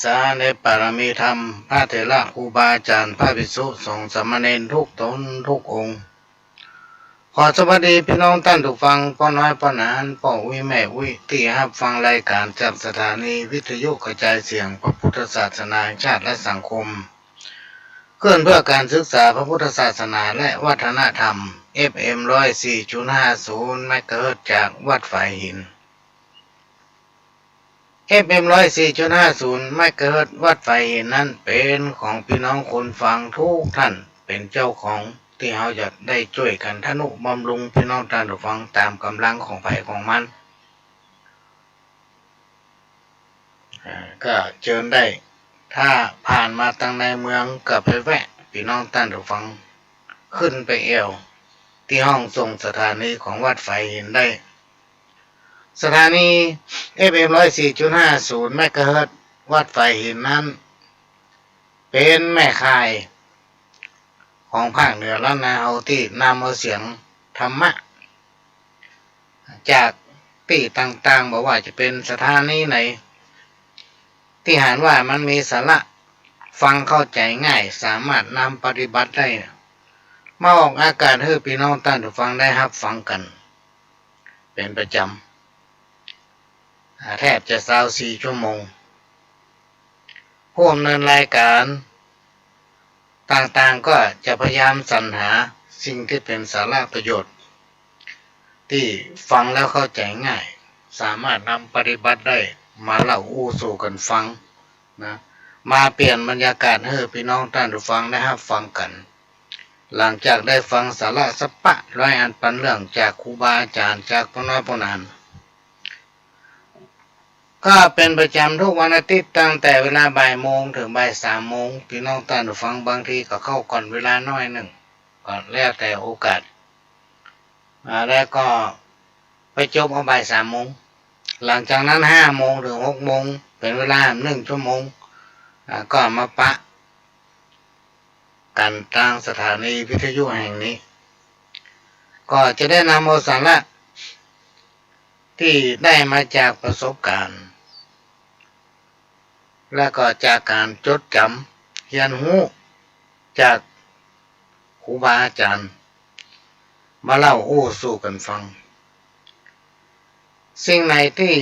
สาในปารมีธรรมพระเถระครูบาอาจารย์พระภิกษุสงฆ์สามเณรทุกตนทุกองค์ขอสวัสดีพี่น้องท่านทุกฟังพ่อน้อยพ่อหนานพ่ออุ้ยแม่อุ้ยที่รับฟังรายการจากสถานีวิทยุกระจายเสียงพระพุทธศาสนาชาติและสังคมเพื่อการศึกษาพระพุทธศาสนาและวัฒนธรรม FM 104.50 เมกะเฮิรตซ์จากวัดฝายหินFM 104.50 เมกะเฮิรตซ์วัดฝายหินนั้นเป็นของพี่น้องคนฟังทุกท่านเป็นเจ้าของที่เราจะได้ช่วยกันทนุบำรุงพี่น้องท่านผู้ฟังตามกำลังของไผของมันก็เชิญได้ถ้าผ่านมาทางในเมืองก็ไปแวะพี่น้องท่านผู้ฟังขึ้นไปเอวที่ห้องส่งสถานีของวัดฝายหินได้สถานี FM 104.50 เมกะเฮิรตซ์วัดฝายหินนั้นเป็นแม่ข่ายของภาคเหนือและนาเอาที่นำเอาเสียงธรรมะจากที่ต่างๆบอกว่าจะเป็นสถานีไหนที่หานว่ามันมีสาระฟังเข้าใจง่ายสามารถนำปฏิบัติได้มาออกอากาศให้พี่น้องท่านผู้ฟังได้รับฟังกันเป็นประจำแทบจะ24 ชั่วโมงผู้ดำเนินรายการต่างๆก็จะพยายามสรรหาสิ่งที่เป็นสาระประโยชน์ที่ฟังแล้วเข้าใจง่ายสามารถนำปฏิบัติได้มาเล่าอู้สู่กันฟังนะมาเปลี่ยนบรรยากาศให้พี่น้องท่านผู้ฟังได้รับฟังกันหลังจากได้ฟังสาระสัปปะร้อยอันปันเรื่องจากครูบาอาจารย์จากพ่อน้อยพ่อนานก็เป็นประจำทุกวันอาทิตย์ตั้งแต่เวลาบ่ายโมงถึงบ่าย3 โมงพี่น้องท่านผู้ฟังบางทีก็เข้าก่อนเวลาน้อยหนึ่งก็แล้วแต่โอกาสแล้วก็ไปจบเอาบ่าย3 โมงหลังจากนั้น5 โมงถึง6 โมงเป็นเวลา1 ชั่วโมงก็มาปะกันทางสถานีวิทยุแห่งนี้ก็จะได้นำเอาสาระที่ได้มาจากประสบการณ์และก็จากการจดจำเรียนรู้จากครูบาอาจารย์มาเล่าอู้สู่กันฟังสิ่งไหนที่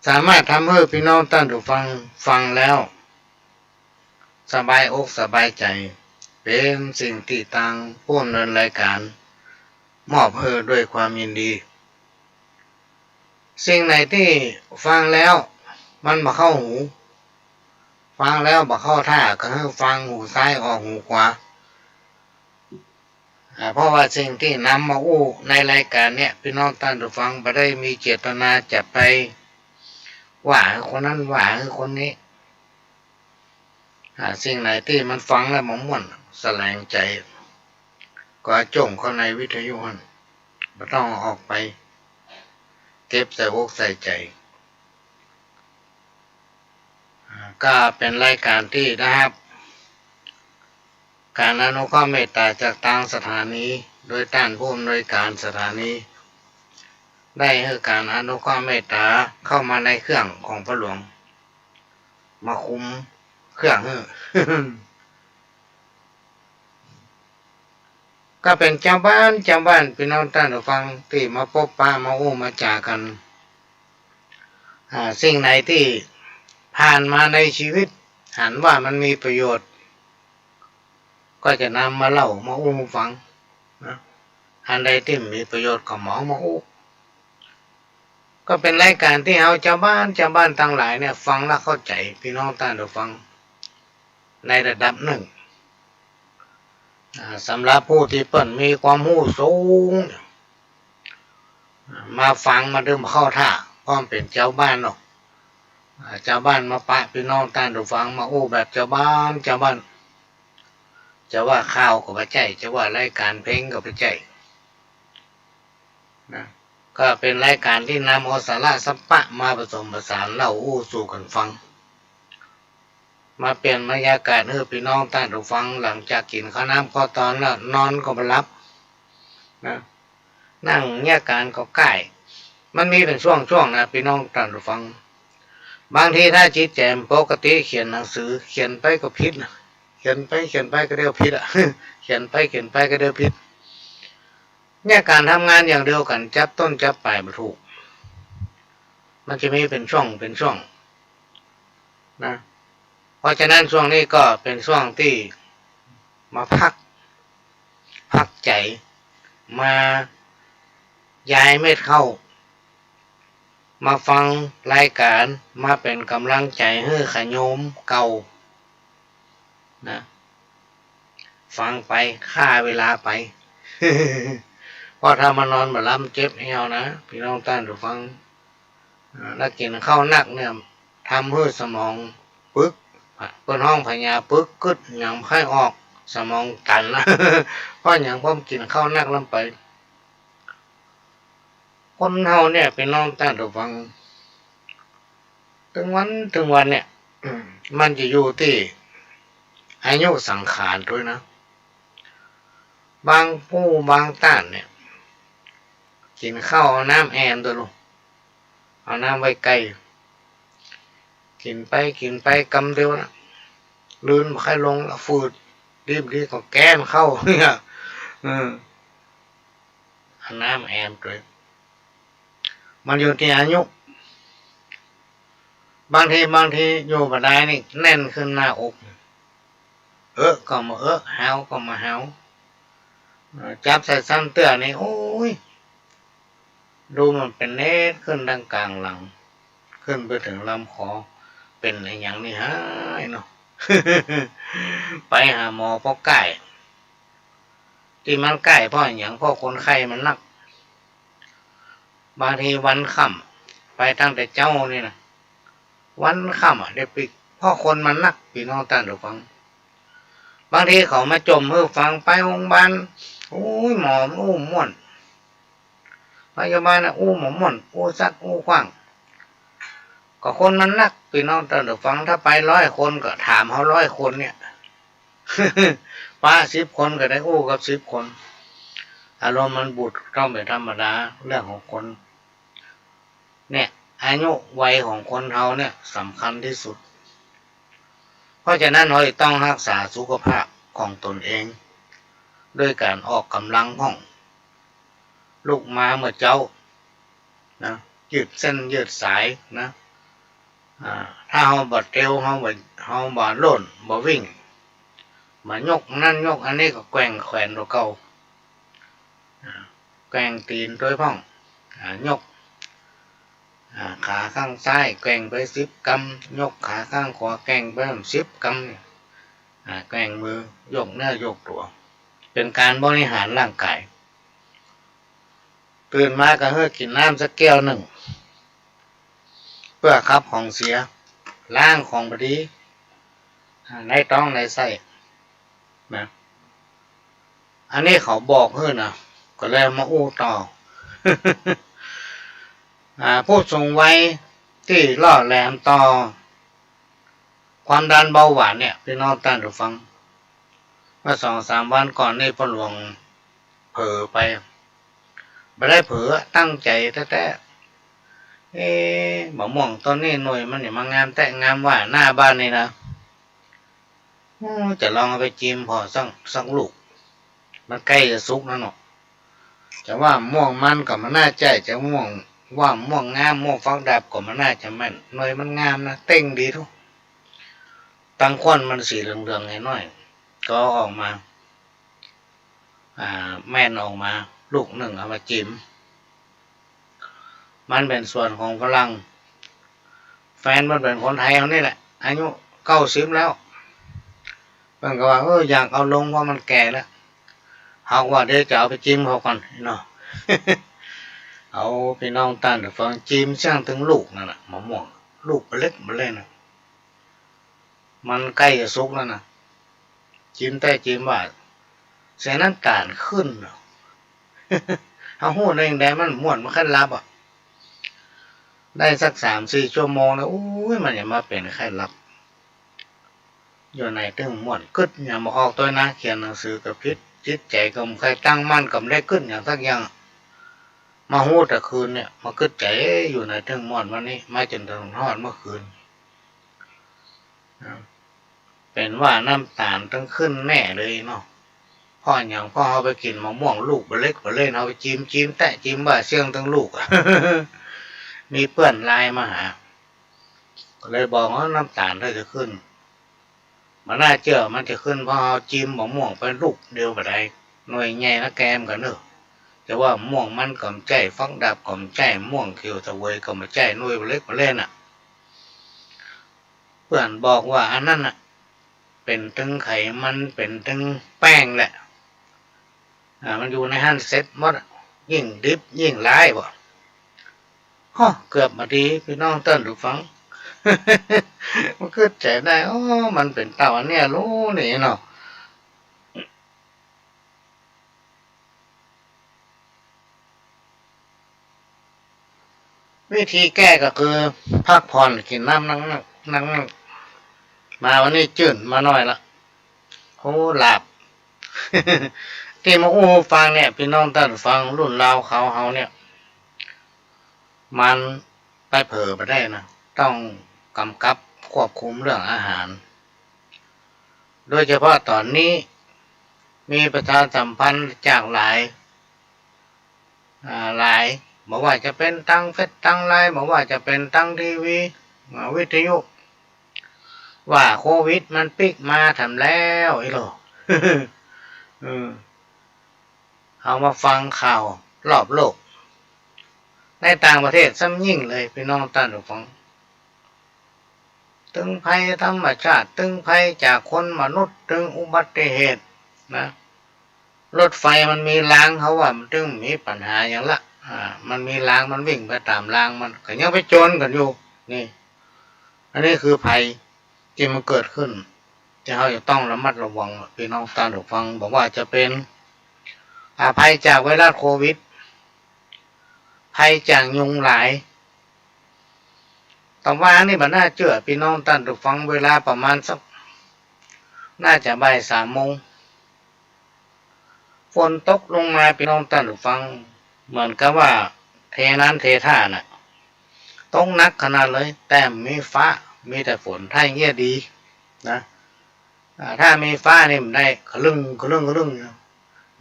สามารถทำให้พี่น้องท่านผู้ฟังแล้วสบายอกสบายใจเป็นสิ่งที่ต่างผู้ดำเนินรายการมอบให้ด้วยความยินดีสิ่งไหนที่ฟังแล้วมันบ่เข้าหูฟังแล้วบ่เข้าท่าก็ให้ฟังหูซ้ายออกหูขวาเพราะว่าสิ่งที่นำมาอู้ในรายการเนี่ยพี่น้องท่านผู้ฟังไม่ได้มีเจตนาจะไปว่าคนนั้นว่าคนนี้สิ่งไหนที่มันฟังแล้วมันม่วนแสลงใจก็จงเข้าในวิทยุไม่ต้องออกไปเก็บใส่อกใส่ใจก็เป็นรายการที่นะครับการอนุเคราะห์เมตตาจากทางสถานีโดยท่านผู้อำนวยการสถานีได้ให้การอนุเคราะห์เมตตาเข้ามาในเครื่องของพระหลวงมาคุมเครื่องก็เป็นเจ้าบ้านพี่น้องท่านผู้ฟังที่มาพบปะมาอู้มาจากันสิ่งไหนที่ผ่านมาในชีวิตหันว่ามันมีประโยชน์ก็จะนำมาเล่ามาอู้ฟังนะอันใดที่มีประโยชน์ก็มาอู้ก็เป็นรายการที่เอาเจ้าบ้านทั้งหลายเนี่ยฟังแล้วเข้าใจพี่น้องท่านผู้ฟังในระดับหนึ่งสำหรับผู้ที่เปิ่นมีความรู้สูงมาฟังมาดื่มเข้าท่าพร้อมเป็นเจ้าบ้านเนาะเจ้าบ้านมาปะพี่น้องท่านผู้ฟังมาอู้แบบเจ้าบ้านจะว่าข้าวก็ไม่ใช่จะว่ารายการเพลงก็ไม่ใช่นะก็เป็นรายการที่นำเอาสาระสัปปะมาผสมผสานเล่าอู้สู่กันฟังมาเปลี่ยนบรรยากาศให้พี่น้องท่านผู้ฟังหลังจากกินข้าวน้ำข้าวตอนแล้วนอนก็ไม่หลับนะนั่งเนี่ยการก็ใกล้มันมีเป็นช่วงนะพี่น้องท่านผู้ฟัง บางทีถ้าจิตแจ่มปกติเขียนหนังสือเขียนไปก็ผิดนะเขียนไปก็เดียวผิดอ่ะ เขียนไปก็เดียวผิดเนี่ยการทำงานอย่างเดียวกันจับต้นจับปลายไม่ถูกมันจะมีเป็นช่วงนะเพราะฉะนั้นช่วงนี้ก็เป็นช่วงที่มาพักใจมาย้ายเม็ดเข้ามาฟังรายการมาเป็นกำลังใจให้ขโยมเก่านะฟังไปฆ่าเวลาไป เพราะถ้ามานอนมาล้ำเจ็บเอวนะพี่น้องท่านผู้ฟังแล้วกินข้าวนักเนี่ยทำให้สมองปึ๊กเปิ้นห้องพญาปึ๊กกึดอย่างค่อยออกสมองตันนะ เพราะอย่างผมกินข้าวนักลำไปคนเฮาเนี่ยเป็นน้องท่านผู้ฟังถึงวันเนี่ย มันจะอยู่ที่อายุสังขารด้วยนะบางผู้บางท่านเนี่ยกินข้าวเอาน้ำแอนตัวลูกเอาน้ำไว้ไกลกินไปกำเดียวนะลืนไม่ค่อยลงแล้วฝืดรีบก็แก้มเข้าเนี่ยเอาน้ำแอนเลยมันอยู่ที่อายุบางทีอยู่บัดได้นี่แน่นขึ้นหน้าอกก็มาหาวก็มาหาวจับใส่ซ้ำเตื้อนี่โอ้ยดูมันเป็นเน็ตขึ้นดังกลางหลังขึ้นไปถึงลำคอเป็นอะไรอย่างนี้ฮะเนาะ ไปหาหมอเพราะใกล้ที่มันใกล้เพราะอย่างเพราะคนไข้มันนักบางทีวันค่ำไปตั้งแต่เจ้านี่นะวันค่ำเด็กปีเพราะคนมันนักพี่น้องท่านผู้ฟังบางทีเขามาจมเพื่อฟังไปโรงพยาบาลโอ้ยหมออู้ม่วนพยาบาลอู้หมอม่วนอู้ซักอู้ขว้างก็คนมันนักพี่น้องท่านผู้ฟังถ้าไป100 คนก็ถามเขา100 คนเนี่ย ป้า10 คนก็ได้อู้กับ10 คนอารมณ์มันบุตรต้องเป็นธรรมดาเรื่องของคนเนี่ยอายุวัยของคนเราเนี่ยสำคัญที่สุดเพราะฉะนั้นเราต้องรักษาสุขภาพของตนเองด้วยการออกกำลังของลูกม้าเมื่อเจ้านะยืดเส้นยืดสายนะถ้าเราบ่เร็วเราบ่โล่นบ่วิ่งมายกนั่นยกอันนี้ก็แกว่งแขวนตัวเก่าแกว่งตีนด้วยพ่องยกขาข้างซ้ายแกว่งไป10 กรัมยกขาข้างขวาแกว่งไป10 กรัมแกว่งมือยกเนื้อยกตัวเป็นการบริหารร่างกายตื่นมาก็กินน้ำสักแก้วหนึ่งเพื่อขับของเสียล้างของบดีในท้องในไส้นะอันนี้เขาบอกเพื่อนนะก็เลยมาอู้ต่อ ผู้สูงวัยที่ล่อแหลมต่อความดันเบาหวานเนี่ยพี่น้องท่านผู้ฟังเมื่อ2-3 วันก่อนนี่พ่อหลวงเผลอไปไม่ได้เผลอตั้งใจแท้ๆมะม่วงต้นนี้หน่วยมันเนี่ยมางามแต่งามว่าหน้าบ้านนี่นะจะลองเอาไปจิ้มพอสักลูกมันใกล้จะสุกแล้วเนาะจะว่าม่วงมันก็มันน่าใจจะม่วงงามม่วงฟักดาบก็มันน่าจะแม่นหน่วยมันงามนะเต้งดีทุกตั้งควันมันสีเหลืองๆหน่อยก็ออกมาแม่นออกมาลูกหนึ่งเอามาจิ้มมันเป็นส่วนของฝรั่งแฟนมันเป็นคนไทยเขานี่แหละอายุ90แล้วมันก็ว่าอยากเอาลงเพราะมันแก่แล้วเขาว่าเดี๋ยวจะเอาไปจิ้มเขาก่อนเนาะ เอาพี่น้องท่านฟังจิ้มช่างถึงลูกนั่นแหละมะม่วงลูกเล็กมาเลยนะมันใกล้จะสุกแล้วนะจิ้มแต่จิ้มว่าเสียน้ำตาลขึ้น เอาหูในแดงมันม่วนมันขั้นลับได้สัก3-4 ชั่วโมงแล้วมันอย่ามาเป็นไข้ลับอยู่ในตึงม่วนกึดอย่ามาออกตัวนะเขียนหนังสือกับพิษจิตใจก็ใครตั้งมั่นกับได้ขึ้นอย่างสักอย่างมาหูแต่คืนเนี่ยมากึดใจอยู่ในตึงม่วนวันนี้มาจนถึงทอดเมื่อคืน นว่าน้ำตาลต้องขึ้นแน่เลยเนาะพ่ออย่างพ่อเอาไปกินมะม่วงลูกเล็กไปเล่นเอาไปจิ้มแตะจิ้มบ่าเชื่องทั้งลูก มีเพื่อนไลน์มาหาก็เลยบอกว่าน้ำตาลได้จะขึ้นมันน่าเชื่อมันจะขึ้นเพราะเอาจิ้มมะม่วงไปลูกเดียวไปได้หน่วยใหญ่นะแกมกันเนอะแต่ว่าม่วงมันก่อมใจฟักดับก่อมใจม่วงเขียวตะเวยก่อมใจหน่วยเล็กไปเล่นอ่ะเพื่อนบอกว่าอันนั้นอ่ะเป็นตึงไขมันเป็นตึงแป้งแหละมันอยู่ในฮั่นเซ็ตหมดยิ่งดิบยิ่งร้ายบ่ฮะเกือบมาดีพี่น้องเต้นดูฟัง มันก็ใจได้อ๋อมันเป็นเต่าเนี่ยรู้นี่เนาะวิธีแก้ก็คือพักผ่อนกินน้ำนั่งมาวันนี้จืดมาหน่อยละโอ้หลับ ที่มาอู้ฟังเนี่ยพี่น้องท่านฟังรุ่นราวเขาเฮาเนี่ยมันไปเผลอไปได้นะต้องกำกับควบคุมเรื่องอาหารโดยเฉพาะตอนนี้มีประชาสัมพันธ์จากหลายบอกว่าจะเป็นตั้งเฟซตั้งไลน์บอกว่าจะเป็นตั้งทีวีวิทยุว่าโควิดมันปิกมาทำแล้วไอ้หรอ เอามาฟังข่าวรอบโลกในต่างประเทศซ้ำยิ่งเลยพี่น้องท่านผู้ฟังตึงภัยธรรมชาติตึงภัยจากคนมนุษย์ตึงอุบัติเหตุนะรถไฟมันมีรางเขาว่ามันตึงมีปัญหาอย่างละมันมีรางมันวิ่งไปตามรางมันก็ยังไปโจรกันอยู่นี่อันนี้คือภัยที่มันเกิดขึ้นที่เราจะต้องระมัดระวังพี่น้องท่านผู้ฟังบอกว่าจะเป็นภัยจากไวรัสโควิดภัยจากยุงหลายต่อว่านี่มันน่าเชื่อพี่น้องท่านผู้ฟังเวลาประมาณสักน่าจะบ่าย3 โมงฝนตกลงมาพี่น้องท่านผู้ฟังเหมือนกับว่าเทน้ำเทท่าน่ะต้องนักขนาดเลยแต่มีฟ้ามีแต่ฝนถ้าอย่างเงี้ยดีนะถ้ามีฟ้านี่มันได้กระลึง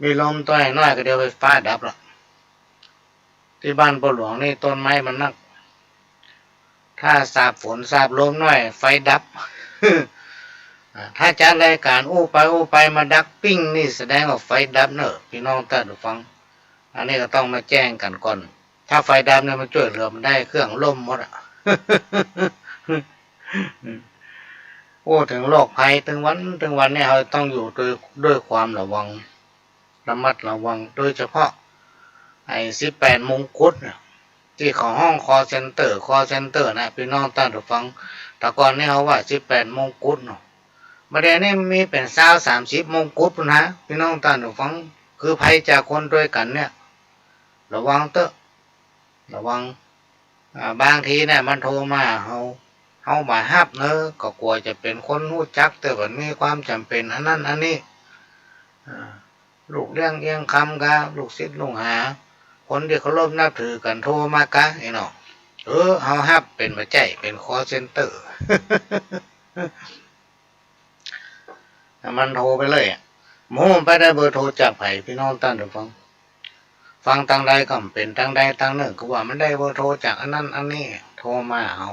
มีลมตัวน้อยก็เดียวไฟฟ้าดับละที่บ้านปหลวงนี่ต้นไม้มันนักถ้าสาบฝนสาบลมน้อยไฟดับ ถ้าจัดรายการอู้ไปมาดักปิ้งนี่แสดงว่าไฟดับเนอะพี่น้องท่านผู้ฟังอันนี้ก็ต้องมาแจ้งกันก่อนถ้าไฟดับเนี่ยมันช่วยเหลือมันได้เครื่องล่มหมดอ่ะ โอ้ถึงโรคภัยถึงวันเนี่ยเราต้องอยู่ด้วยความระวังระมัดระวังโดยเฉพาะไอ้18 มงกุฎเนี่ยที่ของห้องคอเซ็นเตอร์นะพี่น้องท่านผู้ฟังแต่ก่อนนี่เขาว่า18 มงกุฎเนาะประเดี๋ยวนี้มีเป็น30 มงกุฎนะพี่น้องท่านผู้ฟังคือภัยจากคนด้วยกันเนี่ยระวังเตอะระวังบางทีเนี่ยมันโทรมาเขามาฮับเนอะก็กลัวจะเป็นคนรู้จักแต่ว่ามีความจำเป็นอันนั้นอันนี้ลูกเลี้ยงเอียงคำกะลูกศิษย์ลูกหาคนที่เขารพนับถือกันโทรมากะไอ้น้องเขาฮับเป็นมาใจเป็นคอเซ็นเตอร์ มันโทรไปเลยโม่ไปได้เบอร์โทรจากไผ่พี่น้องท่านผู้ฟังทางใดก็เป็นทางใดทางหนึ่งก็ว่ามันได้เบอร์โทรจากอันนั้นอันนี้โทรมาเอา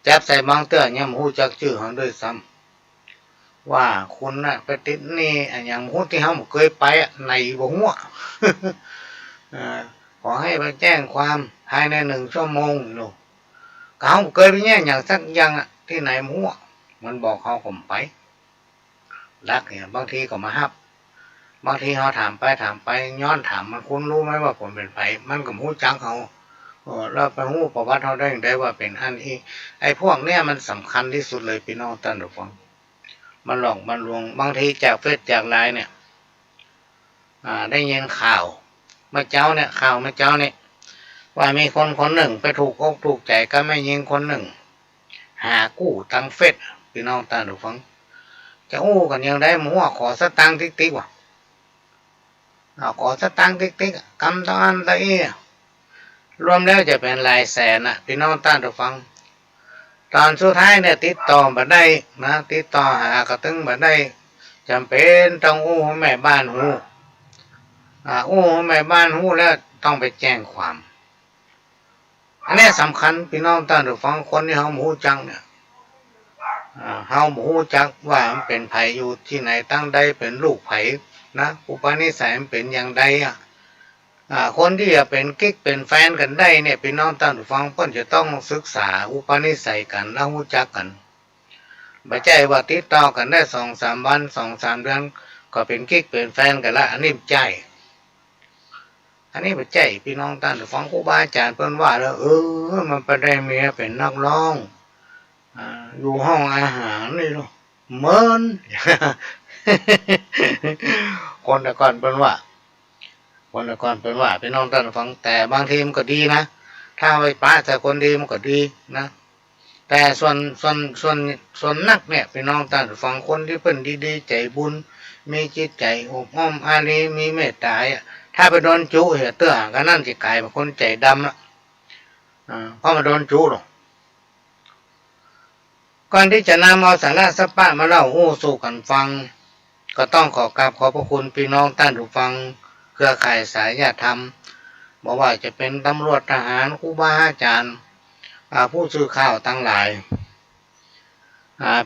จับใส่บางเตื้อยังหูจักชื่อเขาด้วยซ้ำว่าคุณน่ะไปติดนี่อย่างหูที่เขาเคยไปในบ่หัว ขอให้ไปแจ้งความภายใน1 ชั่วโมงลูกเขาเคยไปแย่งอย่างสักอย่างที่ไหนหัวมันบอกเขาผมไปรักเนี่ยบางทีก็มาฮับบางทีเขาถามไปย้อนถามมันคุณรู้ไหมว่าผมเป็นไผมันก็หูจักเขาเราไปหูประวัติเขาได้ว่าเป็นอันนี้ไอ้พวกเนี้ยมันสำคัญที่สุดเลยพี่น้องท่านผู้ฟังมันหลอกมันลวงบางทีจากเฟซจากไลน์เนี่ยได้ยินข่าวเมื่อเจ้าเนี่ยว่ามีคนหนึ่งไปถูกอกถูกใจก็ไม่ยิงคนหนึ่งหากู้ตังเฟซพี่น้องท่านผู้ฟังจะอู้กันยังได้หมูขอสตังติ๊กว่ะขอสตังติ๊กกำตังอันตะอี้รวมแล้วจะเป็นหลายแสนพี่น้องท่านผู้ฟัง ตอนสุดท้ายเนี่ยติดต่อมาได้นะติดต่อหากระตึงมาได้จำเป็นต้องอู้แม่บ้านหูอู้แม่บ้านหูแล้วต้องไปแจ้งความอันนี้สำคัญพี่น้องท่านผู้ฟังคนที่เขาหมูจังเนี่ยเฮาหมูจักว่ามันเป็นไผอยู่ที่ไหนตั้งใดเป็นลูกไผนะอุปนิสัยมันเป็นอย่างใดคนที่จะเป็นกิ๊กเป็นแฟนกันได้เนี่ยพี่น้องท่านผู้ฟังเพิ่นจะต้องศึกษาอุปนิสัยกันแล้วรู้จักกันไม่ใช่ว่าติดต่อกันได้2-3 วัน2-3 เดือนก็เป็นกิ๊กเป็นแฟนกันละอันนี้ไม่ใช่อันนี้ไม่ใช่พี่น้องท่านผู้ฟังครูบาอาจารย์เพิ่นว่าแล้วมันไปได้เมียเป็นนักร้องอยู่ห้องอาหารนี่เนาะเหมือน คนแต่ก่อนเป็นว่าพี่น้องท่านฟังแต่บางทีมันก็ดีนะถ้าไปป้าแต่คนดีมันก็ดีนะแต่ส่วนนักเนี่ยพี่น้องท่านฟังคนที่เป็นดีๆใจบุญมีจิตใจอบอ้อมอารีมีเมตตาถ้าไปโดนจุเหตุเตื้อก็นั่นจะกลายเป็นคนใจดำละเพราะมาโดนจุหรอกก่อนที่จะนำเอาสาระสัพพะมาเล่าสู่กันฟังก็ต้องขอกราบขอบพระคุณพี่น้องท่านผู้ฟังเครือข่ายสายญาติธรรมบอกว่าจะเป็นตำรวจทหารครูบาอาจารย์ผู้สื่อข่าวทั้งหลาย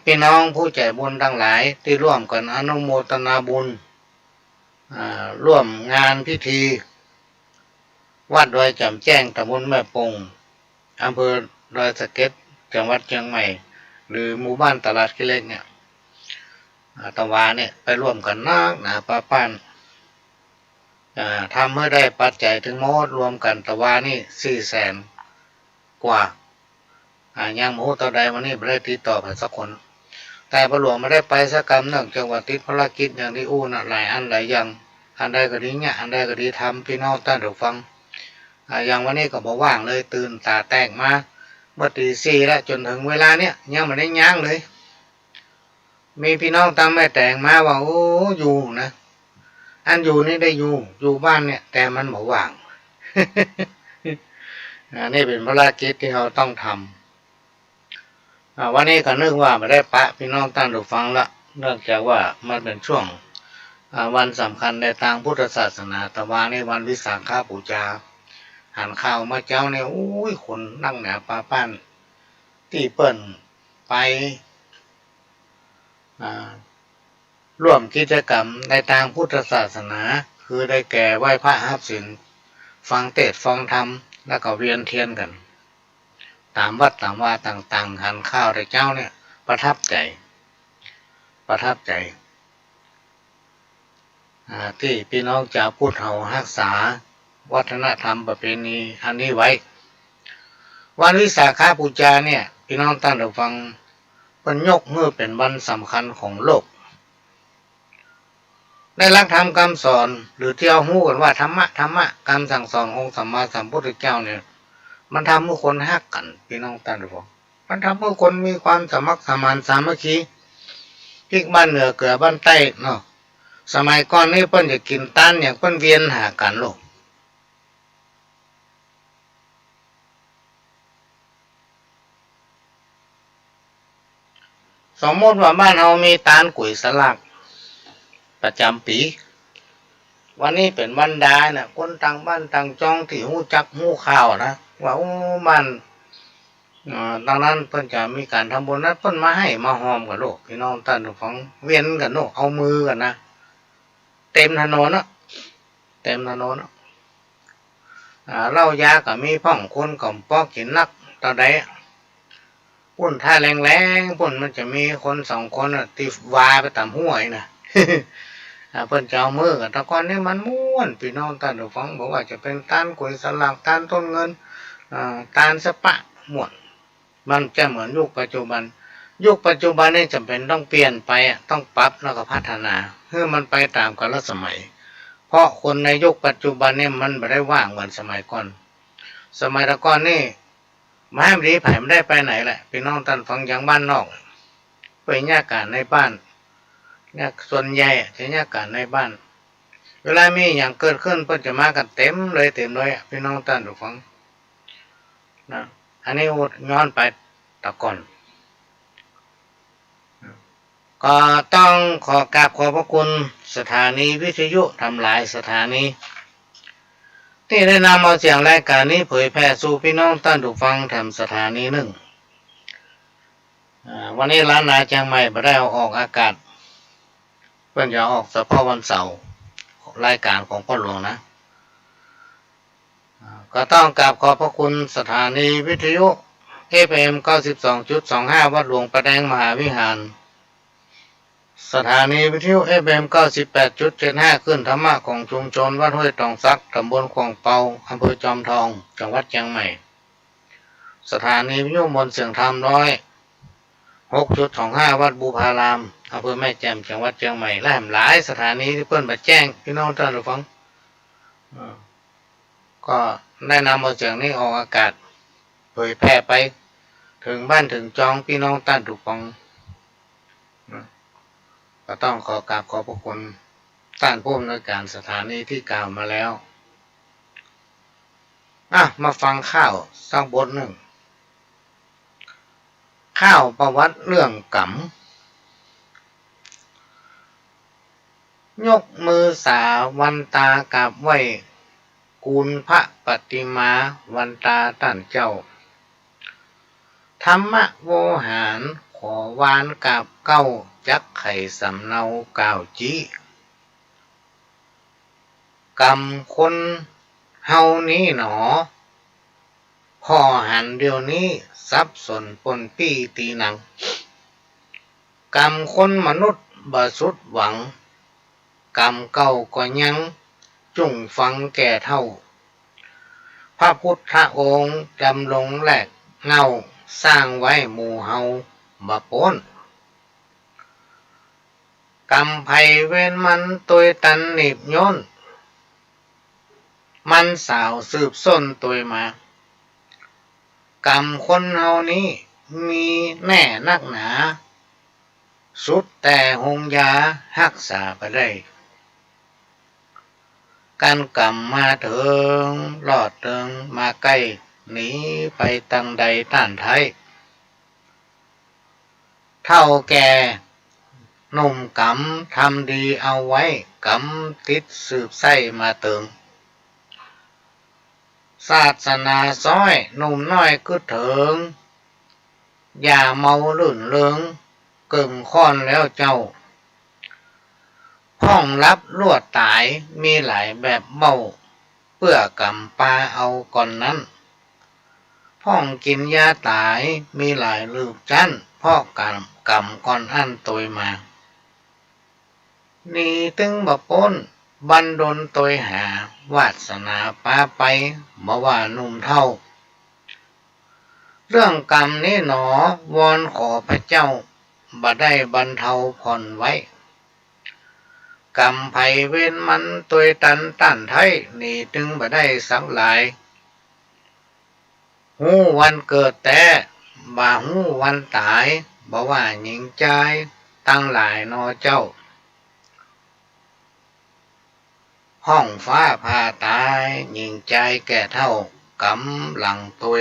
พี่น้องผู้ใจบุญทั้งหลายที่ร่วมกันอนุโมทนาบุญร่วมงานพิธีวัดดอยจำแจ้งตำบลแม่ปงอำเภอดอยสะเก็ดจังหวัดเชียงใหม่หรือหมู่บ้านตลาดกิเลสเนี่ยตะวาเนี่ยไปร่วมกันนักหนาป้าป้านทำเมื่อได้ปัจจัยถึงโมดรวมกันตะวานี่400,000 กว่ายังโมต่อใดวันนี้ไม่ได้ติดต่อไปสักคนแต่ประหลวงไม่ได้ไปสักกรรมเนื่องจากว่าติดภารกิจอย่างที่น่ะหลายอันหลายอย่างอันใดก็ดีเนี่ยอันใดก็ดีทำพี่น้องท่านผู้ฟังอย่างวันนี้ก็บอกว่างเลยตื่นตาแตกมาเมื่อตี 4แล้วจนถึงเวลาเนี้ยยังไม่ได้ย่างเลยมีพี่น้องตามแม่แต่งมาว่าอยู่นะอันอยู่นี่ได้อยู่บ้านเนี่ยแต่มันบอกว่าง นี่เป็นภารกิจที่เราต้องทำวันนี้ก็นึกว่าไม่ได้ปะพี่น้องท่านผู้ฟังละเนื่องจากว่ามันเป็นช่วงวันสำคัญในทางพุทธศาสนาตะวันในวันวิสาขบูชาหันข้าวมาเจ้าเนี่ยคนนั่งหนาป้าป้านที่เปิ้นไปร่วมกิจกรรมในทางพุทธศาสนาคือได้แก่ไหว้พระหับศีลฟังเทศน์ฟังธรรมแล้วก็เวียนเทียนกันตามวัดตามว่าต่างๆหันข้าวในเจ้าเนี่ยประทับใจที่พี่น้องชาวพุทธเรารักษาวัฒนธรรมประเพณีอันนี้ไว้วันวิสาขบูชาเนี่ยพี่น้องท่านผู้ฟังเป็นยกเมื่อเป็นวันสำคัญของโลกในหลักธรรมคำสอนหรือที่เราฮู้กันว่าธรรมะคำสั่งสอนองค์สัมมาสัมพุทธเจ้าเนี่ยมันทำให้คนฮักกันพี่น้องท่านผู้ฟังมันทำให้คนมีความสมัครสมานสามัคคีพลิกบ้านเหนือเกลือบ้านใต้เนาะสมัยก่อนนี่เพิ่นจะกินต้านอย่างเพิ่นเวียนหากันโลกสมมติว่าบ้านเรามีตาลกุยสลักประจำปีวันนี้เป็นวันดาเนี่ยคนต่างบ้านต่างจองที่หูจักหูข่าวนะว่าบ้านดังนั้นเพิ่นจะมีการทำบุญนั้นเพิ่นมาให้มาหอมกับโลกพี่น้องท่านของเวียนกันโลกเอามือกันนะเต็มถนนนะเหล้ายาก็มีพ่องคนก่อมปอกกินนักตอนใดปุ่นท่าแรงปุ่นมันจะมีคน2 คนตีวาไปตามห้วยนะ เพิ่นจะเอามือกันตะกอนนี่มันม่วนพี่น้องท่านผู้ฟังบอกว่าจะเป็นต้านกุยสลักต้านต้นเงินต้านสปะม่วนมันจะเหมือนยุคปัจจุบันนี่จำเป็นต้องเปลี่ยนไปต้องปรับแล้วก็พัฒนาเพื่อมันไปตามกาลสมัยเพราะคนในยุคปัจจุบันนี่มันไม่ได้ว่างเหมือนสมัยก่อนสมัยตะก่อนนี่มาให้ดีไผ่ไม่ได้ไปไหนแหละพี่น้องท่านฟังอย่างบ้านนอกไปญาติการในบ้านเนี่ยส่วนใหญ่จะญาติการในบ้านเวลามีอย่างเกิดขึ้นเพิ่นจะมากันเต็มเลยพี่น้องท่านทุกฟังนะอันนี้ย้อนไปตะก่อน ก็ต้องขอกราบขอบพระคุณสถานีวิทยุทำหลายสถานีที่ได้นำเอาเสียงรายการนี้เผยแพร่สู่พี่น้องท่านผู้ฟังแถมสถานีหนึ่งวันนี้ร้านนาเชียงใหม่ไม่ได้เอาออกอากาศเพื่อนจะออกเฉพาะวันเสาร์รายการของพ่อหลวงนะก็ต้องกราบขอบพระคุณสถานีวิทยุ FM 92.25 วัดหลวงประแดงมหาวิหารสถานีวิทยุ FM 98.75 ขึ้นธรรมะของชุมชนวัดห้วยตองซักตำบลคลองเปาอำเภอจอมทองจังหวัดเชียงใหม่สถานีวิทยุมนต์เสียงธรรม6.25 วัดบูพารามอำเภอแม่แจ่มจังหวัดเชียงใหม่และหลายสถานีที่เพิ่นมาแจ้งพี่น้องท่านผู้ฟังก็ได้นำเอาเสียงนี้ออกอากาศเผยแพร่ไปถึงบ้านถึงจองพี่น้องท่านผู้ฟังก็ต้องขอกราบขอบพระคุณท่านผู้อำนวยการสถานีที่กล่าวมาแล้วมาฟังข้าวสักบทหนึ่งข้าวประวัติเรื่องกำยกมือสาวันตากราบไหว้กูลพระปฏิมาวันตาท่านเจ้าธรรมโวหารขอวานกราบเก้าจักไข่สำเนาก่าวจีกำคนเฮานี้หนอพ่อหันเดี๋ยวนี้สับสนปนปี้ตีหนังกำคนมนุษย์บ่สุดหวังกำเก่าก็ยังจุ่งฟังแก่เท่าพระพุทธองค์ดำลงแหลกเงาสร้างไว้หมู่เฮาบ่พ้นกำไผเว้นมันตัวตันหนีบย่นมันสาวสืบส้นตัวมากำคนเฮานี้มีแน่นักหนาสุดแต่หงยารักษาไปได้การกำมาเถิงลอดเถิงมาใกล้หนีไปตั้งใดต้านไทยเท่าแก่หนุ่มกำทำดีเอาไว้กำติดสืบไส้มาเติงศาสนาซ้อยหนุ่มน้อยกึดเถิงอย่าเมาลื่นเริงเกิ่งค้อนแล้วเจ้าห้องรับลวดตายมีหลายแบบเมาเพื่อกำปลาเอาก่อนนั้นห้องกินยาตายมีหลายลืบจันพ่อกำก่อนอันตัวมานี่ตึงบ่พ้นบันดลตัวหาวาสนาปาไปบ่ว่าหนุ่มเท่าเรื่องกรรมนี้หนอวอนขอพระเจ้าบ่ได้บรรเทาผ่อนไว้กรรมไผเว้นมันตัวตันต้านไทยนี่ตึงบ่ได้สักหลายหูวันเกิดแต่บ่หูวันตายบ่ว่าหญิงใจตั้งหลายนอเจ้าห้องฟ้าผ่าตายหญิงใจแก่เท่ากำลังตัว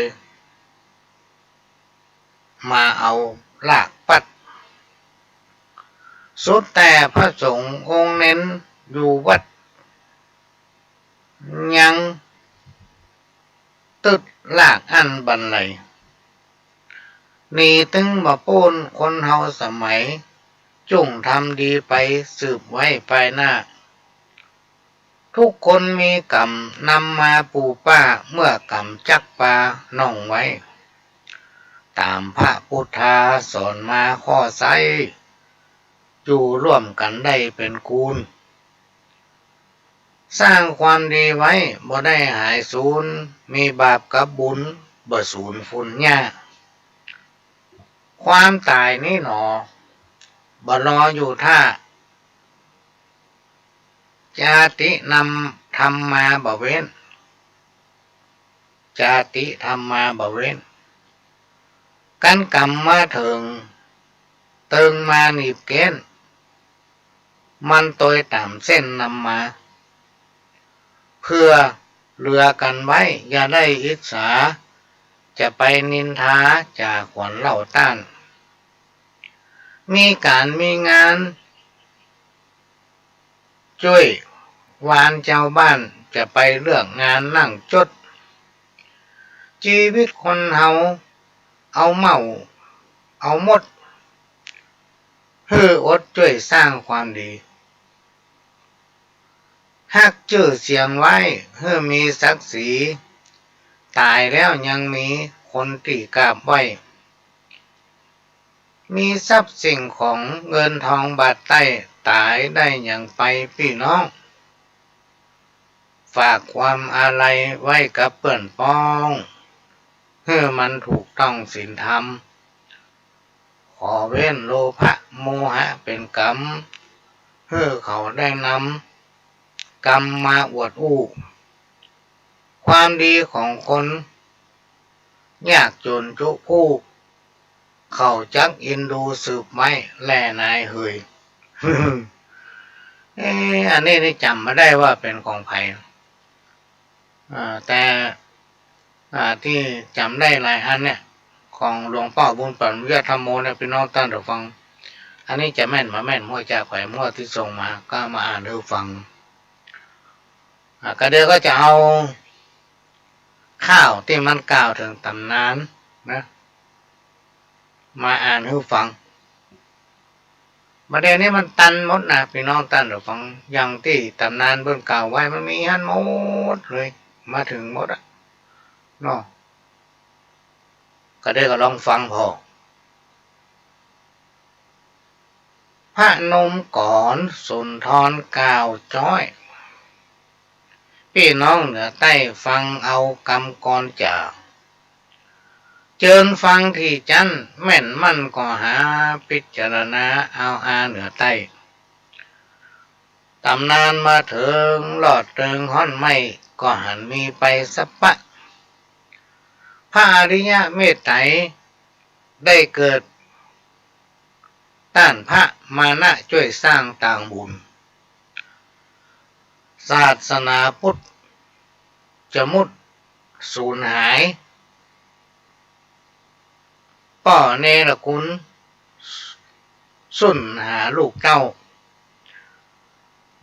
มาเอาลากปัดสุดแต่พระสงฆ์องค์เน้นอยู่วัดยังตึดลากอันบันไลนี่ตึงบ่พ้นคนเฮาสมัยจุ่งทำดีไปสืบไว้ไปหน้าทุกคนมีกรรมนำมาปูป้าเมื่อกรรมจักปาน่องไว้ตามพระพุทธาสอนมาข้อไซอยู่ร่วมกันได้เป็นกูลสร้างความดีไว้บ่ได้หายสูญมีบาปกับบุญบ่สูญฝุ่นหญ้าความตายนี่หนอบ่รออยู่ท่าจาตินำธรรมมาบ่เว้นจาติธรรมมาบ่เว้นกันกรรมมาถึงเติงมาหนีบเกณฑ์มันตัวตามเส้นนำมาเพื่อเรือกันไว้อย่าได้อิจฉาจะไปนินทาจากขวัญเหล่าต้าน มีการมีงานช่วยวานเจ้าบ้านจะไปเลือกงานนั่งจดชีวิตคนเฮาเอาเมาเอาหมดฮืออดช่วยสร้างความดีฮักชื่อเสียงไว้เพื่อมีศักดิ์ศรีตายแล้วยังมีคนที่กราบไหว้มีทรัพย์สิ่งของเงินทองบาทใต้ตายได้อย่างไปพี่น้องฝากความอาลัยไว้กับเพื่อนพ้องเพื่อมันถูกต้องศีลธรรมขอเว้นโลภะโมหะเป็นกรรมเพื่อเขาได้นำกรรมมาอวดอู้ความดีของคนยากจนจุผู้เขาจักอินดูสืบไม่แล่นายเฮย อันนี้นี่จำมาได้ว่าเป็นของไผ่แต่ที่จำได้หลายอันเนี่ยของหลวงพ่อบุญปัญญาธรรมโมเนี่ยพี่น้องท่านผู้ฟังอันนี้จะแม่นมาแม่นมั่วจากไผ่มั่วที่ส่งมาก็มาอ่านให้ฟังก็เดี๋ยวก็จะเอาข้าวที่มันกล่าวถึงตำนานนะมาอ่านให้ฟังประเด็นนี้มันตันหมดนะพี่น้องท่านผู้ฟังอย่างที่ตำนานเบื้องกล่าวไว้มันมีหันหมดเลยมาถึงหมดเนาะก็ได้ก็ลองฟังพอพระนมก่อนสุนทรกล่าวจ้อยพี่น้องเหนือใต้ฟังเอากรรมกรจากเจิญฟังที่จันแม่นมั่นก็หาพิจารณาเอาเหนือใต้ตำนานมาถึงหลอดเริงห้อนไม่ก็หันมีไปสัปปะพระอริยะเมตไตรได้เกิดต้านพระมานะช่วยสร้างต่างบุญศาสนาพุทธจะมุดสูญหายป่อเนรคุณสุนหาลูกเจ้า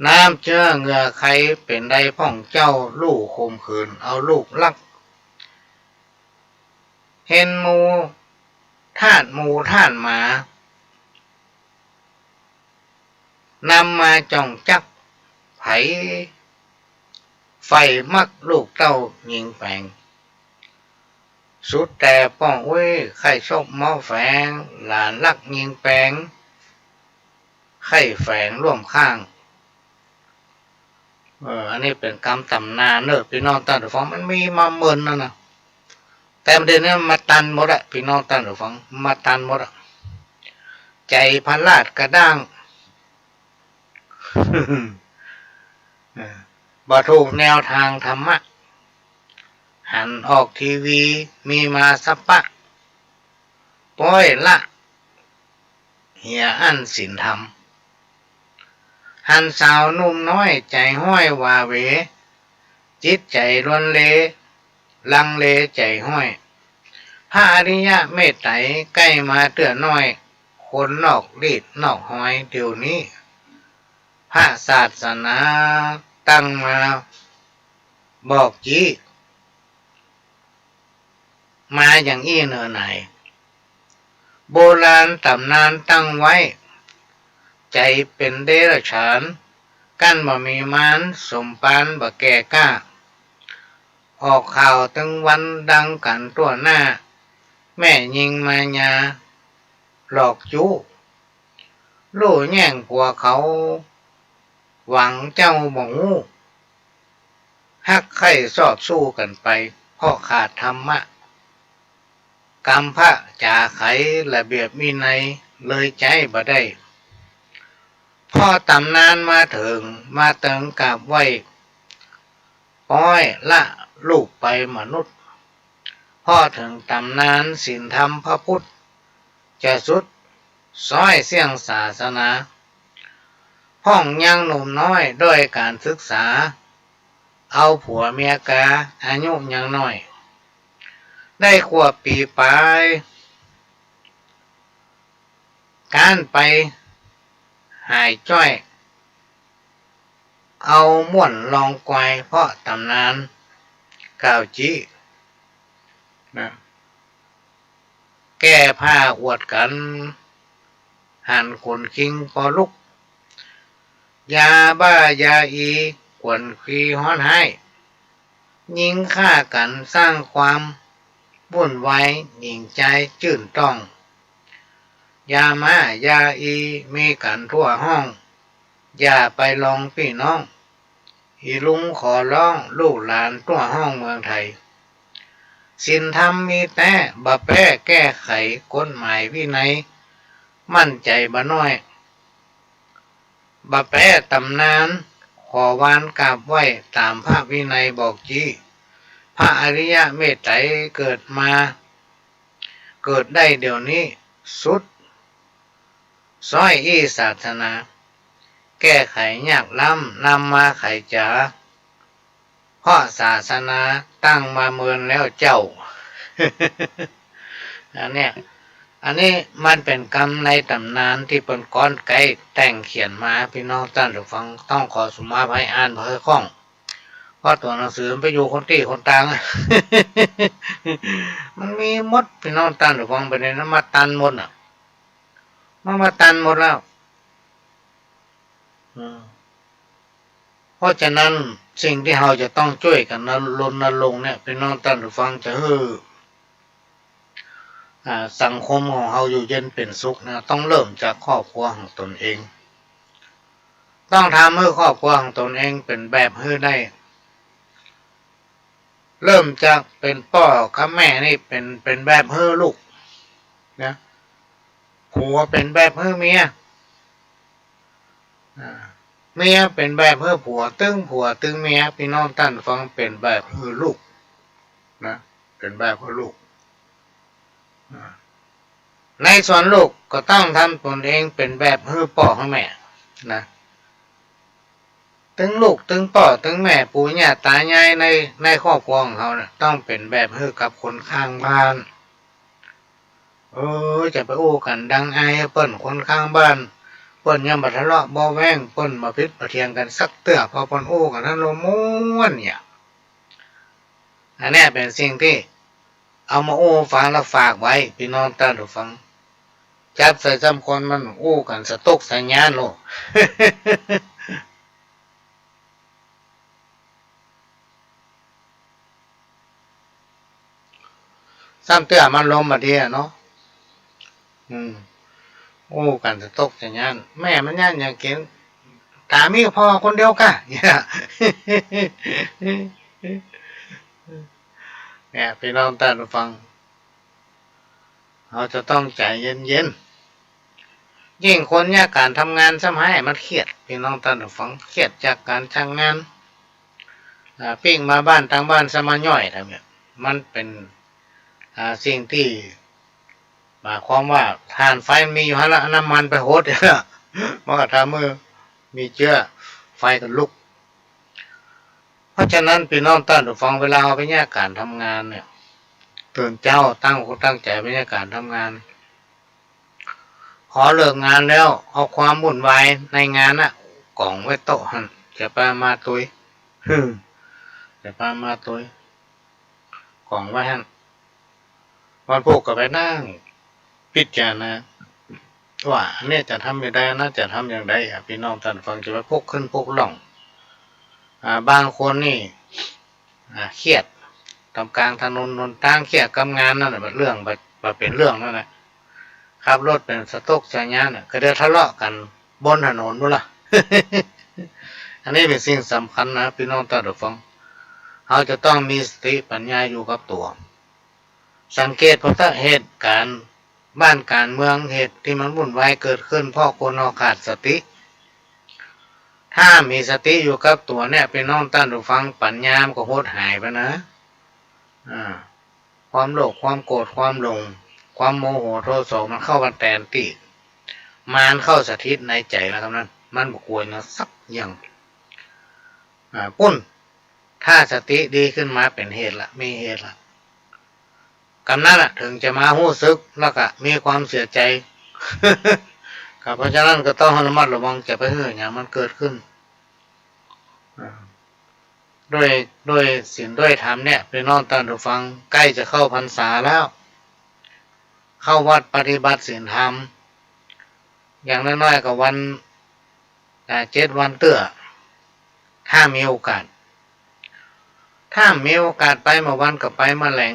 น้ำเชื้อเหงื่อใครเป็นใดพ่องเจ้าลูกข่มขืนเอาลูกลักเห็นหมูท่านหมานำมาจ่องจักไผไฟมักลูกเต้ายิงแฝงสุดแต่ป้องเว้ยไข่ชบเมาแฝงหลานลักยิงแปงไข่แฝงร่วมข้างอันนี้เป็นกรรมตำนานเนอะพี่น้องท่านผู้ฟังมันมีมาเมินนะแต่ประเด็นนี้มาตันหมดอะพี่น้องท่านผู้ฟังมาตันหมดอะใจพลาดกระด้างบ่ถูกแนวทางธรรมะหันออกทีวีมีมาสัปปะป้อยละเหียอันศีลธรรมหันสาวนุ่มน้อยใจห้อยวาเวจิตใจล้วนเลลังเลใจห้อยพระอริยะเมตไตรใกล้มาเตือนน้อยคนนอกรีดนอกหอยเดี๋ยวนี้พระศาสนาตั้งมาบอกจี้มาอย่างอี้เนอไหนโบราณตำนานตั้งไว้ใจเป็นเดรัจฉานกั้นบ่มีมานสมปานบ่แก่กล้าออกข่าวตั้งวันดังกันตัวหน้าแม่ยิงมายาหลอกจู้ลู่แย่งผัวเขาหวังเจ้าบ่งูฮักไข่สอบสู้กันไปเพราะขาดธรรมะกรรมพระจ่าไขระเบียบวินัยเลยใจบ่ได้พ่อตำนานมาถึงมาเติงกราบไหวป้อยละลูกไปมนุษย์พ่อถึงตำนานศีลธรรมพระพุทธจะสุดซ้อยเสี่ยงศาสนาห้องยังหนุ่มน้อยด้วยการศึกษาเอาผัวเมียกาอายุยังน้อยได้ขวบปีปลาย การไปหายจ้อยเอาม่วนลองกวายเพราะตำนานกาวจีนะแก้ผ้าอวดกันหันคนคิงก็ลุกยาบ้ายาอีกวนคีฮ้อนให้ยิงฆ่ากันสร้างความวุ่นวายหญิงใจจื่นต้องยามายาอีมีกันทั่วห้องอย่าไปลองพี่น้องอีลุงขอร้องลูกหลานทั่วห้องเมืองไทยศีลธรรมมีแต่บะแป้แก้ไขกฎหมายวินัยมั่นใจบ่น้อยบะแป้ตำนานขอวานกราบไหว้ตามพระวินัยบอกจีพระอริยเมตไตรเกิดได้เดี๋ยวนี้สุดซ้อยอีศาสนาแก้ไขยากล้ำนำมาไขจ๋าเพราะศาสนาตั้งมาเมินแล้วเจ้า อันนี้มันเป็นกรรมในตำนานที่เป็นก้อนไก่แต่งเขียนมาพี่น้องท่านผู้ฟังต้องขอสุมาภัยอ่านเพื่อคล่องเพราะตัวหนังสือมันไปอยู่คนที่คนต่าง มันมีมดพี่น้องท่านผู้ฟังไปในนั้นมาตันหมดอ่ะมาตันหมดแล้วเพราะฉะนั้นสิ่งที่เราจะต้องช่วยกันรณรงค์เนี่ยพี่น้องท่านผู้ฟังจะสังคมของเราอยู่เย็นเป็นสุขนะต้องเริ่มจากครอบครัวของตนเองต้องทำให้ครอบครัวของตนเองเป็นแบบให้ได้เริ่มจากเป็นพ่อกับแม่นี่เป็นแบบให้ลูกนะผัวเป็นแบบให้เมียเมียเป็นแบบให้ผัวตึงเมียพี่น้องท่านฟังเป็นแบบให้ลูกนะเป็นแบบให้ลูกในส่วนลูกก็ต้องทำตนเองเป็นแบบให้พ่อให้แม่นะตึงลูกตึงพ่อตึงแม่ปู่ย่าตายายในครอบครัวของเขาเนี่ยต้องเป็นแบบให้กับคนข้างบ้านจะไปอู้กันดังไอเปิ้นคนข้างบ้านเปิ้นยังมาทะเลาะบ่แว้งเปิ้นมาพิษมาเทียงกันสักเตื้อพอเปิ้นอู้กันนั้นโลม้วนเนี่ยอันนี้เป็นสิ่งที่เอามาอู้ฟังแล้วฝากไว้พี่น้องท่านผู้ฟังจับใส่จำคนมันอู้กันสตุกสัญญาณโล ซ้ำเตื้อมันลมมาทีเนาะอู้กันสตุกสัญญาณแม่มันย่านอย่างเก่งตามีพ่อคนเดียวกะเนี่ยพี่น้องท่านผู้ฟังเราจะต้องใจเย็นๆยิ่งคนเนี่ยการทำงานทำให้มันเครียดพี่น้องท่านผู้ฟังเครียดจากการทำงานปิ้งมาบ้านทางบ้านสมาย่อยทำเนี่ยมันเป็นสิ่งที่หมายความว่าทานไฟมีอยู่ฮะละน้ำมันไปโหดเนี่ยมันก็ทำมือมีเชื้อไฟกันลุกเพราะฉะนั้นพี่น้องท่านผู้ฟังเวลาเอาไปแยกการทำงานเนี่ยตื่นเจ้าตั้งใจไปแยกการทำงานขอเลิกงานแล้วเอาความวุ่นวายในงานน่ะกล่องไว้โต๊ะหันจะไปมาตุยจะไปมาตุยกล่องไว้หันวันพวกก็ไปนั่งพิจารณาว่าเนี่ยจะทำยังไงน่าจะทำอย่างไรพี่น้องท่านฟังจะไปพกขึ้นพกล่องบางคนนี่เครียดทำกลางถนนนนทางเครียดกับงานนั่นแหละเรื่องแบบเป็นเรื่องนั่นแหละขับรถเป็นสต๊อกสัญญาณก็เดือดทะเลาะกันบนถนนนู่นล่ะ อันนี้เป็นสิ่งสำคัญนะพี่น้องท่านฟังเราจะต้องมีสติปัญญาอยู่กับตัวสังเกตเพราะถ้าเหตุการณ์บ้านการเมืองเหตุที่มันวุ่นวายเกิดขึ้นเพราะคนเราขาดสติถ้ามีสติอยู่กับตัวเนี่ยเป็นน้องท่านผู้ฟังปัญญาก็โหดหายไปนะความโลภความโกรธความหลงความโมโหโทโสมันเข้ามาแทนที่มารเข้าสถิตในใจแล้วครับนั้นมันบกวนนะสักอย่างปุ้นถ้าสติดีขึ้นมาเป็นเหตุละมีเหตุละกำนั้นถึงจะมาหู้ซึกแล้วก็มีความเสียใจ ครับเพราะฉะนั้นก็ต้องระมัดระวังจะไปเหื่ออย่างมันเกิดขึ้นด้วยศีลด้วยธรรมเนี่ยพี่น้องท่านผู้ฟังใกล้จะเข้าพรรษาแล้ว เข้าวัดปฏิบัติศีลธรรมอย่างน้อยๆก็วัน7 วันเตื้อถ้ามีโอกาสไปมาวันก็ไปมาแหลง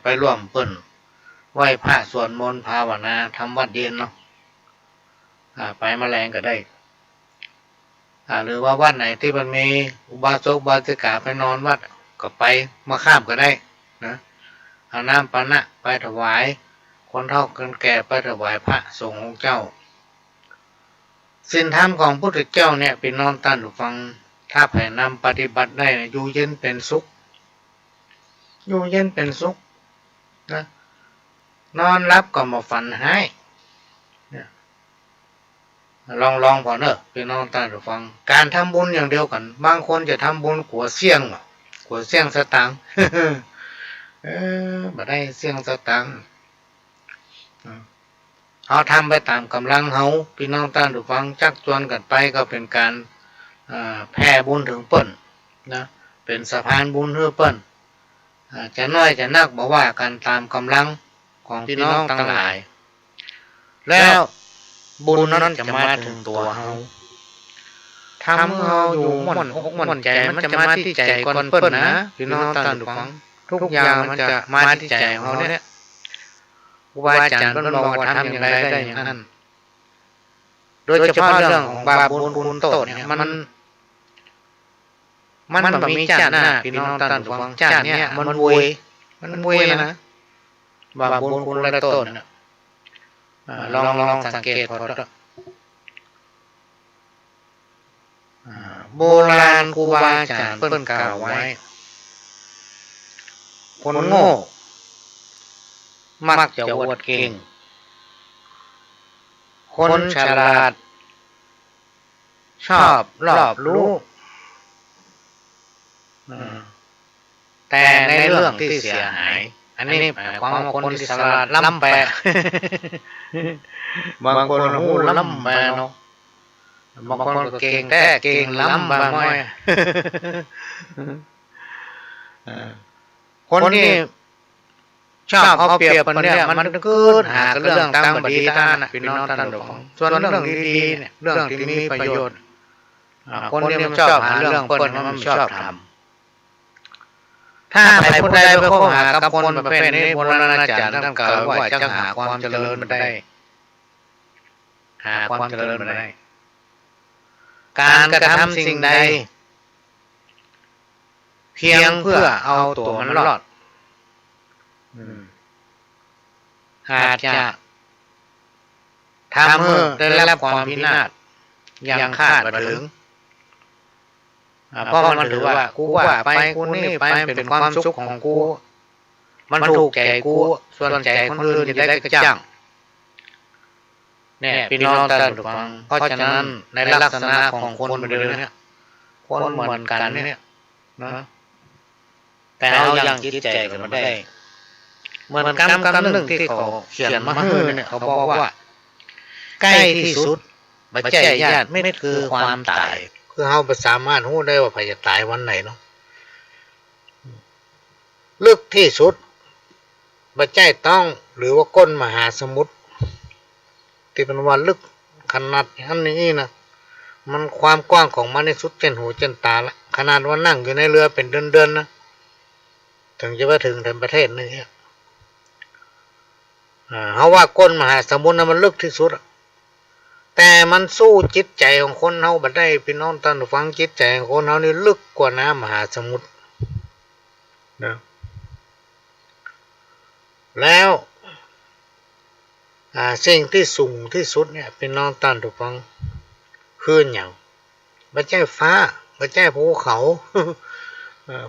ไปร่วมเปิ้นไหว้พระสวดมนต์ภาวนาทำวัดเย็นเนาะไปมาแหลงก็ได้หรือว่าวัดไหนที่มันมีอุบาสกอุบาสิกาไปนอนวัดก็ไปมาข้ามก็ได้นะเอาน้ำปานะไปถวายคนเฒ่าคนแก่ไปถวายพระสงฆ์องค์เจ้าศีลธรรมของพุทธเจ้าเนี่ยพี่น้องท่านผู้ฟังถ้าแผ่นำปฏิบัติได้อยู่เย็นเป็นสุขนะนอนรับก็มาฝันให้ลองพอเนอะพี่น้องท่านผู้ฟังการทำบุญอย่างเดียวกันบางคนจะทำบุญขัวเสี่ยงสตางค์ มาได้เสี่ยงสตางค์เอาทำไปตามกำลังเฮาพี่น้องท่านผู้ฟังชักชวนกันไปก็เป็นการแผ่บุญถึงเปิ้นนะเป็นสะพานบุญเพื่อเปิ้นจะน้อยจะนักบอกว่ากันตามกำลังของพี่น้องทั้งหลายแล้วบุญนั้นจะมาถึงตัวเฮาทำเฮาอยู่ม่วนอกม่วนใจมันจะมาที่ใจก่อนเปิ้นนะพี่น้องท่านผู้ฟังทุกอย่างมันจะมาที่ใจของเฮาเนี่ยครูบาอาจารย์เพิ่นบอกว่าทำอย่างไรได้อย่างนั้นโดยเฉพาะเรื่องของบาปบุญคุณโทษเนี่ยมันมีชาติหน้าพี่น้องท่านผู้ฟังชาติเนี่ยมันเวยนะบาปบุญคุณและโทษน่ะลองสังเกตพอโบราณครูบาอาจารย์เพิ่นกล่าวไว้คนโง่มักจะอวดเก่งคนฉลาดชอบรอบรู้แต่ในเรื่องที่เสียหายอันนี้หมายความว่าคนที่ฉลาดล้ำแปะบางคนหูล้ำแปะเนาะบางคนก็เก่งแต่เก่งล้ำบางม้อยคนที่ชอบเอาเปรียบมันเนี่ยมันเกิดหาเรื่องตามบดีตานะพี่น้องท่านผู้ฟังส่วนเรื่องดีๆเนี่ยเรื่องที่มีประโยชน์คนที่มันชอบหาเรื่องคนมันชอบทำถ้าใครผู้ใดไปคบหากับคนประเภทนี้โบราณอาจารย์ท่านกล่าวว่าจะหาความเจริญมาได้หาความเจริญมาได้การกระทำสิ่งใดเพียงเพื่อเอาตัวมันรอดอาจจะทำให้ได้รับความพินาศยังคาดไม่ถึงเพราะมันถือว่ากูว่าไปกูนี่ไปเป็นความสุขของกูมันถูกใจกูส่วนใจคนอื่นจะได้กระจ่างเนี่ยพี่น้องท่านผู้ฟังเพราะฉะนั้นในลักษณะของคนเหมือนเดิมเนี่ยคนเหมือนกันเนี่ยนะแต่เรายังจิตใจกันไม่ได้เหมือนกำหนึ่งที่เขาเขียนมาให้เนี่ยเขาบอกว่าใกล้ที่สุดปัจจัยญาติไม่คือความตายคือเราสามารถรู้ได้ว่าใครจะตายวันไหนเนาะลึกที่สุดปัจจัยต้องหรือว่าก้นมหาสมุทรที่เป็นวันลึกขนาดนี้นะมันความกว้างของมันในสุดเช่นหูเช่นตาละขนาดว่านั่งอยู่ในเรือเป็นเดือนๆนะถึงจะไปถึงประเทศนี้เขาว่าก้นมหาสมุทรนะมันลึกที่สุดแต่มันสู้จิตใจของคนเขาบัดได้พี่น้องท่านฟังจิตใจของคนเขานี่ลึกกว่าน้ำมหาสมุทรนะแล้วสิ่งที่สูงที่สุดเนี่ยพี่น้องท่านฟังคืออย่างไม่ใช่ฟ้าไม่ใช่ภูเขา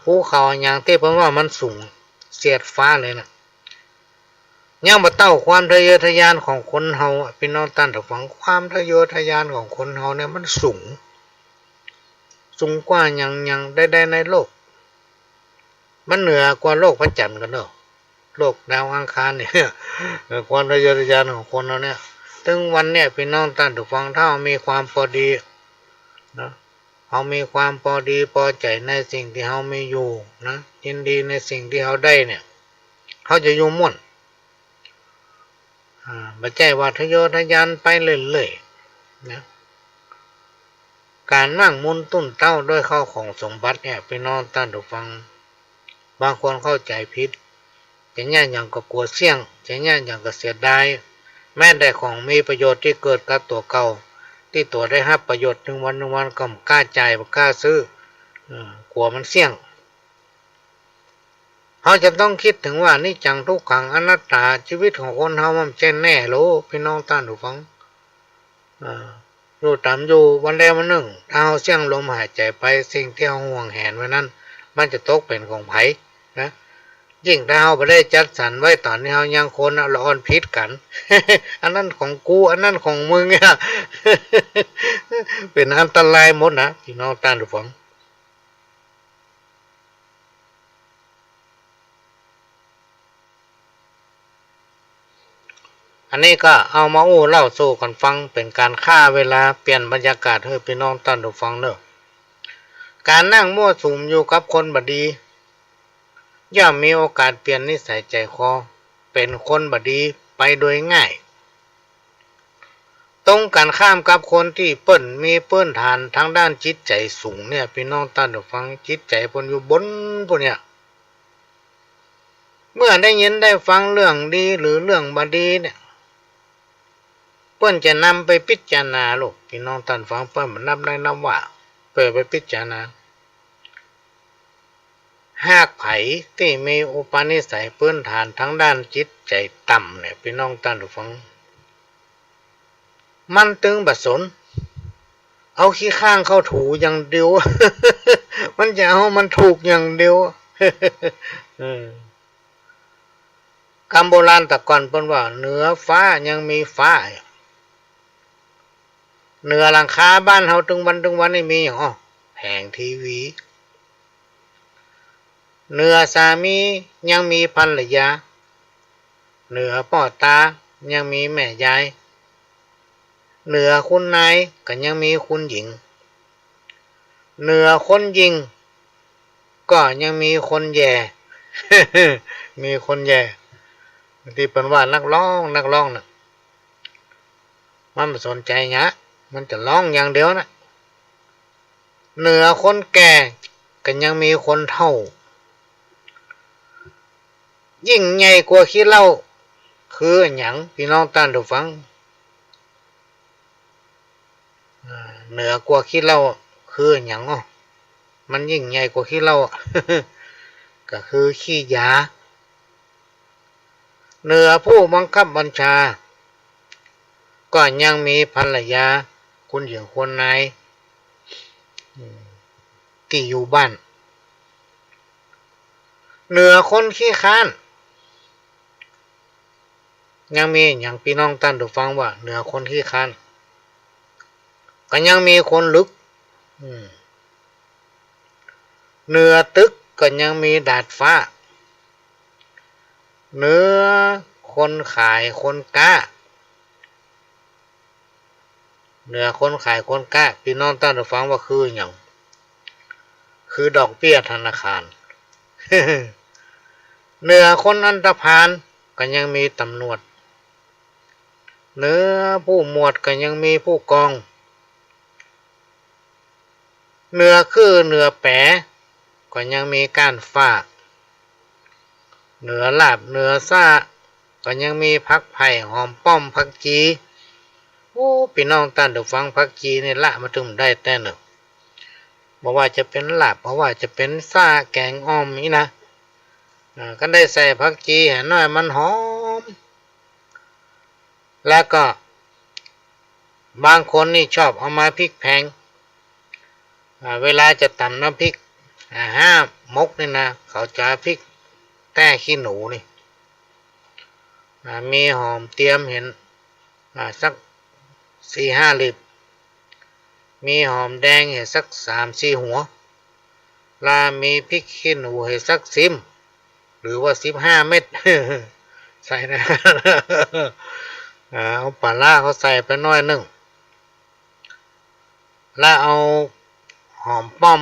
ภูเขาอย่างที่ผมว่ามันสูงเสียดฟ้าเลยนะย่างมาเต้าความทะเยอทะยานของคนเฮาพี่น้องท่านผู้ฟังความทะเยอทะยานของคนเฮาเนี่ยมันสูงกว่าอย่างได้ในโลกมันเหนือกว่าโลกพระจันทร์กันเนาะโลกดาวอังคารเนี่ยความทะเยอทะยานของคนเราเนี่ยแต่ ถึงวันเนี่ยพี่น้องท่านผู้ฟังถ้ามีความพอดีนะเขามีความพอดีพอใจในสิ่งที่เขามีอยู่นะยินดีในสิ่งที่เขาได้เนี่ยเขาจะอยู่ม่วนไม่ใช่ว่าทะเยอทะยานไปเรื่อยๆนะการมั่งมุนตุ้นเต้าด้วยข้าวของสมบัติเนี่ยพี่น้องท่านผู้ฟังบางคนเข้าใจผิดจะแย่อย่างก็กลัวเสี่ยงจะแย่อย่างก็เสียดายแม้แต่ของมีประโยชน์ที่เกิดกับตัวเก่าที่ตัวได้รับประโยชน์ถึงวันก็ไม่กล้าจ่ายไม่กล้าซื้อกลัวมันเสี่ยงเขาจะต้องคิดถึงว่านี่จังทุกขังอนัตตาชีวิตของคนเขามันเช่นแน่โลพี่น้องท่านผู้ฟังอยู่ตามอยู่วันใดวันหนึ่งถ้าเขาเสี่ยงลมหายใจไปสิ่งที่เขาห่วงแหนไว้นั้นมันจะตกเป็นของไผนะยิ่งถ้าเขาไปได้จัดสรรไว้ตอนนี้เขายังคนละอ่อนพิษกัน อันนั้นของกูอันนั้นของมึงเนี่ย เป็นอันตรายหมดนะพี่น้องท่านผู้ฟังอันนี้ก็เอามาเล่าสู่กันฟังเป็นการฆ่าเวลาเปลี่ยนบรรยากาศให้พี่น้องท่านผู้ฟังเนอะการนั่งมั่วสุมอยู่กับคนบดีย่อมมีโอกาสเปลี่ยนนิสัยใจคอเป็นคนบดีไปโดยง่ายตรงกันข้ามกับคนที่เปิ้นมีพื้นฐานทางด้านจิตใจสูงเนี่ยพี่น้องท่านผู้ฟังจิตใจเปิ้นอยู่บนพวกเนี่ยเมื่อได้ยินได้ฟังเรื่องดีหรือเรื่องบดีเนี่ยเปิ้นจะนำไปพิจารณาลูกพี่น้องท่านฟังเปิ้นมันนับได้นับว่าเปิดไปพิจารณาหากไผที่มีอุปนิสัยพื้นฐานทั้งด้านจิตใจต่ำเนี่ยพี่น้องท่านผู้ฟังมันตึงบัดสนเอาขี้ข้างเข้าถูอย่างเดียว มันจะเอามันถูกอย่างเดียว คำโบราณแต่ก่อนเพิ่นว่าเหนือฟ้ายังมีฟ้าเหนือหลังคาบ้านเฮาถึงวันนี่มีอย่างแผงทีวีเหนือสามียังมีภรรยาเหนือพ่อตายังมีแม่ยายเหนือคุณนายก็ยังมีคุณหญิงเหนือคนยิงก็ยังมีคนแย่ มีคนแย่ที่เป็นว่านักร้องน่ะมันไม่สนใจเนี้ยมันจะร้องอย่างเดียวนะเหนือคนแก่ก็ยังมีคนเฒ่ายิ่งใหญ่กว่าขี้เหล้าคือหยังพี่น้องท่านผู้ฟังเหนือกว่าขี้เหล้าคือหยังมันยิ่งใหญ่กว่าขี้เหล้า ก็คือขี้ยาเหนือผู้บังคับบัญชาก็ยังมีภรรยาคุณหญิงคนนายที่อยู่บ้านเหนือคนขี้ค้านยังมีอย่างพี่น้องท่านผู้ฟังว่าเหนือคนขี้ค้านก็ยังมีคนลึกเหนือตึกก็ยังมีดาดฟ้าเหนือคนขายคนกล้าเหนือคนขายคนกล้าพี่น้องท่านผู้ฟังว่าคืออย่างคือดอกเบี้ยธนาคาร เหนือคนอันธพาลก็ยังมีตำรวจเหนือผู้หมวดก็ยังมีผู้กองเหนือคือเหนือแปะก็ยังมีการฝากเหนือลาบเหนือซ่าก็ยังมีพักไผ่หอมป้อมพักจีพี่น้องท่านผู้ฟังพักจีนี่ละมาถึงได้แต่หนึ่งบอกว่าจะเป็นลาบเพราะว่าจะเป็นซ่าแกงอ้อมนี่นะก็ได้ใส่พักจีให้น้อยมันหอมแล้วก็บางคนนี่ชอบเอามาพริกแพงเวลาจะตำน้ำพริกมกนี่นะเขาจะพริกแต้ขี้หนูนี่มีหอมเตรียมเห็นสัก4-5 ลิตรมีหอมแดงเห็นสัก3-4 หัวลามีพริกขี้หนูเห็นสัก10 หรือว่า15 เม็ด ใส่นะ เอาปลาล่าเขาใส่ไปน้อยหนึ่งแล้วเอาหอมป้อม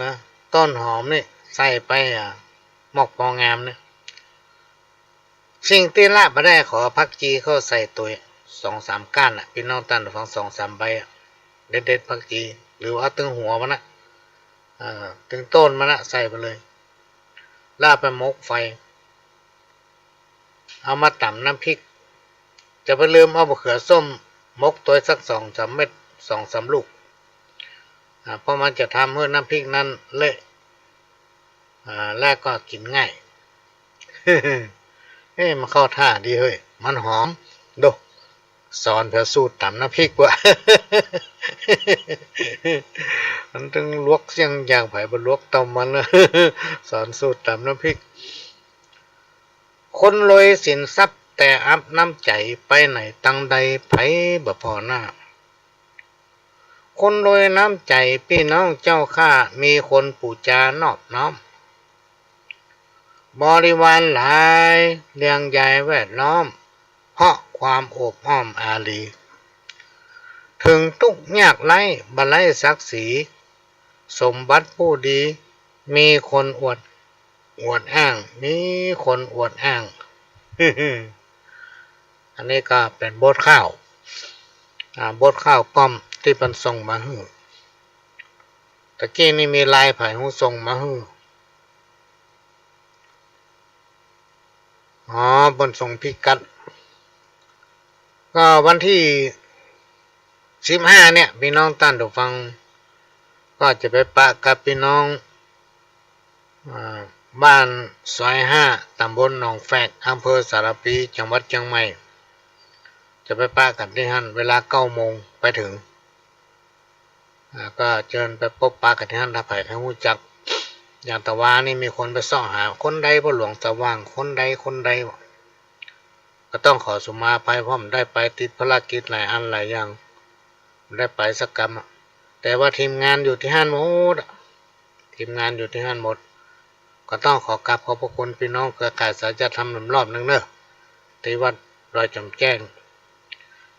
นะต้นหอมนี่ใส่ไปหมกปองามเนี่ยสิ่งที่ละมาได้ขอพักจีเข้าใส่ตัว2-3 ก้านพี่น้องตั้นฟัง2-3 ใบเด็ดพักจีหรือว่าตึงหัวมันนะตึงต้นมันนะใส่ไปเลยล่าไปมกไฟเอามาตำน้ำพริกจะไปลืมเอามะเขือส้มมกตัวสัก2-3 เม็ด2-3 ลูกเพราะมันจะทำให้น้ำพริกนั้นเละแล้วก็กินง่าย มันเข้าท่าดีเฮ้ยมันหอมดูสอนเพื่อสูตรตำน้ำพริกว่ะ มันต้องลวกเสียงอย่างไผ่บนลวกต้มมันนะสอนสูตรตำน้ำพริกคนรวยสินทรัพย์แต่อับน้ำใจไปไหนตังใดไผ่บ่พอหน้าคนรวยน้ำใจพี่น้องเจ้าข้ามีคนปูจานอบน้อมบริวารหลายเลี้ยงใหญ่แวดล้อมเพราะความโอบอ้อมอารีถึงทุกยากไร้บรรลัยศักดิ์ศรีสมบัติผู้ดีมีคนอวดอ้างมีคนอวดอ้าง อันนี้ก็เป็นบทข้าวบทข้าวป้อมที่เป็นส่งมาฮื้อตะกี้นี่มีลายไผ่หูส่งมาฮื้อบนส่งพิกัดก็วันที่15เนี่ยพี่น้องตั้นดูฟังก็จะไปปะกับพี่น้องบ้านซอย5ตำบลหนองแฝกอำเภอสารพีจังหวัดเชียงใหม่จะไปปะกันที่นั่นเวลา9 โมงไปถึงก็เชิญไปพบปะกันที่นั่นถ้าไผ่ทั้งหูจักอย่างตะวานี่มีคนไปซ่อหาคนใดบ่หลวงสว่างคนใดก็ต้องขอสุมาภัยเพราะมันได้ไปติดภารกิจหลายอันหลายอย่างได้ไปสักกรรมแต่ว่าทีมงานอยู่ที่ห้านหมดก็ต้องขอกราบขอบพระคุณพี่น้องเครือข่ายสายจะทำรอบนึงเนอะที่วัดรอยจำแจ้ง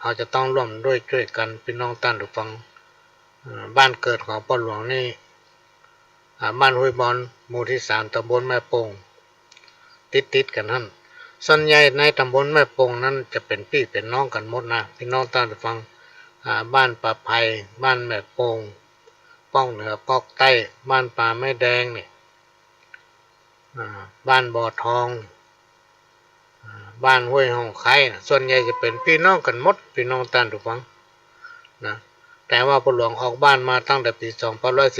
เราจะต้องร่วมด้วยช่วยกันพี่น้องตั้นดูฟังบ้านเกิดของพ่อหลวงนี่บ้านห้วยบอนหมู่ที่3ตำบลแม่โป่งติดกันนั่นส่วนใหญ่ในตำบลแม่โป่งนั้นจะเป็นพี่เป็นน้องกันหมดนะพี่น้องตั้นดูฟังบ้านป่าไผ่บ้านแม่โป่งป้องเหนือปอกใต้บ้านป่าแม่แดงเนี่ยบ้านบ่อทองบ้านห้วยห้องไข่ส่วนใหญ่จะเป็นพี่น้องกันหมดพี่น้องตั้นดูฟังนะแต่ว่าพ่อหลวงออกบ้านมาตั้งแต่ปี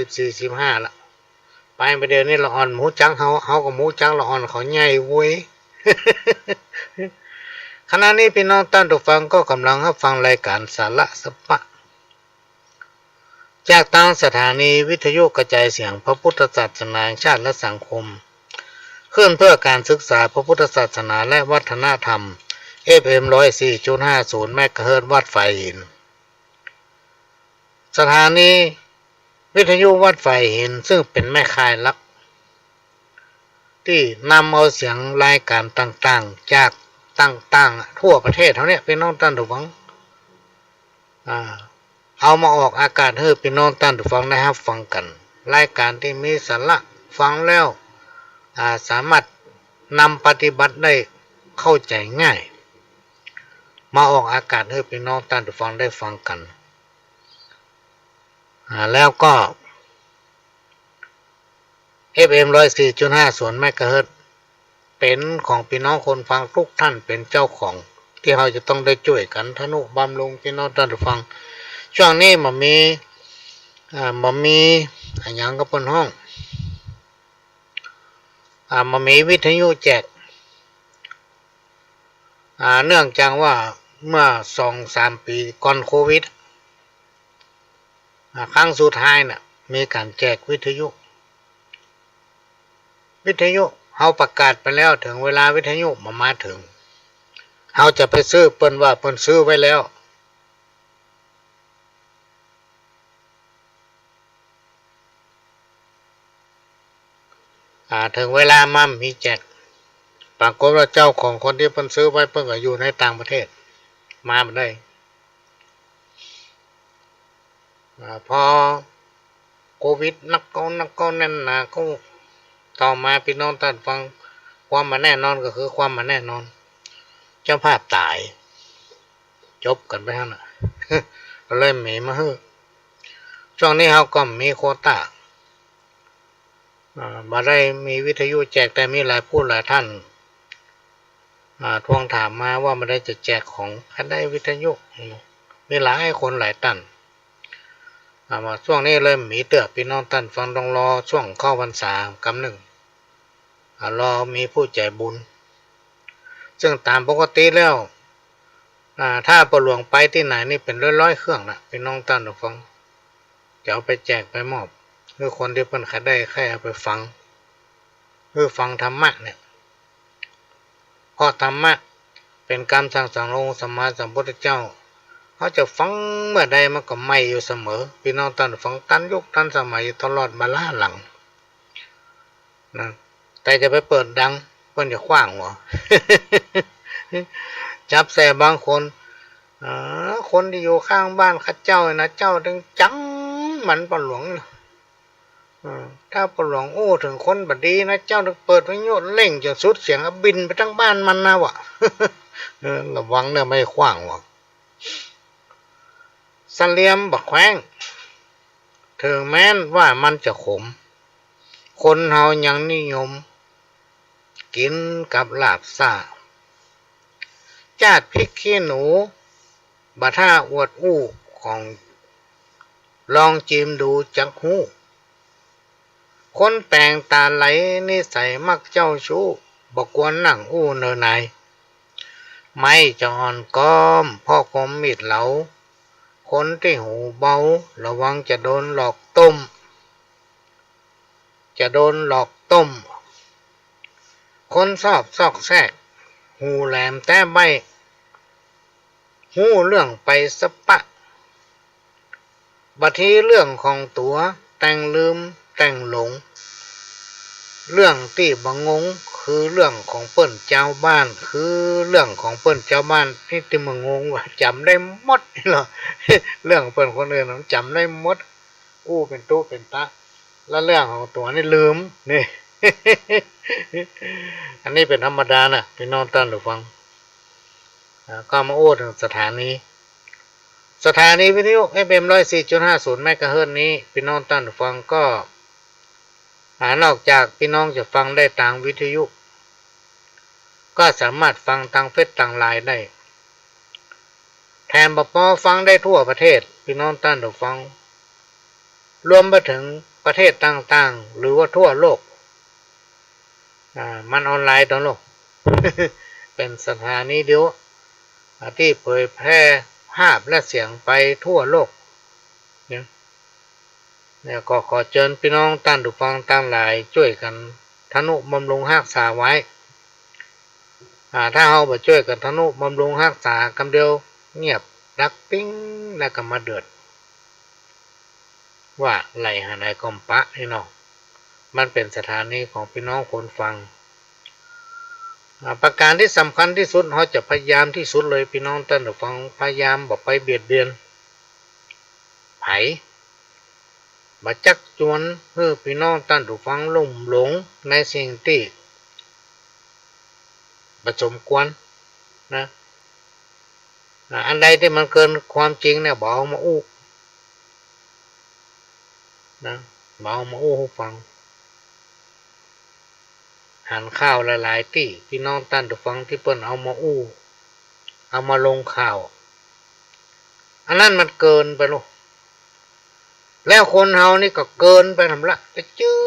2514-15ละไปเดือนนี้ละอ่อนหมูจังเฮากับหมูจังละอ่อนเขาใหญ่เว้ย ขณะนี้พี่น้องตั้นดูฟังก็กำลังรับฟังรายการสาระสปะจากตั้งสถานีวิทยุกระจายเสียงพระพุทธศาสนาแห่งชาติและสังคมขึ้นเพื่อการศึกษาพระพุทธศาสนาและวัฒนธรรม FM 104.50 เมกะเฮิรตซ์วัดไฟหินสถานีวิทยุวัดไฟหินซึ่งเป็นแม่ข่ายหลักที่นำเอาเสียงรายการต่างๆจากต่างๆทั่วประเทศเท่านี้พี่น้องตั้นดูฟังเอามาออกอากาศให้พี่น้องตั้นดูฟังได้รับฟังกันรายการที่มีสาระฟังแล้วสามารถนำปฏิบัติได้เข้าใจง่ายมาออกอากาศให้พี่น้องตั้นดูฟังได้ฟังกันแล้วก็ FM 104.50 เมกะเฮิรตซ์เป็นของพี่น้องคนฟังทุกท่านเป็นเจ้าของที่เราจะต้องได้ช่วยกันทนุบำรุงพี่น้องท่านผู้ฟังช่วงนี้มันมีอย่างกับเปิ้นห้องมันมีวิทยุแจกเนื่องจากว่าเมื่อ 2-3 ปีก่อนโควิดครั้งสุดท้ายน่ะมีการแจกวิทยุเขาประกาศไปแล้วถึงเวลาวิทยุมาถึงเขาจะไปซื้อเปิ้นว่าเปิ้นซื้อไว้แล้วถึงเวลามั่มมีแจกปรากฏว่าเจ้าของคนที่เปิ้นซื้อไว้เปิ้นก็อยู่ในต่างประเทศ มาบ่ได้พอโควิดนักก็แน่นหนาก็ต่อมาพี่น้องท่านฟังความมาแน่นอนก็คือความมาแน่นอนเจ้าภาพตายจบกันไปฮะน่ะ ก็เลยมีมาฮื้อช่วงนี้เขาก็มีโควต้ามาได้มีวิทยุแจกแต่มีหลายผู้หลายท่านทวงถามมาว่ามาได้จะแจกของคันได้วิทยุมีหลายคนหลายท่านมาช่วงนี้เริ่มมีเตือพี่น้องท่านฟังต้องรอช่วงเข้าพรรษากำหนึ่งรอมีผู้ใจบุญซึ่งตามปกติแล้วถ้าประหลวงไปที่ไหนนี่เป็นร้อยเครื่องนะพี่น้องท่านฟังจะเอาไปแจกไปมอบคือคนที่เพิ่นได้แค่เอาไปฟังคือฟังธรรมะเนี่ยเพราะธรรมะเป็นคำสั่งสอนองค์สมมาสัมพุทธเจ้าเขาจะฟังเมื่อใดมันก็ไม่อยู่เสมอพี่น้องท่านฟังตันยุคตันสมัยตลอดมาล้าหลังนะแต่จะไปเปิดดังเพิ่นจะขว้างหัว จับแสบางคนคนที่อยู่ข้างบ้านข้าเจ้านะเจ้าถึงจังมันปหลวงถ้าปหลวงโอ้ถึงคนบัดดีนะเจ้าถึงเปิดวิทยุเล่งจนสุดเสียงบินไปทั้งบ้านมันนะวะ ระวังเนี่ยไม่ขว้างวะเสลียมบักแขวงถึงแม้นว่ามันจะขมคนเฮายังนิยมกินกับลาบซ่าจาดพริกขี้หนูบะท่าอวดอู้ของลองจิ้มดูจักหูคนแปลงตาไหลนิสัยมักเจ้าชู้บกวนนั่งอู้เนอไหนไม่จอนก้อมพ่อคมมีดเหลาคนที่หูเบาระวังจะโดนหลอกต้มคนชอบซอกแซกหูแหลมแต้ใบหูเรื่องไปสปะบัดทีเรื่องของตัวแต่งลืมแต่งหลงเรื่องที่บังงงคือเรื่องของเปิ้นเจ้าบ้านคือเรื่องของเปิ้นเจ้าบ้านที่ติมึงงงว่าจำได้หมดเหรอ เรื่องเปิ้นคนอื่นจำได้หมดอู้เป็นตู้เป็นตาแล้วเรื่องของตัวนี่ลืมนี่ อันนี้เป็นธรรมดานะพี่น้องท่านผู้ฟังก็มาโอ้ถึงสถานีวิทยุ FM 104.50 เมกะเฮิรตซ์นี้พี่น้องท่านผู้ฟังก็นอกจากพี่น้องจะฟังได้ทางวิทยุก็สามารถฟังทางเฟซทางไลน์ได้แถมบ่พอฟังได้ทั่วประเทศพี่น้องท่านผู้ฟังรวมไปถึงประเทศต่างๆหรือว่าทั่วโลกมันออนไลน์ตอนโลก เป็นสถานีเดียวที่เผยแพร่ภาพและเสียงไปทั่วโลกเนี่ยก็ขอเชิญพี่น้องท่านผู้ฟังทั้งหลายช่วยกันทนุบำรุงรักษาไว้ถ้าเราบ่ช่วยกันทนุบำรุงรักษากำเดียวเงียบดักปิ้งแล้วก็มาเดือดว่าไหลหาไหนก็ปะพี่น้องมันเป็นสถานีของพี่น้องคนฟังประการที่สำคัญที่สุดเราจะพยายามที่สุดเลยพี่น้องท่านผู้ฟังพยายามบ่ไปเบียดเบียนไผบ่จักจวนเพื่อพี่น้องท่านผู้ฟังลุ่มหลงในสิ่งที่บ่สมควรนะอันใดที่มันเกินความจริงเนี่ยบ่เอามาอู้นะบ่เอามาอู้ให้ฟังหันข้าวหลายๆที่พี่น้องท่านผู้ฟังที่เปิ้นเอามาอู้เอามาลงข่าวอันนั้นมันเกินไปลูกแล้วคนเฮานี่ก็เกินไปทำละไปเชื่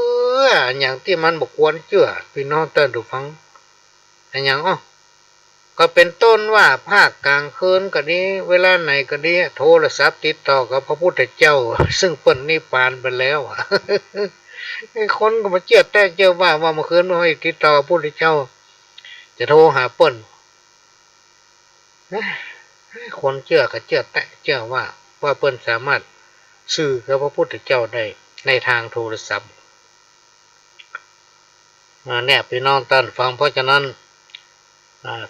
ออย่างที่มันบ่ควรเชื่อพี่น้องท่านผู้ฟังอันอย่างก็เป็นต้นว่าภาคกลางคืนก็ดีเวลาไหนก็ดีโทรศัพท์ติดต่อกับพระพุทธเจ้าซึ่งเปิ้นนิพพานไปแล้ว คนก็มาเชื่อแต่เจ้าว่าเมื่อคืนเมื่อให้ติดต่อพระพุทธเจ้าจะโทรหาเปิ้นคนเชื่อก็เชื่อแต่เชื่อว่าเปิ้นสามารถสื่อกับพระพุทธเจ้าได้ในทางโทรศัพท์เนี่ยพี่น้องท่านฟังเพราะฉะนั้น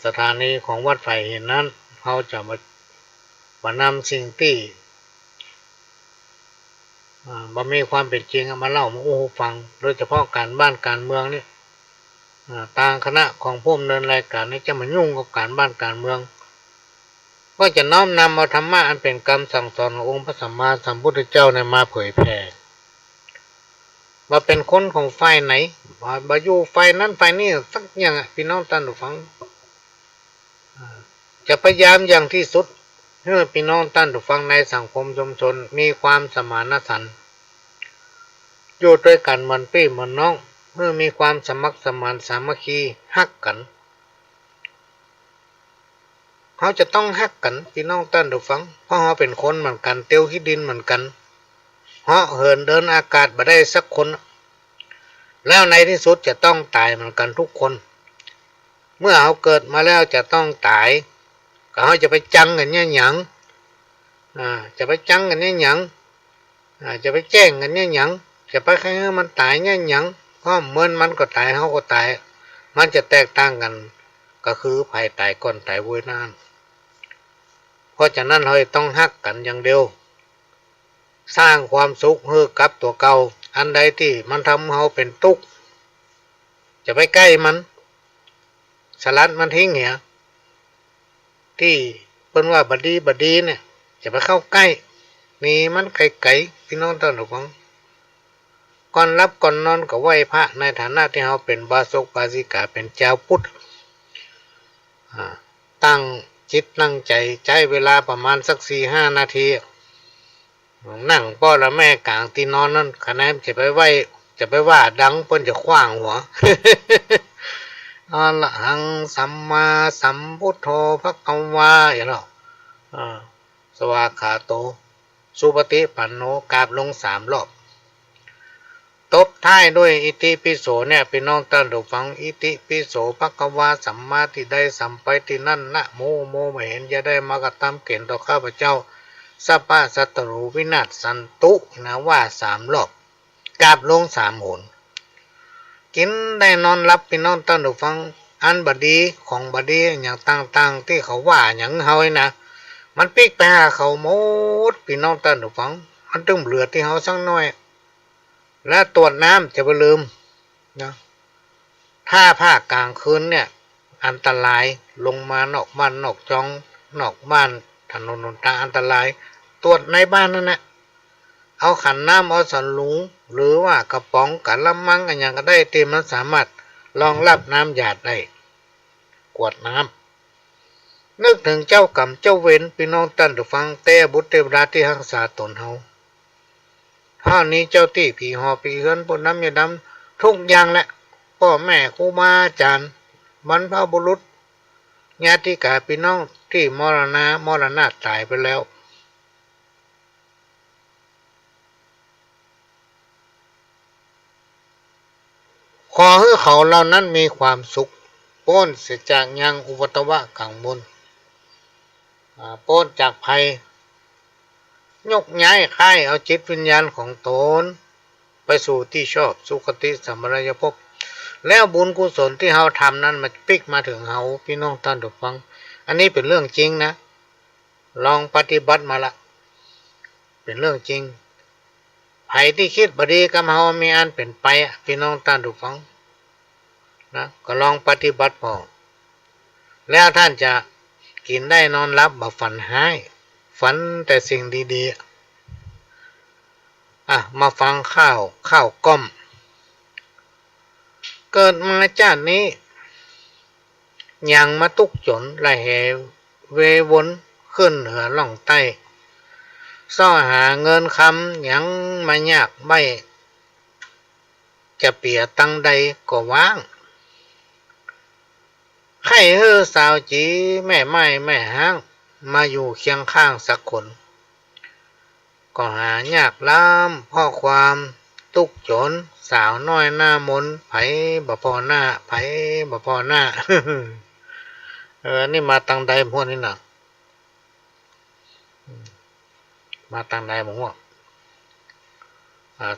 สถานีของวัดไผ่เห็นนั้นเขาจะมา ว่านำสิ่งที่บ่มีความเป็นจริงมาเล่ามาโอ้ฟังโดยเฉพาะการบ้านการเมืองนี่ทางคณะของผู้ดำเนินรายการนี่จะมายุ่งกับการบ้านการเมืองก็จะน้อมนำเอาธรรมะอันเป็นคำสั่งสอนขององค์พระสัมมาสัมพุทธเจ้าเนี่ยมาเผยแผ่ว่าเป็นคนของฝ่ายไหนบ่อยู่ฝ่ายนั้นฝ่ายนี้สักอย่างพี่น้องท่านผู้ฟังจะพยายามอย่างที่สุดเพื่อพี่น้องท่านผู้ฟังในสังคมชุมชนมีความสมานฉันท์อยู่ด้วยกันเหมือนพี่เหมือนน้องเมื่อมีความสมัครสมานสามัคคีฮักกันเขาจะต้องฮักกันพี่น้องท่านผู้ฟังเพราะเขาเป็นคนเหมือนกันเตียวขี้ดินเหมือนกันเหาะเหินเดินอากาศมาได้สักคนแล้วในที่สุดจะต้องตายเหมือนกันทุกคนเมื่อเขาเกิดมาแล้วจะต้องตายก็เขาจะไปจังกันเนี่ยหยังจะไปจังกันเนี่ยหยังจะไปแจ้งกันเนี่ยหยังจะไปให้มันตายเนี่ยหยังเพราะเหมือนมันก็ตายเขาก็ตายมันจะแตกต่างกันก็คือภัยตายก่อนตายวุ้ยน้ำเพราะฉะนั้นเราต้องฮักกันอย่างเดียวสร้างความสุขให้กับตัวเก่าอันใดที่มันทำเราเป็นทุกข์จะไปใกล้มันสลัดมันทิ้งเหี้ยที่เป็นว่าบดีเนี่ยจะไปเข้าใกล้นี่มันไกลๆพี่น้องท่านผู้ฟังก่อนรับก่อนนอนก็ไหว้พระในฐานะที่เราเป็นบาศกบาสิกาเป็นเจ้าพุทธตั้งจิตตั้งใจใช้เวลาประมาณสัก 4-5 นาทีนั่งพ่อและแม่กลางที่นอนนั่นคะแนนจะไปว่าดังเพิ่นจะขว้างหัว อะระหังสัมมาสัมพุทโธภควาอย่างนั้นสวากขาโตสุปฏิปันโนกราบลง3 รอบตบท้ายด้วยอิติปิโสเนี่ยพี่น้องท่านผู้ฟังอิติปิโสภควาสัมมาทิฏฐิสัมไปที่นั่นนะโมไม่เห็นจะได้มากระทำเก่งต่อข้าพเจ้าสัพพะสัตรูวินาศสันตุนะว่า3 รอบกราบลง3 หนกินได้นอนรับพี่น้องท่านผู้ฟังอันบดีของบดีอย่างต่างๆที่เขาว่าอย่างเฮานะมันปิกไปหาเขาหมดพี่น้องท่านผู้ฟังมันต้องเหลือที่เฮาสักน้อยและตรวจน้ำจะไปลืมนะถ้าภาคกลางคืนเนี่ยอันตรายลงมานอกบ้านนอกจองนอกบ้านถนนหนทางอันตรายตรวจในบ้านนั่นแหละเอาขันน้ำเอาสันลุงหรือว่ากระป๋องกะละมังอะไรอย่างก็ได้เต็มมันสามารถรองรับน้ำหยาดได้กวดน้ำนึกถึงเจ้ากรรมเจ้าเวรพี่น้องท่านผู้ฟังแต่บุตรเทวดาที่รักษาตนเฮาท่านี้เจ้าที่ผีหอผีเฮือนปนน้ำยาดำทุกอย่างแหละพ่อแม่ครูบาอาจารย์บรรพบุรุษญาติกาพี่น้องที่มรณะตายไปแล้วขอให้เขาเหล่านั้นมีความสุขพ้นเสียจากยังอุปตวะขังบนพ้นจากภัยยกย้ายค่ายเอาจิตวิญญาณของตนไปสู่ที่ชอบสุคติสัมปรายภพแล้วบุญกุศลที่เฮาทำนั้นมันปิกมาถึงเฮาพี่น้องท่านผู้ฟังอันนี้เป็นเรื่องจริงนะลองปฏิบัติมาละเป็นเรื่องจริงภัยที่คิดบดีกับเฮามีอันเป็นไปพี่น้องท่านผู้ฟังนะก็ลองปฏิบัติพอแล้วท่านจะกินได้นอนรับบ่ฝันหายฝันแต่สิ่งดีๆมาฟังข้าวก้มเกิดมาชาตินี้ยังมาตุกจนละเหเววนขึ้นเหนือล่องใต้ซ่อหาเงินคำยังมายากใบจะเปียตังใดก็ว่างใครเฮือสาวจีแม่ไม้แม่ห้างมาอยู่เคียงข้างสักคนก็หายากล้ำเพราะความตุกจนสาวน้อยหน้ามนไผบ่พอหน้าไผบ่พอหน้า นี่มาตังใดพวกนี้น่ะมาตังใดผมว่า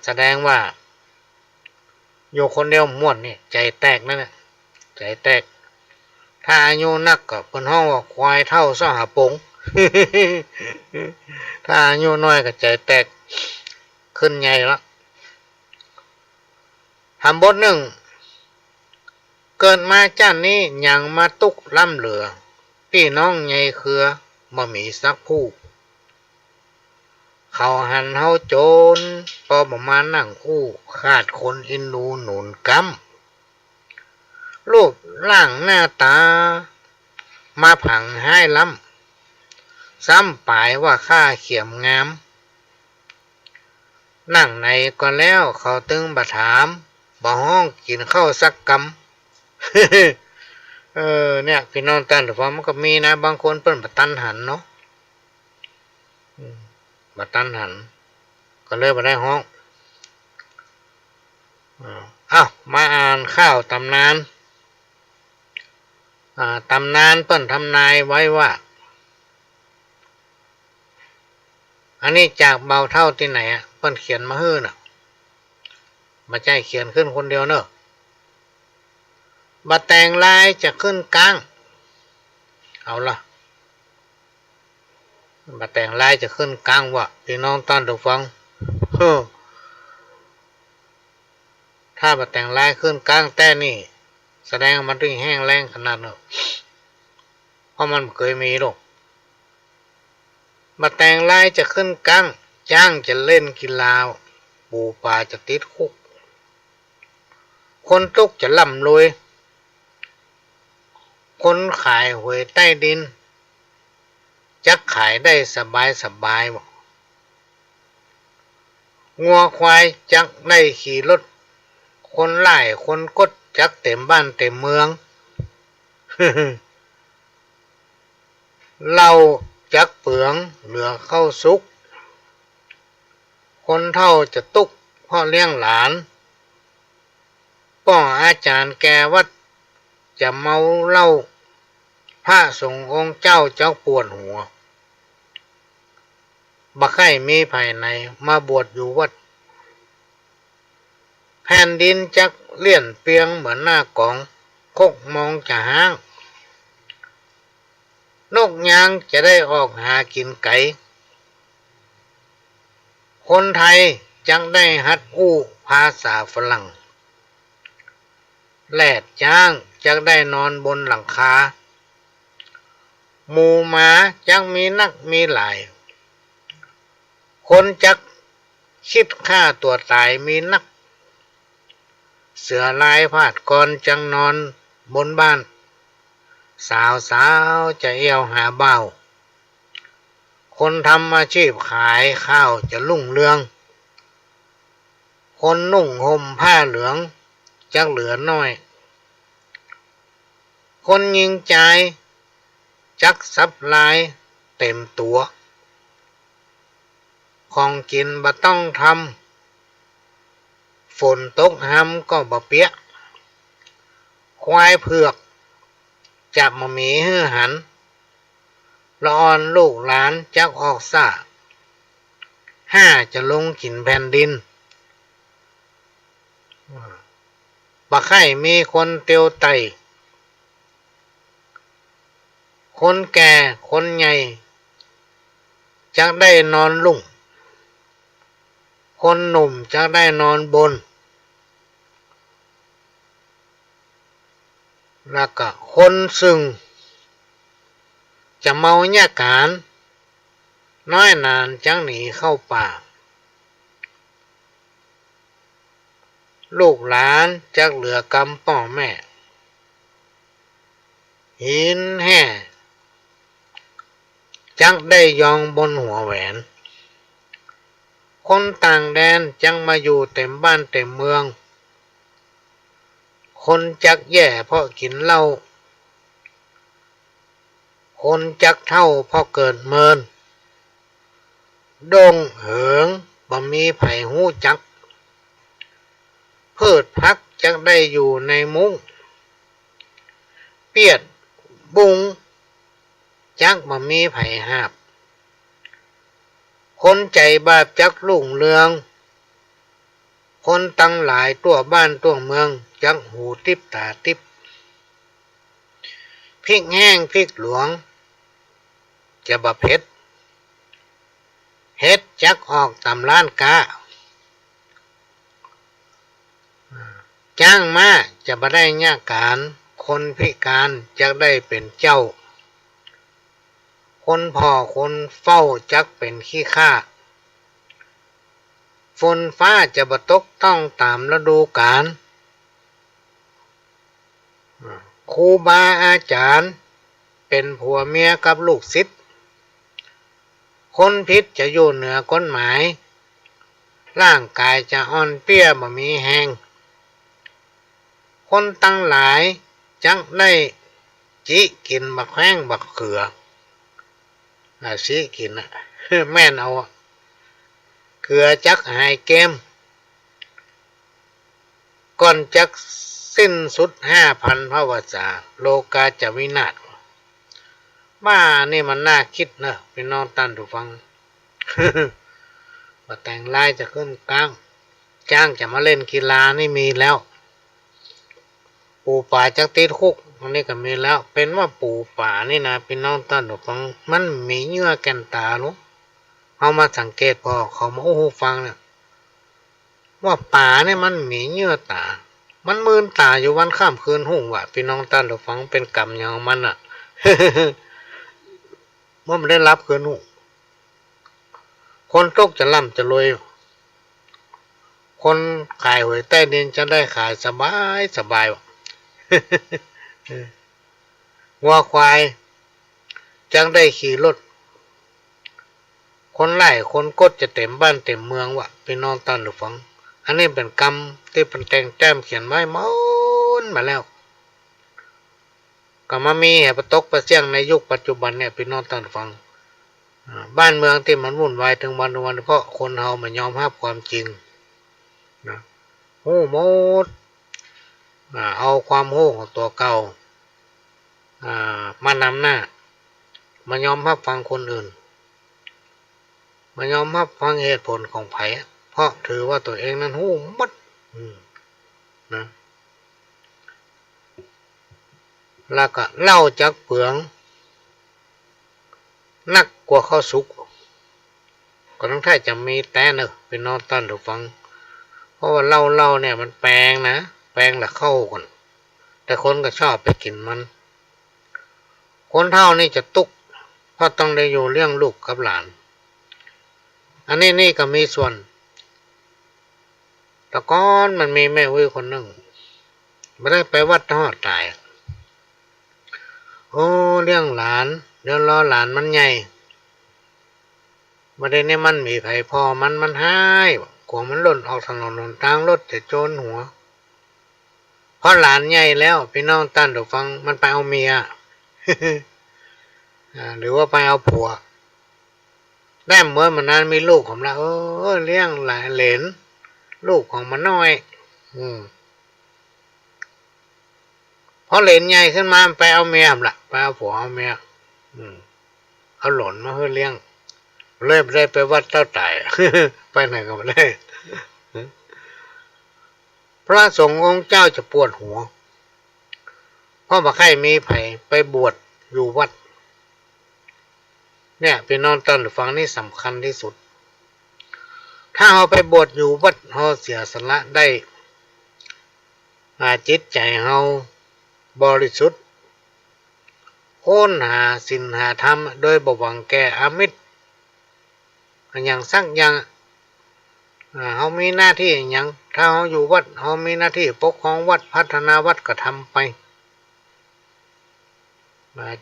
แสดงว่าอยู่คนเดียวม่วนนี่ใจแตกนั่นแหละใจแตกถ้าอายุนักก็เป็นห้องว่าควายเท่าซ่อหาปง ถ้าอายุน้อยก็ใจแตกขึ้นใหญ่ละทำบทหนึ่งเกิดมาจ้านนี้ยังมาตุกล่ำเหลือพี่น้องใหญ่เครือบ่มีสักผู้เขาหันเฮาโจรพอประมาณนั่งคู่ขาดคนอินดูหนุนกำรูปร่างหน้าตามาผังให้ล้ำซ้ำปลายว่าข้าเขียมงามนั่งในก็แล้วเขาตึงบัดถามบ่ห้องกินข้าวสักกำ เนี่ยพี่น้องตันหรือว่ามันก็มีนะบางคนเปิ้นบัดตันหันเนาะบัดตันหันก็เลยบ่ได้ห้องมาอ่านข้าวตำนานตำนานเปิ้นทำนายไว้ว่าอันนี้จากเบาเท่าที่ไหนเปิ้นเขียนมาฮื้อน่ะมาใจเขียนขึ้นคนเดียวเนอะบัดแต่งลายจะขึ้นกลางเอาล่ะบัดแต่งลายจะขึ้นกลางวะพี่น้องตอนถูกฟังถ้าบัดแต่งลายขึ้นกลางแต่นี่แสดงมันถึงแห้งแรงขนาดเนอะเพราะมันเคยมีหรอกบัดแต่งลายจะขึ้นกลางจ้างจะเล่นกีฬาปูปลาจะติดคุกคนตุกจะล่ำรวยคนขายหวยใต้ดินจักขายได้สบายบอกงัวควายจักได้ขี่รถคนไล่คนกดจักเต็มบ้านเต็มเมือง เราจักเปลืองเหลือเข้าซุกคนเฒ่าจะตุกพ่อเลี้ยงหลานป้ออาจารย์แกวัดจะเมาเหล้าพระสงฆ์องค์เจ้าปวดหัวบักไข่มีภายในมาบวชอยู่วัดแผ่นดินจักเลี่ยนเปียงเหมือนหน้ากองคกมองจะห้างนกยางจะได้ออกหากินไก่คนไทยจักได้หัดอู้ภาษาฝรั่งแลดจ้างจักได้นอนบนหลังคาหมูหมาจักมีนักมีหลายคนจักคิดฆ่าตัวตายมีนักเสือลายพาดก่อนจังนอนบนบ้านสาวจะเอี่ยวหาเบ้าคนทำอาชีพขายข้าวจะรุ่งเรืองคนนุ่งห่มผ้าเหลืองจักเหลือน้อยคนยิงใจจักซับลายเต็มตัวของกินบ่ต้องทำฝนตกห้ำก็บ่เปียกควายเผือกจับมามีหื้อหันละอ่อนลูกหลานจักออกซ่าจะลงกินแผ่นดินบ่ไข่มีคนเตียวไตคนแก่คนใหญ่จักได้นอนลุ่งคนหนุ่มจักได้นอนบนแล้วก็คนซึ่งจะเมาแยกการน้อยนานจังหนีเข้าป่าลูกหลานจักเหลือกำป่อแม่หินแห่จักได้ยองบนหัวแหวนคนต่างแดนจังมาอยู่เต็มบ้านเต็มเมืองคนจักแย่เพราะกินเหล้าคนจักเท่าเพราะเกิดเมินดงเหิงบ่มีไผหู้จักพืชพักจักได้อยู่ในมุ้งเปียดบุงจักบ่มีไผหาบคนใจบาปจักลุ่งเรืองคนตั้งหลายตัวบ้านตัวเมืองจักหูติบตาติบพริกแห้งพริกหลวง จะบะเพ็ดเฮ็ดจักออกตำร้านกาจ้างมาจะบ่ได้ยากการคนพิการจะได้เป็นเจ้าคนพ่อคนเฝ้าจักเป็นขี้ข้าฝนฟ้าจะบ่ตกต้องตามฤดูกาลครูบาอาจารย์เป็นผัวเมียกับลูกศิษย์คนผิดจะอยู่เหนือกฎหมายร่างกายจะอ่อนเปี้ยบ่มีแหงคนตั้งหลายจักได้จิกินบักแห้งบักเขือสิกินแม่นเอาเขือจักหายเกมก่อนจักสิ้นสุด5,000 พระวจาโลกาจะวินาศบ้านี่มันน่าคิดนะพี่น้องท่านผู้ฟัง ว่าแต่งลายจะขึ้นกลางจ้างจะมาเล่นกีฬานี่มีแล้วปู่ป่าจักติดคุกอันนี้ก็มีแล้วเป็นว่าปู่ป่านี่นะพี่น้องท่านผู้ฟังมันมีเยื่อแก่นตาลูกเอามาสังเกตพอเขามาโอ้โหฟังเนี่ยว่าป่าเนี่ยมันมีเยื่อตามันมืนตาอยู่วันข้ามคืนหุ่งว่ะพี่น้องท่านผู้ฟังเป็นกรรมอย่างมันอ่ะ เมื่อมันได้รับคืนหุ่งคนตกจะร่ำจะรวยคนขายหวยใต้ดินจะได้ขายสบายสบายว่ะ วัวควายจังได้ขี่รถคนไล่คนกดจะเต็มบ้านเต็มเมืองว่ะพี่น้องท่านผู้ฟังอันนี้เป็นกรรมที่เป็นแต่งแต้มเขียนไว้ม้วนมาแล้วก็มามีประตกประเสี่ยงในยุคปัจจุบันเนี่ยพี่น้องท่านผู้ฟังบ้านเมืองที่มันวุ่นวายถึงวันเพราะคนเฮามันยอมรับความจริงนะโอ้หมดเอาความโง่ของตัวเก่ามานำหน้ามันยอมรับฟังคนอื่นมันยอมรับฟังเหตุผลของไผเพราะถือว่าตัวเองนั้นหู้หมดนะแล้วก็เล่าจากเปลืองนักกว่าข้าวสุกก็ต้องถ้าจะมีแต่เนอะเป็นนอนต้นถูกฟังเพราะว่าเล่าเนี่ยมันแปลงนะแปลงแล้วเข้าก่อนแต่คนก็ชอบไปกินมันคนเท่านี่จะตุกเพราะต้องได้อยู่เรื่องลูกกับหลานอันนี้นี่ก็มีส่วนแต่ก่อนมันมีแม่วิคนหนึ่งไม่ได้ไปวัดทอดตายโอ้เรื่องหลานเดี๋ยวรอหลานมันใหญ่ไม่ได้เนี่ยมันมีไผพอมันหายกลัวมันหล่นออกถนนหนทางรถจะโจรหัวเพราะหลานใหญ่แล้วพี่น้องท่านผู้ฟังมันไปเอาเมีย หรือว่าไปเอาผัวได้เมื่อมันนั้นมีลูกของเราเลี้ยงหลานเหลนลูกของมันน้อยพอเหลนใหญ่ขึ้นมาไปเอาเมียล่ะไปเอาผัวเอาเมียเอาหล่นมาเพื่อเลี้ยงเลยไม่ได้ไปวัดเจ้าตาย ไปไหนก็ไม่ได้พระสงฆ์องค์เจ้าจะปวดหัวเพราะว่าใครมีไผไปบวชอยู่วัดเนี่ยพี่น้องท่านผู้ฟังนี่สำคัญที่สุดถ้าเราไปบวชอยู่วัดเราเสียสละได้จิตใจเราบริสุทธิ์ค้นหาศีลหาธรรมโดยบ่หวังแก่อามิตรอย่างสักอย่างเขามีหน้าที่อย่างถ้าเขาอยู่วัดเขามีหน้าที่ปกครองวัดพัฒนาวัดก็ทำไป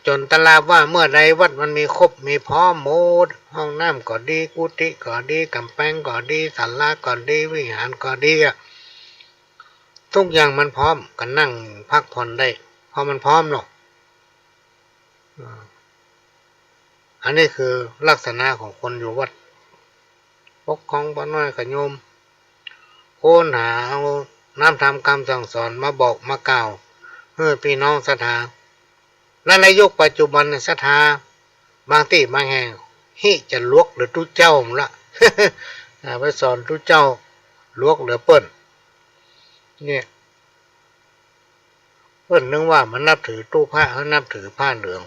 จนตลาดว่าเมื่อใดวัดมันมีครบมีพร้อมหมดห้องน้ำก็ดีกุฏิก็ดีกำแพงก็ดีศาลาก็ดีวิหารก็ดีทุกอย่างมันพร้อมก็นั่งพักผ่อนได้เพราะมันพร้อมหรอกอันนี้คือลักษณะของคนอยู่วัดปกครองป้าน้อยกับโยมโค้นหาเอาน้ำทำคำสั่งสอนมาบอกมากล่าวเพื่อพี่น้องศรัทธาและในยุคปัจจุบันศรัทธาบางที่บางแห่งจะลวกหรือทุเจ้าละ ไปสอนทุเจ้าลวกหรือเปิ้นเนี่ยเปิ้นนึกว่ามันนับถือตู้ผ้าเขานับถือผ้าเหลือง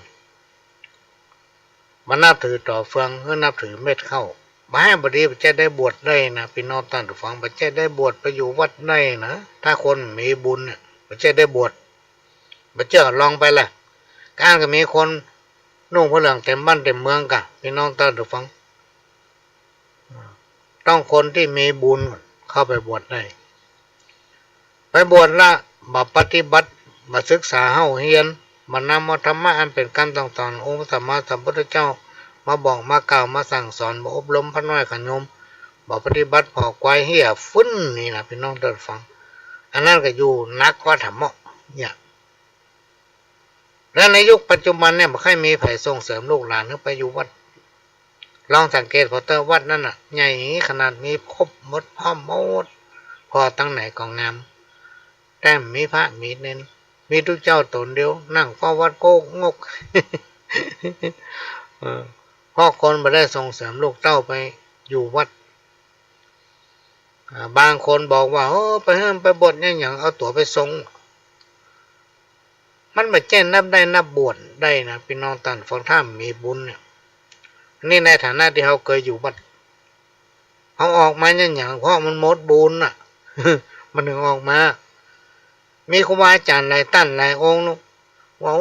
มานับถือต่อเฟืองเพื่อนับถือเม็ดเข้ามาให้บดีจะได้บวชได้นะพี่น้องท่านผู้ฟังจะได้บวชไปอยู่วัดได้นะถ้าคนมีบุญเนี่ยจะได้บวชมาเจอลองไปละการก็มีคนนุ่งผ้าเหลืองเต็มบ้านเต็มเมืองกะพี่น้องท่านผู้ฟังต้องคนที่มีบุญเข้าไปบวชได้ไปบวชละมาปฏิบัติมาศึกษาเฮาเฮียนมานำมาธรรมะอันเป็นการต่างๆองค์สัมมาสัมพุทธเจ้ามาบอกมากล่าวมาสั่งสอนมาอบรมพระน้อยขยมบอกปฏิบัติพอควายเหี้ยฟุ้นนี่นะพี่น้องท่านฟังอันนั้นก็อยู่นักว่าธรรมะเนี่ยและในยุคปัจจุบันเนี่ยไม่ค่อยมีไผ่ส่งเสริมลูกหลานไปอยู่วัดลองสังเกตพอเตอวัดนั่นน่ะใหญ่ขนาดมีครบหมดพร้อมหมดพอตั้งไหนก็งามแต้มมีพระมีเน้นมีทุกเจ้าตนเดียวนั่งเฝ้าวัดโกงกพ่อคนไม่ได้ส่งเสริมลูกเต้าไปอยู่วัดบางคนบอกว่าไปเฮิ่มไปบวชอย่างเอาตั๋วไปส่งมันไม่แจ้งนับได้นับบวชได้นะพี่น้องท่านฟังถ้ามีบุญเนี่ยนี่ในฐานะที่เขาเคยอยู่วัดเขาออกมาอย่างเพราะมันหมดบุญน่ะ มันถึงออกมามีครูบาอาจารย์หลายท่านหลายองค์ว่า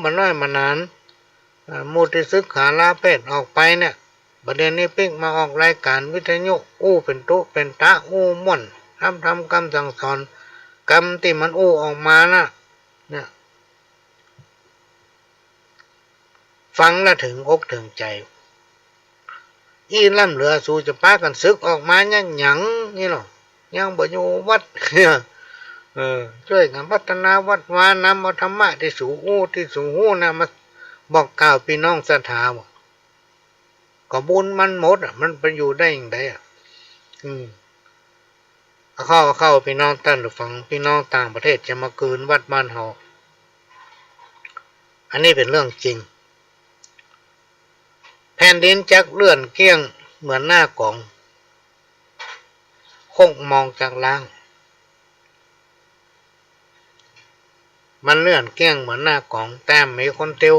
มันน้อยมานานมูติศึกขาลาเพศออกไปเนี่ยประเด็นนี้ปิ๊กมาออกรายการวิทยุเป็นตุเป็นตะม่วนทำกรรมสั่งสอนกรรมที่มันออกมานะเนี่ยฟังแล้วถึงอกถึงใจอีล่ำเหลือสู่จะป้ากันซึกออกมาอย่างนี่หรอยังบ่อยู่วัดช่วยกันพัฒนาวัดวานำเอาธรรมะที่สูงหูนะมาบอกกล่าวพี่น้องศรัทธาก็บุญมันหมดมันไปอยู่ได้อย่างไรเข้าพี่น้องท่านหรือฟังพี่น้องต่างประเทศจะมาคืนวัดบ้านเฮาอันนี้เป็นเรื่องจริงแผ่นดินจักเลื่อนเกี้ยงเหมือนหน้ากล่องคงมองจากล่างมันเลื่อนเกี้ยงเหมือนหน้ากล่องแต่มีคนติว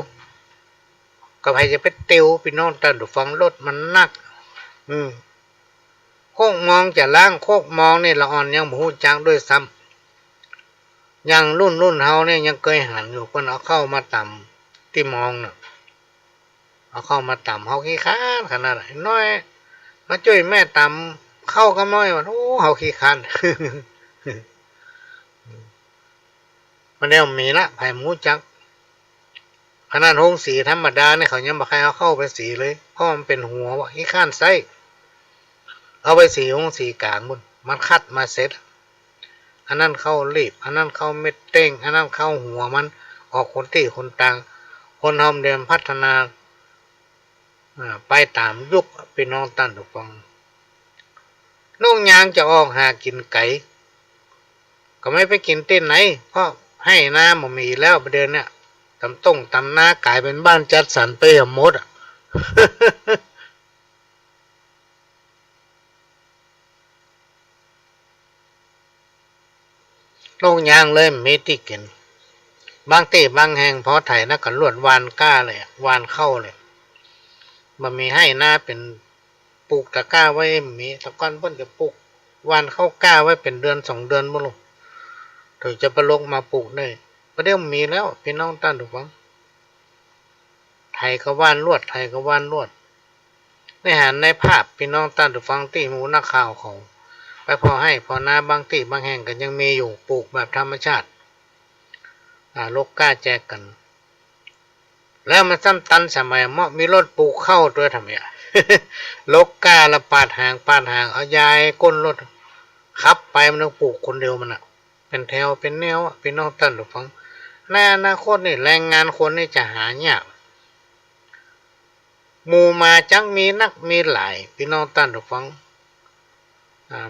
ก็ใครจะไปติวพี่น้องท่านหรือฟังรถมันนักโคกมองจะล้างโคกมองนี่ละอ่อนยังหูจังด้วยซ้ำยังรุ่นเฮาเนี่ยยังเคยหันอยู่คนเอาเข้ามาต่ำที่มองน่ะเอาเข้ามาต่ำเฮาขี้ค้านขนาดไหนน้อยมาช่วยแม่ต่ำเข้าก็น้อยว่าเฮาขี้ค้านมันแล้วมีละไผ่หมูจักขนาดโฮงสีธรรมดาเนี่ยเขายังบ่ใครเอาเข้าไปสีเลยเพราะมันเป็นหัวว่าขี้ค้านไส้เอาไปสีโฮงสีกลางบุญมันคัดมาเสร็จอันนั้นเข้ารีบอันนั้นเข้าเม็ดเต้งอันนั้นเข้าหัวมันออกคนที่คนต่างคนทำเดิมพัฒนาไปตามยุคพี่น้องท่านทุกฟังน้องยางจะออกหากินไก่ก็ไม่ไปกินเต้นไหนเพราะให้น้ำมันมีแล้วประเด็นเนี่ยตำนากลายเป็นบ้านจัดสรรไปหมดน้องยางเลยมีที่กินบางที่บางแห่งพอไถนักกันลวดวานก้าเลยวานเข้าเลยมันมีให้หน้าเป็นปลูกตะกร้าไว้มีตะก้อนเพิ่นจะปลูกวานเข้าก้าไว้เป็นเดือน2 เดือนบ่ลงถึงจะไปลงมาปลูกได้ประเดี๋ยวมีแล้วพี่น้องท่านทุกฟังไทยก็ว่านลวดไทยก็ว่านลวดในหันในภาพพี่น้องท่านทุกฟังที่หมูนักข่าวเขาไปพอให้พอหน้าบางที่บางแห่งกันยังมีอยู่ปลูกแบบธรรมชาติลกก้าแจกกันแล้วมันซ้ำตันสมัยเมาะมีรถปลูกเข้าตัวทำไมลกก้าละปาดหางเอายายก้นรถขับไปมันต้องปลูกคนเดียวมันเป็นแถวเป็นแนวพี่น้องท่านทุกฟังในอนาคตนี่แรงงานคนนี่จะหายากหมู่มาจังมีนักมีหลายพี่น้องท่านทุกฟัง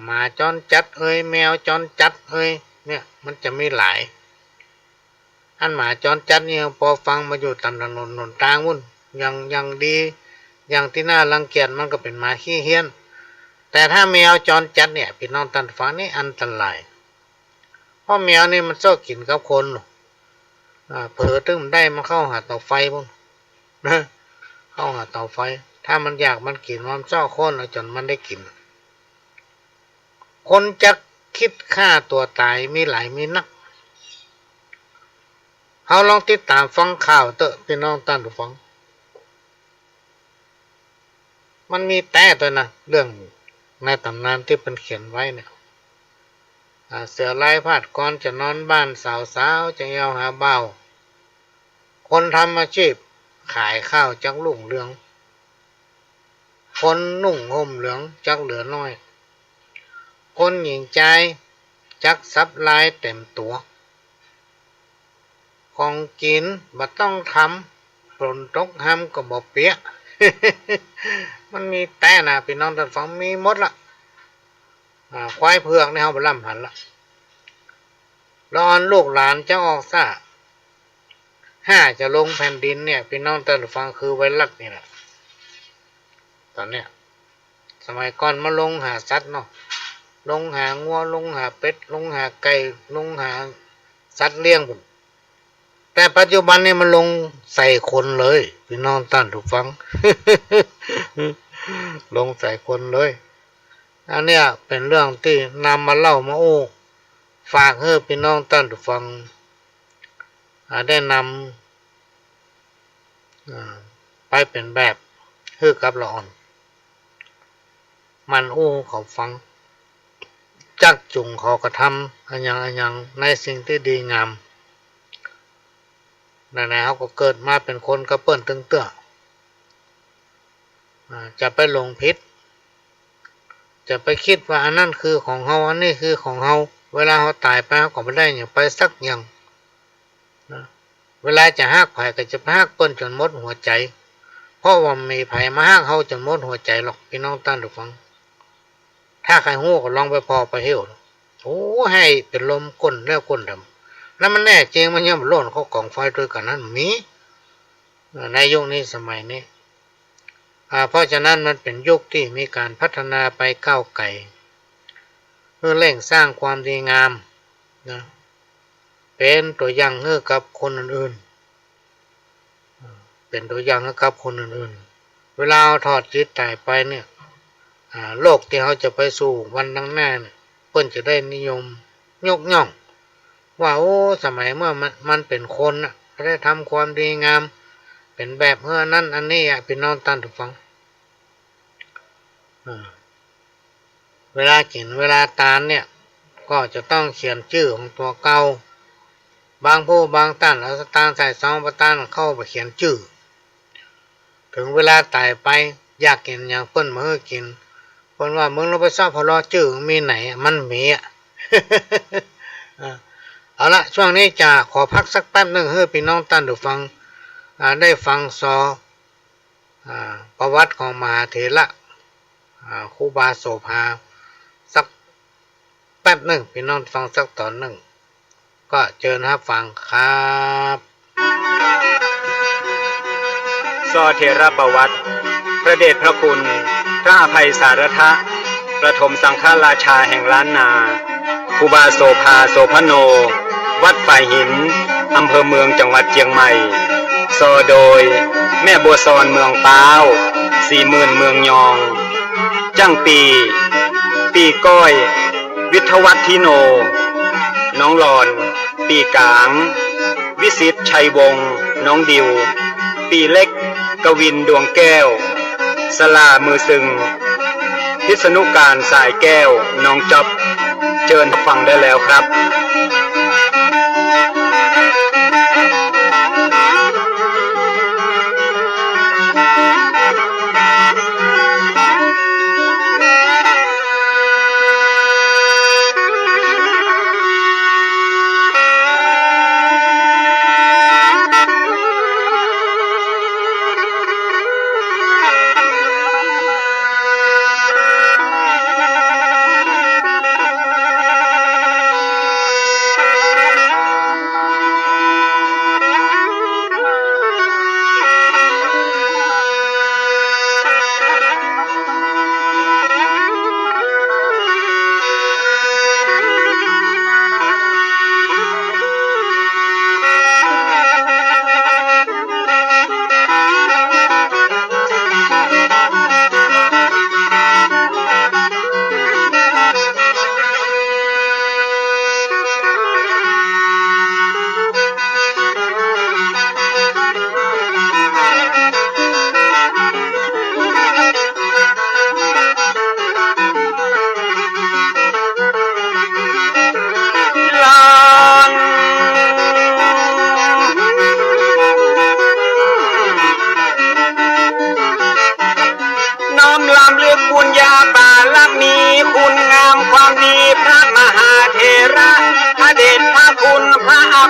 หมาจรจัดแมวจรจัดเนี่ยมันจะมีหลายอันหมาจรจัดเนี่ยพอฟังมาอยู่ตามถนนหนทางวุ่นยังดีอย่างที่น่ารังเกียจมันก็เป็นหมาขี้เหี้ยนแต่ถ้าแมวจรจัดเนี่ยพี่น้องท่านฟังนี่อันตรายเพราะแมวนี่มันชอบกินกับคนเผลอตึ้งได้มันเข้าหาเตาไฟบุ่นนะ เข้าหาเตาไฟถ้ามันอยากมันกินมันเจ้าค้นจนมันได้กินคนจะคิดฆ่าตัวตายมีหลายมีนักเขาลองติดตามฟังข่าวเตอะพี่น้องท่านผู้ฟังมันมีแต่ตัวนะเรื่องในตำนานที่เป็นเขียนไว้เนี่ยเสือลายพาดก่อนจะนอนบ้านสาวๆจะเอาหาเบาคนทำอาชีพขายข้าวจักลุ่งเรืองคนนุ่งห่มเหลืองจักเหลือน้อยคนหญิงใจจักซับลายเต็มตัวของกินบ่ต้องทำปลนตกห้ำก็บ่เปีย มันมีแต่นะพี่น้องท่านฟังมีหมดละควายเผือกในเฮาบ่ล่ำหันละรอนลูกหลานจะออกซ่าจะลงแผ่นดินเนี่ยพี่น้องท่านฟังคือไวรัสนี่แหละตอนเนี้ยสมัยก่อนมาลงหาสัตว์เนาะลงหางัวลงหาเป็ดลงหาไก่ลงหาสัตว์เลี้ยงบุญแต่ปัจจุบันนี่มันลงใส่คนเลยพี่น้องท่านทุกฟัง ลงใส่คนเลยอันเนี้ยเป็นเรื่องที่นำมาเล่ามาโอ้ฝากให้พี่น้องท่านทุกฟังได้นำไปเป็นแบบให้กับละอ่อนมันโอ้เขาฟังจักจุงเขากระทำอันยังในสิ่งที่ดีงามนั่นแหละเขาก็เกิดมาเป็นคนกระเปิ้นตึงเตื้อจะไปหลงผิดจะไปคิดว่าอันนั้นคือของเฮาอันนี้คือของเฮาเวลาเขาตายไปเขาก็ไม่ได้อย่างไปสักอย่างนะเวลาจะฮักไผก็จะฮักเปิ้นจนหมดหัวใจเพราะว่ามีไผมาฮักเฮาจนหมดหัวใจหรอกพี่น้องท่านทุกฟังถ้าใครฮู้ก็ลองไปพอไปเหี่ยวโอ้ให้เป็นลมก้นแล้วก้นดำแล้วมันแน่จริงมันยังมันโล่นเขากองไฟด้วยกันนั้นมีในยุคนี้สมัยนี้เพราะฉะนั้นมันเป็นยุคที่มีการพัฒนาไปก้าวไกลเพื่อเร่งสร้างความดีงามนะเป็นตัวอย่างให้กับคนอื่นๆเป็นตัวอย่างให้กับคนอื่นๆเวลาเอาทอดจิตตายไปเนี่ยโลกที่เขาจะไปสู่วันข้างหน้าเนี่ยเพิ่นจะได้นิยมยกย่องว่าโอ้สมัยเมื่อมันเป็นคนน่ะได้ทำความดีงามเป็นแบบเมื่อนั้นอันนี้พี่น้องท่านทุกฟังเวลาเขียนเวลาตาลเนี่ยก็จะต้องเขียนชื่อของตัวเก่าบางผู้บางท่านเอาสตางค์ใส่ซองประตานเข้าไปเขียนชื่อถึงเวลาตายไปอยากกินอย่างเพิ่นมาให้กินเพิ่นว่ามึงเราไปทราบพอรอชื่อมีไหนมันมีเอาละช่วงนี้จะขอพักสักแป๊บนึงให้พี่น้องท่านได้ฟังได้ฟังประวัติของมหาเถระครูบาโสภาสักแป๊บนึงพี่น้องฟังสักตอนหนึ่งก็เชิญรับฟังครับเถระประวัติพระเดชพระคุณพระอภัยสารทะประถมสังฆราชาแห่งล้านนาครูบาโสภาโสพโนวัดฝ่ายหินอำเภอเมืองจังหวัดเชียงใหม่โดยแม่บัวซอนเมืองป้าว40,000เมืองยองจังปีก้อยวิทวัฒทิโนน้องหลอนปีกางวิสิตชัยวงศ์น้องดิวปีเล็กกวินดวงแก้วสลามือซึงพิษณุการสายแก้วน้องจ๊อบเชิญฟังได้แล้วครับ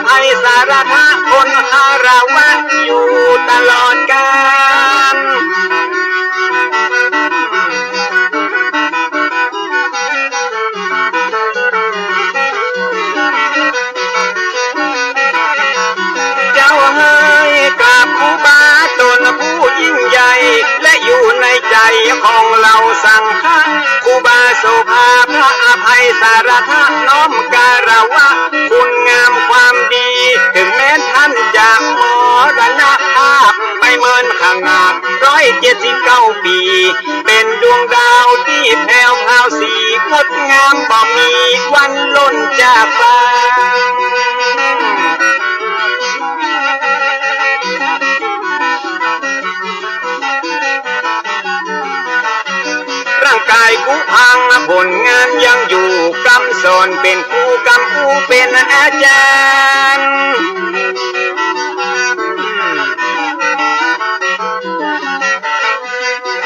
ภัยสารทะคนคารวะอยู่ตลอดกาลเจ้าเฮ้ยกับครูบาตนผู้ยิ่งใหญ่และอยู่ในใจของเราสังฆะครูบาโสภาพระอภัยสารทะน้อมการวะคุณงามความดีถึงแม้ท่านจะมรณภาพไปเมินขนาด179 ปีเป็นดวงดาวที่แผ่วพราวสีงดงามบ่มีวันล่นจากฟ้าร่างกายกูพังผลงานยังอยู่กำสอนเป็นครูกำผู้เป็นอาจารย์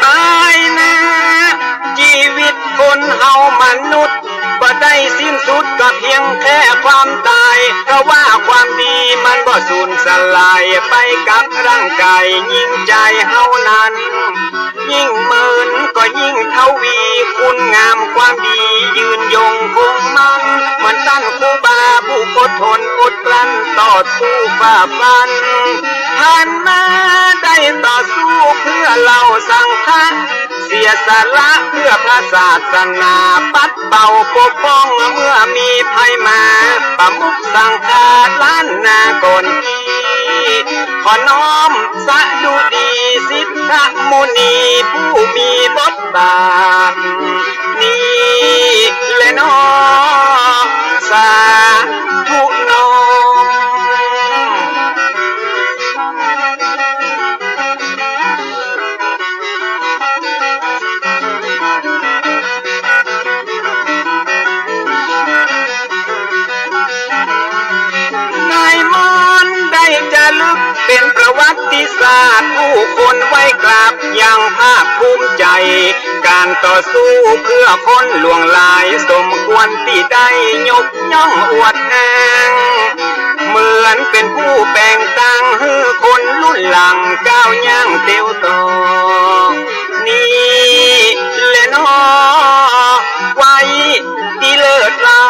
ตายนะชีวิตคนเฮามนุษย์บ่ได้สิ้นสุดก็เพียงแค่ความตายเพราะว่าความดีมันบ่สูญสลายไปกับร่างกายยิ่งใจเฮานั้นยิ่งเมินก็ยิ่งทวีคุณงามความดียืนยงคงมันเหมือนตั้นครูบาผู้อดทนอดกลั้นต่อสู้ฝ่าฟันผ่านมาได้ต่อสู้เพื่อเราสังฆะเสียสละเพื่อพระศาสนาปัดเป่าปกป้องเมื่อมีภัยมาประมุขสังฆาล้านนาก่อนขอน้อมสะดุดีสิทธมุนีผู้มีบทบาทนี้และน้อสาธุน้อมนายมอนได้จะลึกเป็นประวัติศาสตร์ผู้คนไว้กราบอย่างภาคภูมิใจการต่อสู้เพื่อคนหลวงหลายสมควรที่ได้ยกย่องอวดอ้างเหมือนเป็นผู้แบ่งตังให้คนรุ่นหลังก้าวย่างเตียวต่อนี่แหละน้อไว้ที่เลิศล้ำ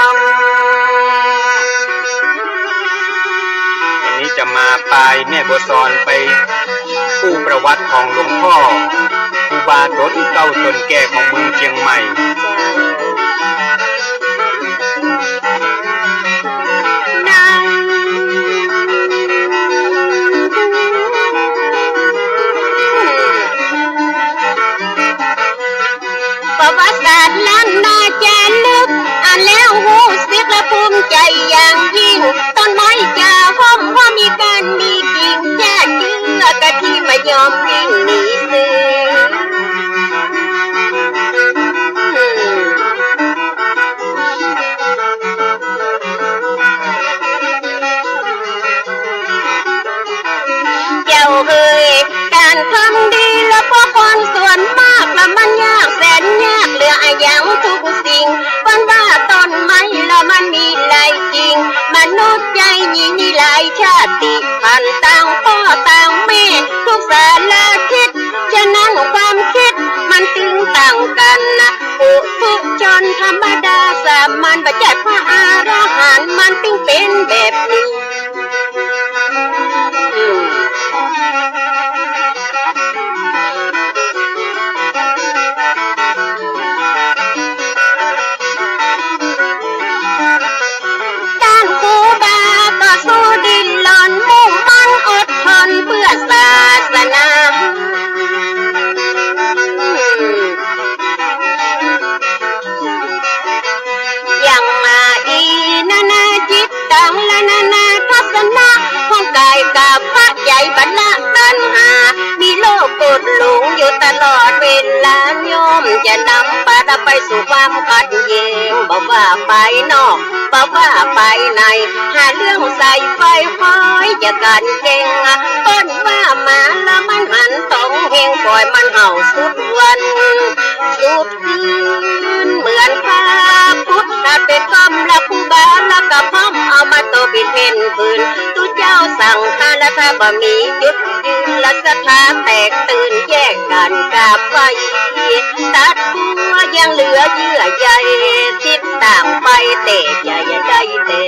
จะมาปลายแม่บัวซอนไปผู้ประวัติของหลวงพ่อครูบาต้นเก่าต้นแก่ของเมืองเชียงใหม่ประวัติศาสตร์ล้านนาแจลึกอ่านแล้วหูสึกและภูมิใจอย่างยิ่งต้นไม้จะห้อมว่ามีการมีกิ่งแจ้เชื่อกะที่มายอมวิ่งหนีซื้อเจ้าเอ่ยการทำดีแล้วพวกคนส่วนมากแล้วมันยากแสนยากเหลืออย่างทุกสิ่งวันว่าต้นไม้แล้วมันมีหลายจริงมนุษย์ใจยิ่งมีหลายชาติพันธุ์ต่างพ่อต่างแม่ทุกสารทิศฉะนั้นความคิดมันถึงต่างกันนะทุกชนธรรมดาสามัญประจักษ์พระอรหันต์มันถึงเป็นแบบนี้เพื่อศาสนาอย่างมาอีนานาจิตตังละนานาทัศนะของกายกับพระใหญ่บรรละตัณหามีโลกกดหลงอยู่ตลอดเวลาโยมจะนำพาไปสู่ความขัดแย้งบอกว่าไปนอกบอกว่าไปในหาเรื่องใส่ไฟคอยจะกันเก่งต้นว่ามาแล้วมันหันต้องเฮงปล่อยมันเห่าสุดวันสุดคืนเหมือนพระพุทธเป็นกำลังครูบาแล้วก็พร้อมเอามาโตเป็นเพนปืน ถ้าบ่มีจุดยืนและศรัทธาแตกตื่นแยกกันกราบไหว้ตัดหัวยังเหลือเยื่อใยทิศต่างไปแต่อย่าได้เด็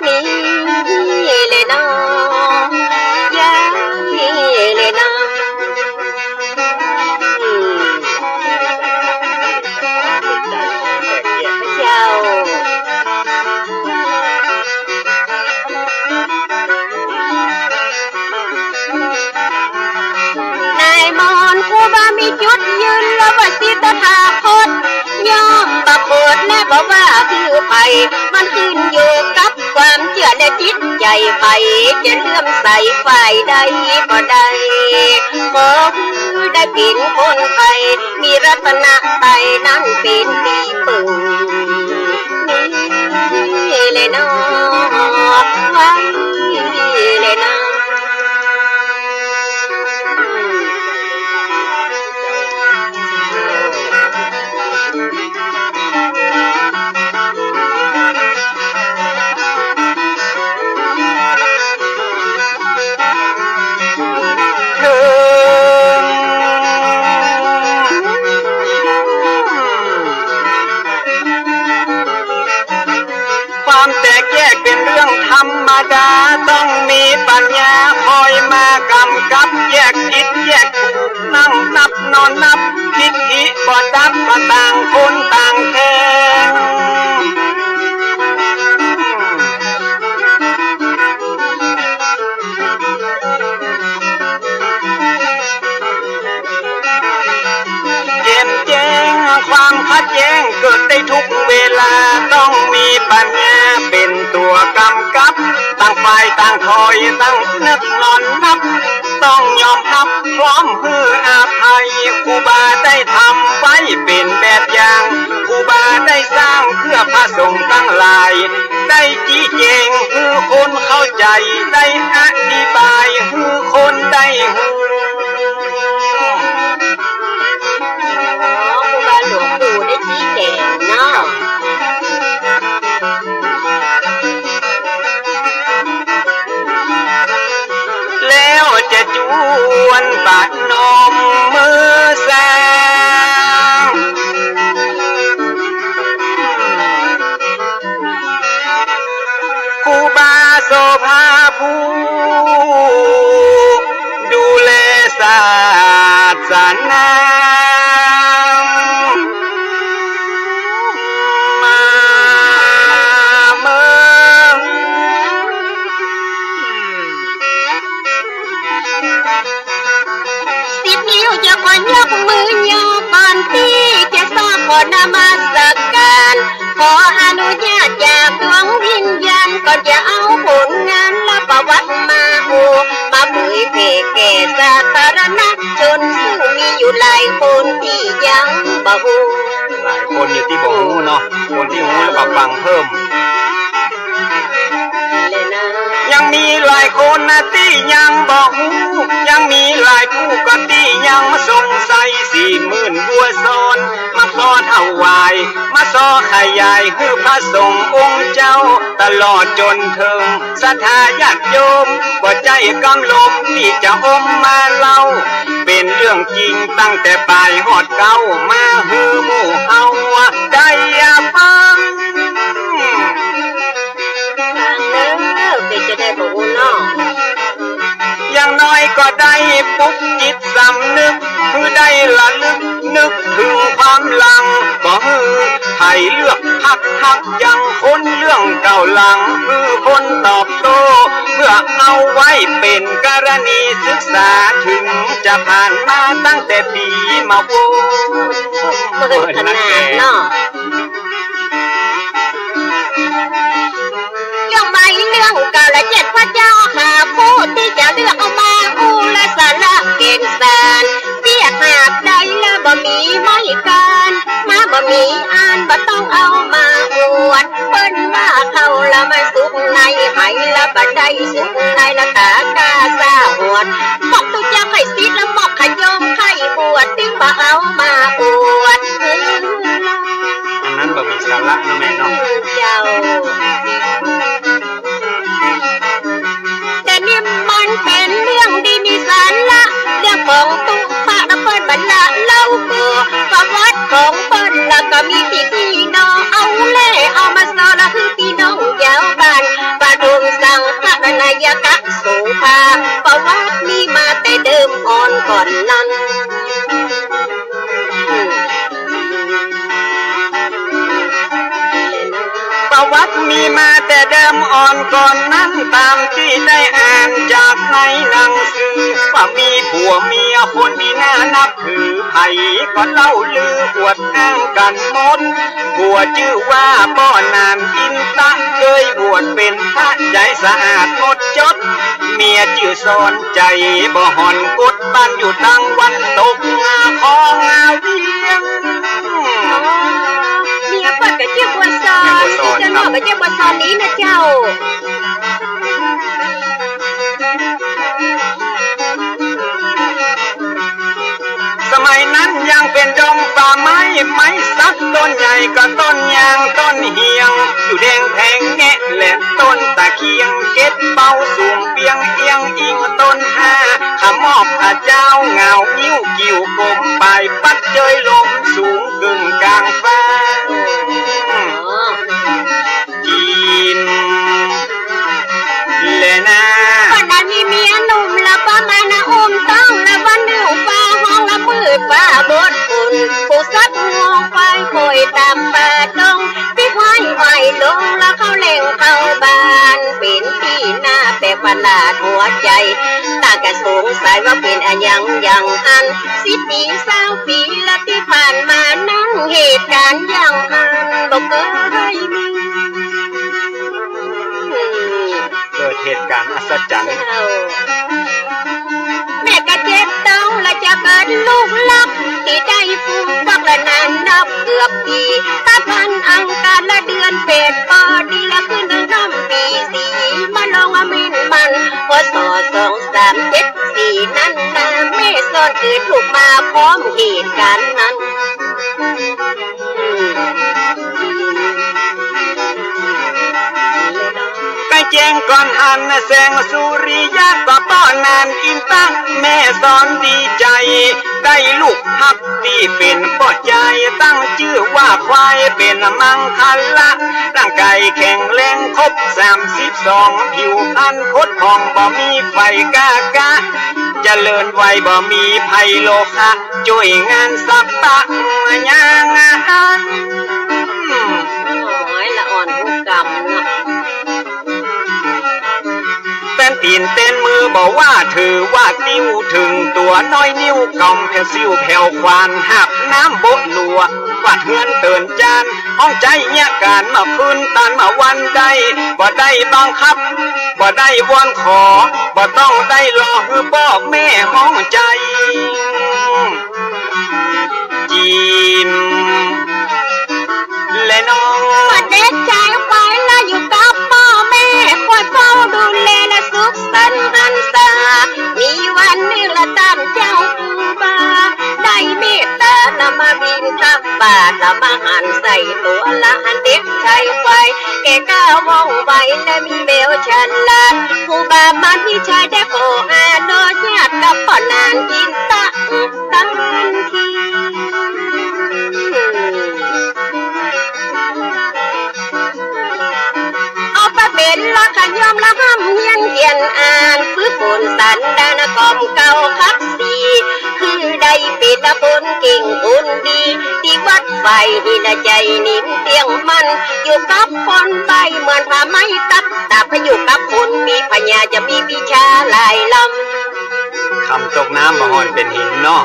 นี่เลยน้องอย่านี่เลยน้องเจ้านายมอนครูบามีจุดยืนและว่าสิทธาคตย่อมปรากฏและบอกว่าคือไปมันขึ้นอยู่กับความเชื่อและจิตใจไปจะเลื่อมใสฝ่ายใดก็ได้ขอคือได้เป็นคนไทยมีรัตนไตรนั้นเป็นที่พึ่งนี่เลยน้องไว้เลยน้องความแตกแยกเป็นเรื่องธรรมดาต้องมีปัญญาคอยมากำกับแยกผิดแยกถูกนั่งนับนอนนับทิฏฐิบ่ดับก็ต่างคนต่างแทงเย็นแจ้งความขัดแย้งเกิดได้ทุกเวลาต้องมีปัญญาเป็นตัวกำกับต่างฝ่ายต่างคอยต่างนึกนอนนับต้องยอมรับพร้อมฮืออาภัยครูบาได้ทำไว้เป็นแบบอย่างครูบาได้สร้างเพื่อพระสงฆ์ทั้งหลายได้ชี้แจงคือคนเข้าใจได้อธิบายคือคนได้หูครูบาหลวงปู่ได้ชี้แจงเนาะแล้วจะจวนปากนมมือแสงครูบาโสภาผู้ดูแลศาสนายกมือยกก่อนที่จะทราบขอนมัสการขออนุญาตจากดวงวิญญาณก่อนจะเอาผลงานและประวัติมามาเผยแผ่แก่สาธารณชนซึ่งมีอยู่หลายคนที่ยังบ่ฮู้หลายคนอยู่ที่บ่ฮู้เนาะคนที่ฮู้แล้วก็ฟังเพิ่มยังมีหลายคนนะที่ยังบอกหูยังมีหลายผู้ก็ที่ยังมาสงสัย40,000บัวซ้อนมาซ้อนถวายมาซ้อขยายคือพระสงฆ์องค์เจ้าตลอดจนถึงศรัทธาญาติโยมบ่ใจกำลมที่จะอมมาเล่าเป็นเรื่องจริงตั้งแต่ปลายหอดเก้ามาฮือหมู่เฮาได้ฟังจะได้บ่ฮู้เนาะอย่างน้อยก็ได้ปลุกจิตสำนึกคือได้ละลึกนึกถึงความหลังบ่ฮือให้เลือกหักยังคนเรื่องเก่าหลังคือคนตอบโต้เพื่อเอาไว้เป็นกรณีศึกษาถึงจะผ่านมาตั้งแต่ปีมาโวเปิดขนาดเนาะเรื่องเก่าและ7พระเจ้าหาผู้ที่จะเลือกเอามาและสาระเกณฑ์สารเทียบหากใดและบ่มีไม่การมาบ่มีอ่านบ่ต้องเอามาอวดเปิ้นว่าเขาละมันสุขในให้ละบ่ได้สุขในละตากาซาหวดบอกตุเจ้าให้สิละบอกขยมให้บวชถึงบ่เอามาอวดอันนั้นบ่มีสาระนะแม่เนาะเจ้าแต่นี่ กะโสภาประวัติมีมาแต่เดิมอ่อนก่อนนั้นประวัติมีมาแต่เดิมอ่อนก่อนนั้นตามที่ได้อ่านจากในหนังสือว่ามีผัวเมียคนที่น่านับถือไผก็เล่าลืออวดอ้างกันหมดผัวชื่อว่าป้อนานอินตะเคยบวชเป็นพระใจสะอาดหมดจดเมียชื่อสอนใจบ่หอนกดบ้านอยู่ทางวันตกงาคองาเวียงเมียเปิดกับเจ้าบัวซอนที่จะนอกกับเจ้าบัวซอนนี้นะเจ้าสมัยนั้นยังเป็นดงป่าไม้ไม้สักต้นใหญ่กับต้นยางต้นเฮียงอยู่แดงแพงแงะแหลมต้นตะเคียงเก็ดเป่าสูงเปียงเอียงอิงต้นห้าขมอบอาเจ้าเงายิ้วกิ่วกลมปลายปัดเจยลมสูงกึ่งกลางฟ้าจีนเลนาปันนั้นมีเมียหนุ่มละประมาณอุ้มต้องละวันหนึ่งฟ้าห้องละมืดฟ้าบดฝุ่นผู้ซัดงวงไฟคอยตามป่าดงพี่ควายไหวลงแล้วเขาเล่งเข้าบ้านเป็นที่หน้าแปลกประหลาดหัวใจตากระสงสัยว่าเป็นอย่างอัน10 ปี20 ปีและที่ผ่านมานั้นเหตุการณ์อย่างอันบอกเคยมีเกิดเหตุการณ์อัศจรรย์แม่กระเจ็บต้องและจะเกิดลูกลับที่ได้ฟูมฟักละนานนับเกือบปีตาพันอังการละเดือนเป็ดปอดีละขึ้น5 ปี4มาลองมินมันพอต่อ2 3 7 4นั้นนาแม่ซ่อนเกิดถูกมาพร้อมเหตุการณ์นั้นแจ้งก่อนหันแสงสุริยะก็ป้อนนานอินตั้งแม่สอนดีใจได้ลูกฮับที่เป็นป้อใจตั้งชื่อว่าควายเป็นมังคัลละร่างกายแข็งแรงครบ32ผิวพรรณคดผ่องบ่มีไฟกากะเจริญไวบ่มีภัยโลคะช่วยงานสับปะยางอันละอ่อนผู้กรรมเนาะเป็นตีนเต้นมือบอกว่าถือว่าติ้วถึงตัวน้อยนิ้วกำแผ่วซิวแผ่วควานหับน้ำโบหลัวกวาดเฮือนเตือนจานห้องใจเนี่ยการมาพื้นตันมาวันใดบ่ได้บังคับบ่ได้วอนขอบ่ต้องได้รอคือบอกแม่ห้องใจจีนและน้องเด็กชายไปละอยู่กับพ่อแม่คอยเฝ้าดูแลและสุขสันต์หันษามีวันหนึ่งละตั้งเจ้าครูบาได้เมตตานำมาบินทับบาทมาหันใส่ตัวละหันเด็กชายไปแกก้าวว่องไวและมีเบลฉลาดครูบามันพี่ชายได้ขออาโดญาติกับพ่อนานกินตันทีเป็นละขยอมละห้ำเฮียนอ่านฟื้นฝนสันดานกอมเก่าคักสีคือได้ปิดละบนเก่งคนดีที่วัดไฟหินใจนิ่มเตียงมันอยู่กับคนใบเหมือนผ้าไม้ตัดตาพอยู่กับคนมีปัญญาจะมีวิชาหลายลำคำตกน้ำบ่หอนเป็นหินเนาะ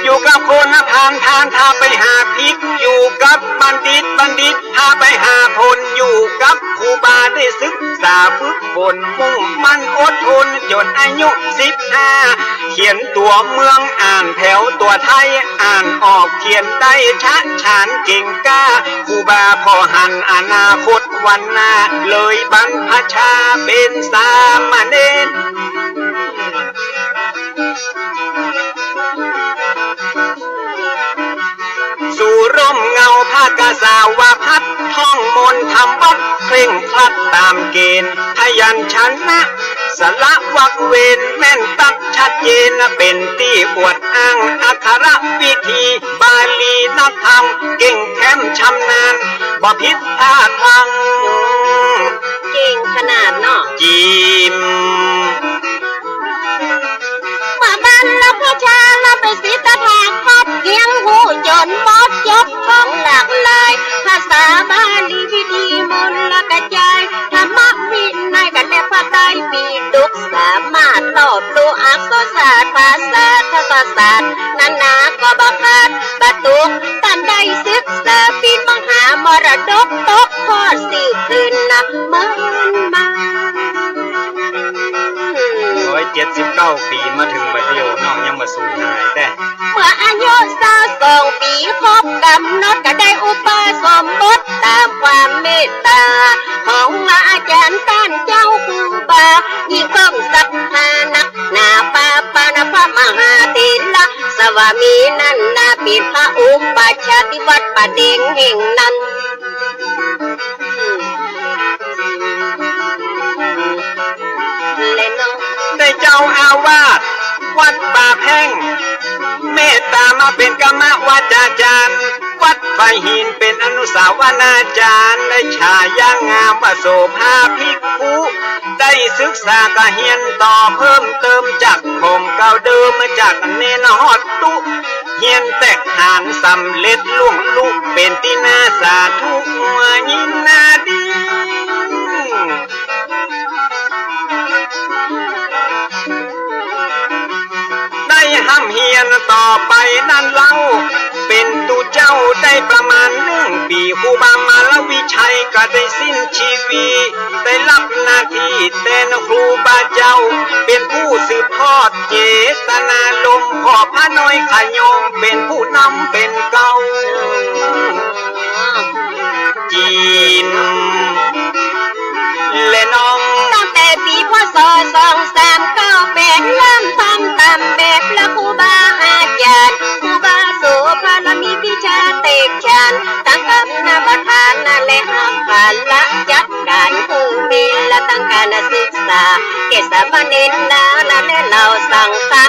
อยู่กับคนผ่านพาไปหาพิษอยู่กับบัณฑิตพาไปหาผลอยู่กับครูบาได้ศึกษาฝึกฝนมุ่งมั่นอดทนจนอายุ15เขียนตัวเมืองอ่านแถวตัวไทยอ่านออกเขียนได้ชัดฉานเก่งกล้าครูบาพอหันอนาคตวันหน้าเลยบรรพชาเป็นสามเณรสู่ร่มเงาผ้ากาสาวาพัดท่องมนต์ทำวัดเคร่งครัดตามเกณฑ์พยัญชนะสละวักเวนแม่นตัดชัดเจนเป็นที่อวดอ้างอักขระวิธีบาลีนักธรรมเก่งแถมชำนาญบ่ผิดพลาดพลั้ง จีมมาบ้านเราพระชาเราไปศิษฐานครอบเคียงหูจนหมดจบของหลากหลายภาษาบาลีวิธีมนต์ละกระจายธรรมวินัยกันและพระไตรปิฎกสามารถตอบรู้อักษรศาสตร์ภาษาทศศาสตร์นานาก็บังคับประตูท่านได้ศึกษาปีนมหามรดกตกทอดสืบคืนนะเมื่อนมา179 ปีมาถึงบัดเดียวน้องยังมาสูญหายแต่เมื่ออายุ22 ปีครบกำหนดก็ได้อุปสมบทตามความเมตตาของอาจารย์ท่านเจ้าครูบายิ่งเพิ่มศรัทธานักหนาปาปานะพระมหาเถระสวามีนันนาปิดพระอุปชาติวัดป่าเด้งแห่งนั้นได้เจ้าอาวาสวัดป่าแพ่งเมตตามาเป็นกรรมวาจาจารย์วัดไฟหินเป็นอนุสาวนาจารย์ได้ฉายางามว่าโสภาภิกขุได้ศึกษากะเฮียนต่อเพิ่มเติมจากผมเก่าเดิมมาจากเนนฮอดตุเฮียนแตกหานสำเร็จล่วงลุเป็นที่น่าสาธุหัวยินนาดีได้ห้ำเฮียนต่อไปนั่นเล่าเป็นตูเจ้าได้ประมาณ1 ปีครูบามาลวิชัยก็ได้สิ้นชีวิตได้รับหน้าที่เป็นครูบาเจ้าเป็นผู้สืบทอดเจตนาลมขอพระน้อยขยงเป็นผู้นำเป็นเก่าจีนและน้องตั้งแต่ปีพศ2398เริ่มทำตามแบบพระครูบาอาจารย์ครูบาโสภาและมีวิชาเตกชานตั้งกรรมประธานและอักขระจัดการคือเมละตั้งการศึกษาเกษมเนนนาและเราสังฆะ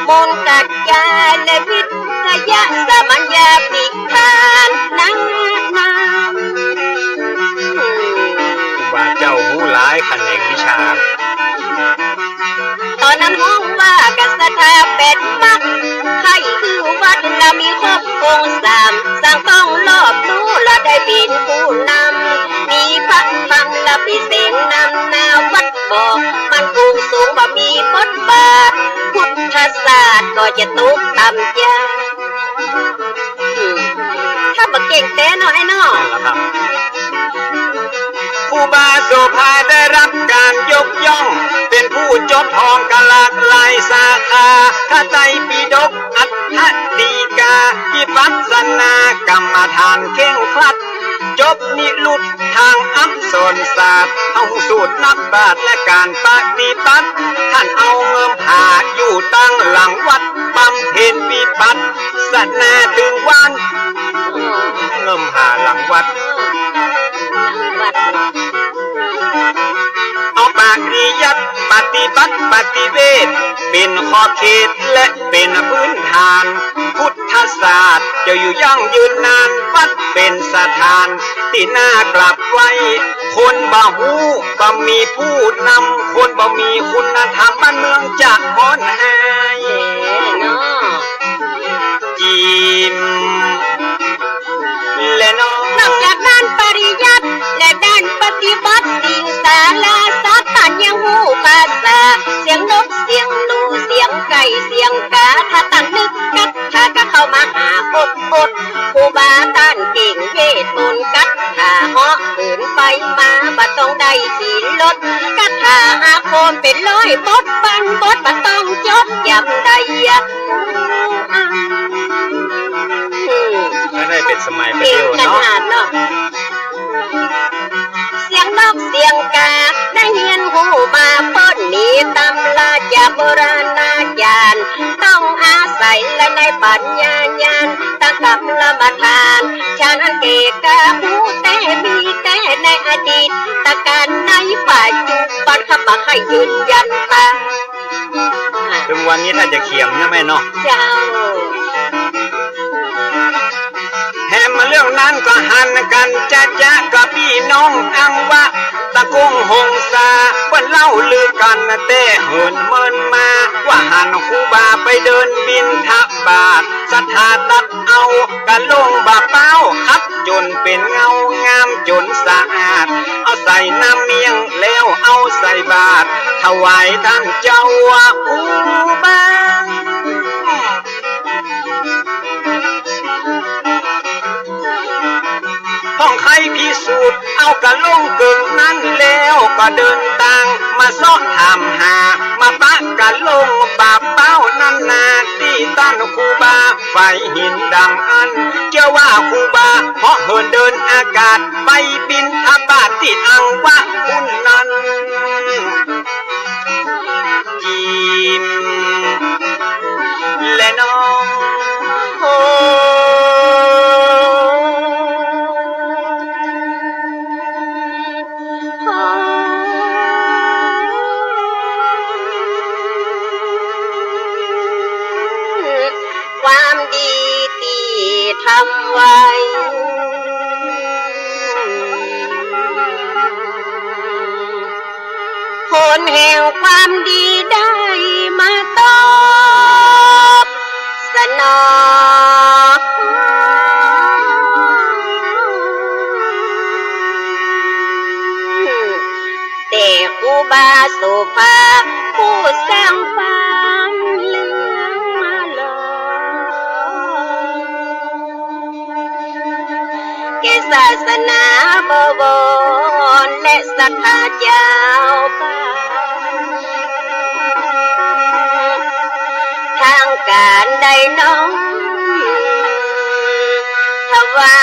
มนต์กัจจาและวิทยาสมัญญาปิทานนังนาว่าเจ้าหูหลายแขนงวิชาตอนนั้นห้องว่ากันสถาเป็ดมักให้คือวัดเรามีครบองค์3สร้างต้องรอบรู้และได้บินผู้นำมีพระพังและปีเสียงนำนาวัดบอกมันคงสูงบ่มีบทบาทพุทธศาสตร์ก็จะตุกต่ำยาถ้าบ่เก่งแต่น้อยน้อครูบาโสภาได้รับการยกย่องเป็นผู้จบทองกะหลากหลายสาขาพระไตรปิฎกอัฏฐดีกาวิปัสสนากรรมฐานเข่งครัดจบนิรุตทางอักษรศาสตร์เอาสูตรนับบาทและการปฏิบัติท่านเอาเงิมหาอยู่ตั้งหลังวัดบำเพ็ญวิปัสสนาถึงวันเงิมหาหลังวัดเอาปริยัติปฏิบัติปฏิเวทเป็นขอบเขตและเป็นพื้นฐานพุทธศาสตร์จะอยู่ยั่งยืนนานวัดเป็นสถานที่น่ากลับไว้คนบ่ฮู้บ่มีผู้นำคนบ่มีคุณธรรมบ้านเมืองจะพ้นหายจีมและน้องนอกจากด้านปริยัติและด้านปฏิบัติสิ่งสาราสัตว์ท่านยังหูภาษาเสียงนกเสียงหนูเสียงไก่เสียงกาถ้าตั้งนึกกัดถ้าก็เข้ามาหาอดครูบาท่านเก่งเวทมนต์กัดถ้าเหาะขืนไปมาบัดต้องได้ขี่รถกัดถ้าอาโคมเป็นร้อยบทบันบทบัดต้องจดจำได้ถ้าได้เป็นสมัยเป็นเดียวเนาะเสียงนกเสียงกาได้เฮียนหูมาพ้นหนีตำลาจากโบราณอาจารย์ต้องอาศัยและในปัญญาญาณตะกำละมาทานชานันเกกาหูแต่มีแต่ในอดีตตะการในปัจจุบันขบักให้ยืนยันตาถึงวันนี้ถ้าจะเขียมนะแม่เนาะเจ้าแถมมาเรื่องนั้นก็หันกันจะกับพี่น้องอังวะตะกงหงสาเปิ้น เล่าลือกันแต่เหินเมินมาว่าหันครูบาไปเดินบินทบาทศรัทธาตัดเอากะลงบาเป้าคัดจนเป็นเงางามจนสะอาดเอาใส่น้ำเมียงแล้วเอาใส่บาตรถวายท่านเจ้าครูบาห้องใครพิสูจน์เอากระลงกึ่งนั้นแล้วก็เดินทางมาซ้อถามหามาปะกระลงบาเป้านั่นนาที่ตั้นครูบาไฟหินดังอันเจ้าว่าครูบาเพราะเหินเดินอากาศไปบินทบาทที่อังวะคุณนั้นยิ้มและน้องโอ้ความดีที่ทำไว้ผลแห่งความดีได้มาตอบสนองแต่ครูบาโสภาผู้สร้างความเหลืองมาหล่อแก่ศาสนาบวรและศรัทธาเจ้าป่าทางการใดน้องทว่า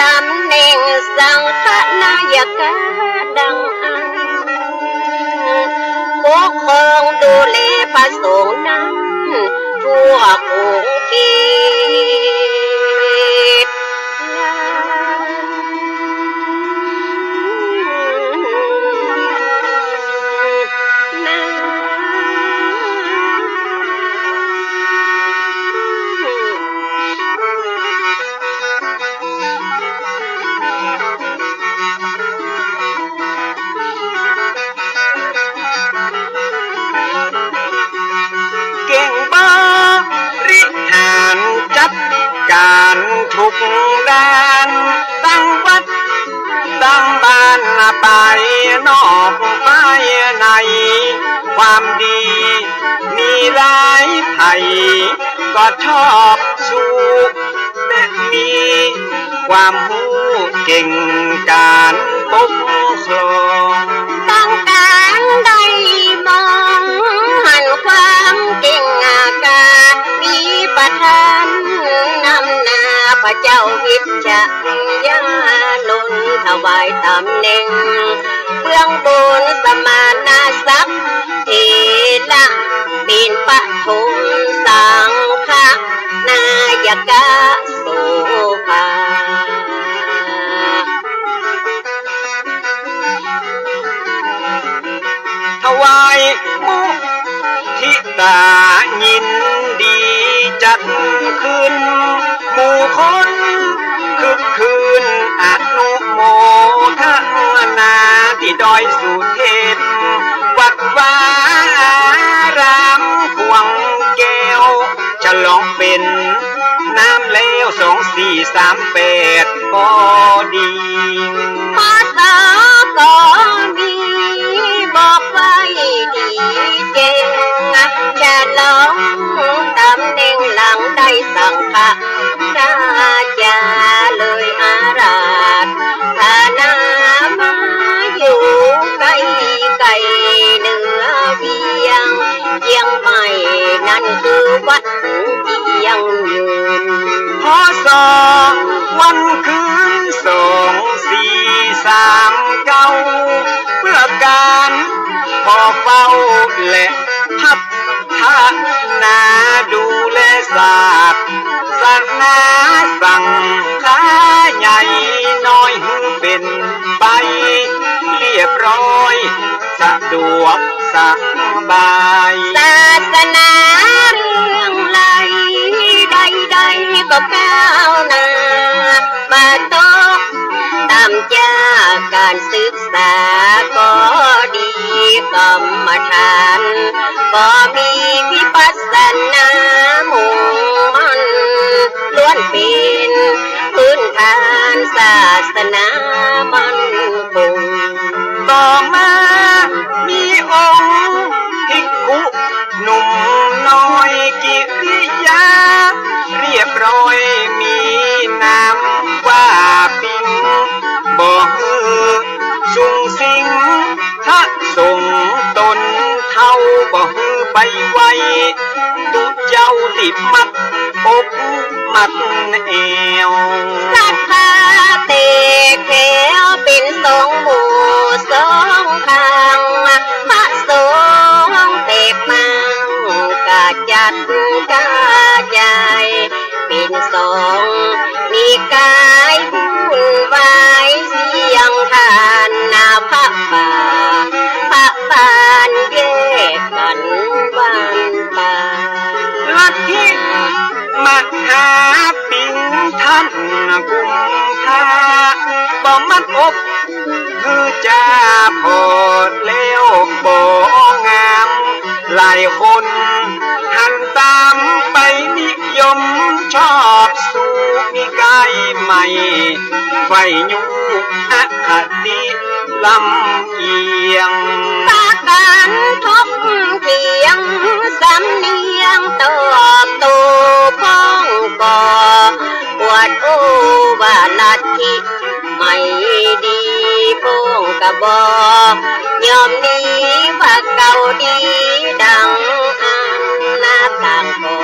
ตำแหน่งสังฆนายกดังอันปกครองดูแลพระสงฆ์นั้นทั่วกรุงเทพการทุกด้านตั้งวัดตั้งบ้านไปนอกไปในความดีมีหลายไผ่ก็ชอบสู้และมีความหูเก่งการปกครองต้องการได้มองหันความเก่งอาการมีประทานนำนาพระเจ้าวิชญาณนนถวายตำแหน่งเบื้องบนสมานาศักดิ์เทระเป็นปฐมสังฆนายกโสภาถวายมุทิตายินดีจัดขึ้นหมู่คนคึกคืนอนุโมทนาที่ดอยสุเทพวัดวารามพวงแก้วฉลองเป็นน้ำแล้ว2438ก็ดีพศก็มีบอกไว้ดีเก่งจะลองตำแหน่งหลังได้สังฆราชาเลยอาราธนามาอยู่ไกลไกลเหนือเวียงเชียงใหม่นั่นคือวัดเจียงยืนพศวันคืน2439เพื่อการพอเฝ้าและพัฒนาดูแลศาสตร์ศาสนาสั่งค้าใหญ่น้อยหึงเป็นไปเรียบร้อยสะดวกสบายศาสนาเรื่องไรใดๆก็ก้าวหน้า บาตกตามจากการศึกษาก็ดีกรรมฐานก็มีวิปัสสนามุ่งมั่นล้วนเป็นพื้นฐานศาสนามั่นคงต่อมามีองค์ภิกขุหนุ่มน้อยกิริยาเรียบร้อยมีนามว่าปิงบ่ฮือสุงสิงถ้าส่งตนเท่าบ่ฮือไปไวตุเจ้าติดมัดอกมัดเอวสัทธาเตแถวเป็นสองหมู่สองทางพระสงฆ์เตกมังกาจัดกาใหญ่เป็นสองนิกายวุ่นวายเสียงทานนาพระป่าพระปานแยกกันวันป่าลัทธิมหาปิงท่านกุมภาบ่มัดอกคือจะพอดแล้วบ่งามหลายคนหันตามไปนิยมชอบสู่นิกายใหม่ไฟยุอคติลำเอียงตาการทบเทียงสำเนียงตอบโต้พ้องก่อปวดโอว่าลัทธิไม่ดีพงกะบอกยอมนี้ว่าเก่าดีดังอันนาต่างก่อ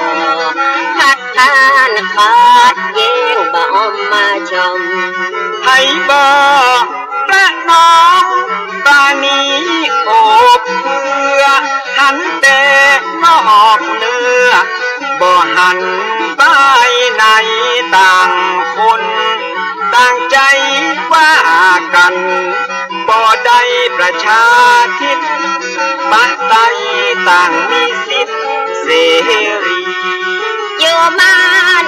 คัดค้านขัดแย้งบ่มาชมให้บ่ประนอมปราณีโอบเพื่อหันแต่นอกเนื้อบ่หันไปในต่างคนต่างใจว่ากันบ่ได้ประชาธิปไตยต่างมีสิทธิเสรีอยู่มา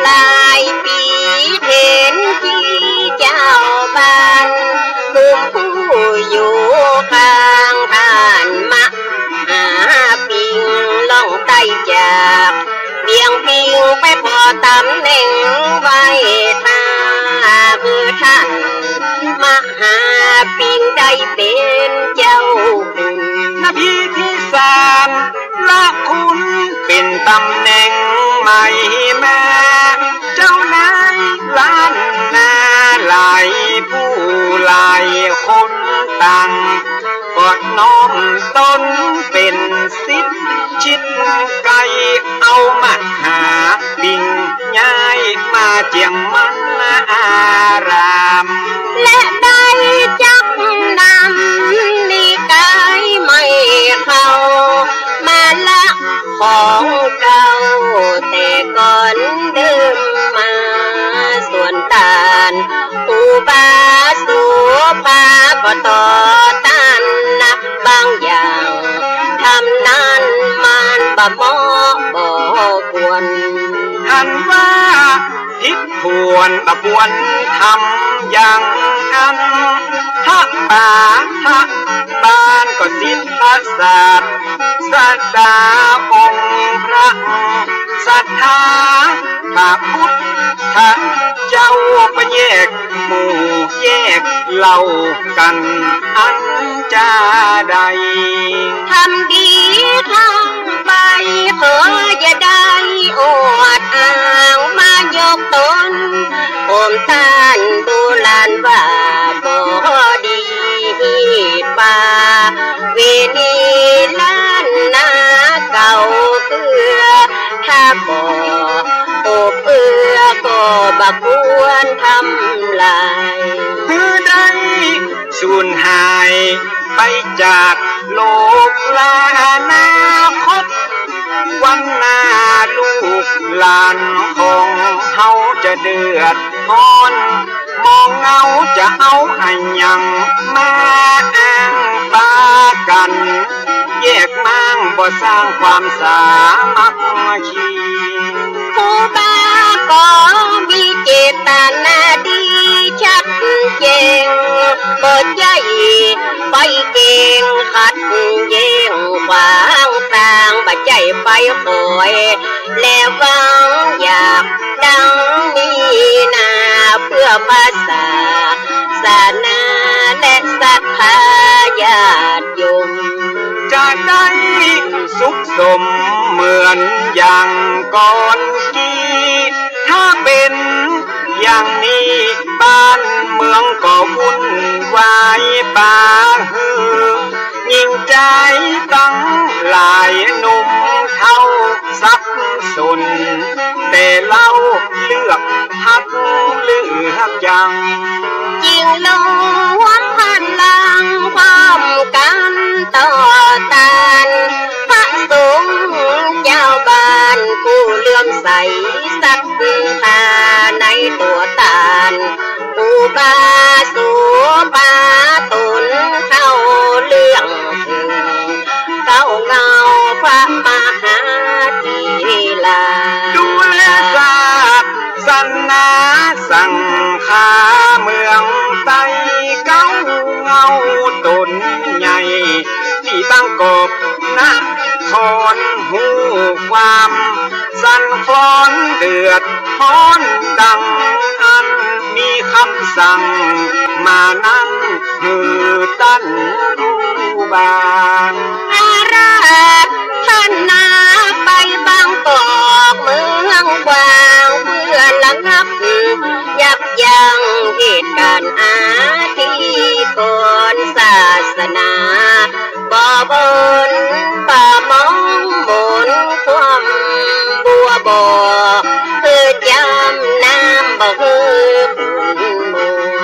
หลายปีเห็นที่เจ้าบ้านกลุ่มผู้อยู่ข้างบ้านมหาปิงล่องไต่จากเบี่ยงพิงไปพอตำแหน่งไว้ท่าเพื่อท่านมหาปิงได้เป็นเจ้าคุณนาพีที่สามละคุณเป็นตำแหน่งใหม่แม่เจ้านายล้านนาหลายผู้หลายคนต่างกอดน้อมตนเป็นสิทธิ์ชิดไกลเอามาหาปิงย้ายมาเจียงมันอารามและได้จักนำนิกายไม่เข้ามาละของเก่าแต่ก่อนเดิมมาส่วนตานอุบาสุภาก็ต่อต้านนะบางอย่างทำนั้นมันบ่เหมาะบ่ควรหันว่าทิพพวนประบวนทำอย่างนั้นถ้าป่าถ้าบ้านก็สิทธศาสตร์สัตดาองค์พระศรัทธาพระพุทธเจ้าก็แยกหมู่แยกเหล่ากันอันจะใดทำดีทำไปเพื่อจะได้อวดอ้างมายกตนผมท่านโบราณว่าบ่ดีป่าเวนีล้านนาเก่าเกือถ้าบ่โอบเอื้อก็บ่ควรทำลายคือได้สูญหายไปจากโลกลานาคตวันหน้าลูกหลานของเฮาจะเดือดร้อนมองเงาจะเอาอันยังมาอ้างปากันแยกมั่งบ่สร้างความสามัคคีผู้บ้าก็มีเจตนาดี เจงบ่ใจไปเก่งขัดเย่งขวางต่างบ่ใจไปคอยแล้ววังอยากดังนี้นาเพื่อภาษาศาสนาและศรัทธาญาติโยมจะได้สุขสมเหมือนอย่างก่อนกี้ถ้าเป็นอย่างนี้บ้านเมืองก็วุ่นวายป่าหือยิ่งใจตั้งหลายหนุ่มเท่าสับสนแต่เราเลือกฮักเลือกยังยิงลงหัวพันลังความกันต่อต้านพระสงฆ์เจ้าบ้านผู้เลื่อมใสศรัทธาในตัวตานผู้บาสูบาตุนเข้าเรื่องถึงเข้าเงาพระมหาธีลาดูแลศาสนาสังฆาเมืองไต้เก้าเงาตนใหญ่ที่บางกอกนะครหูความสั่นคลอนเดือดร้อนดังอันมีคำสั่งมานั่งหือตั้นรูบานอาราธนาไปบางกอกเมืองกว้างเพื่อระงับยับยั้งเหตุการณ์อาทิกรศาสนาบ่บนป่ามองบนความบัวบ่เพื่อยำน้ำบ่ฮือปุ่นมัว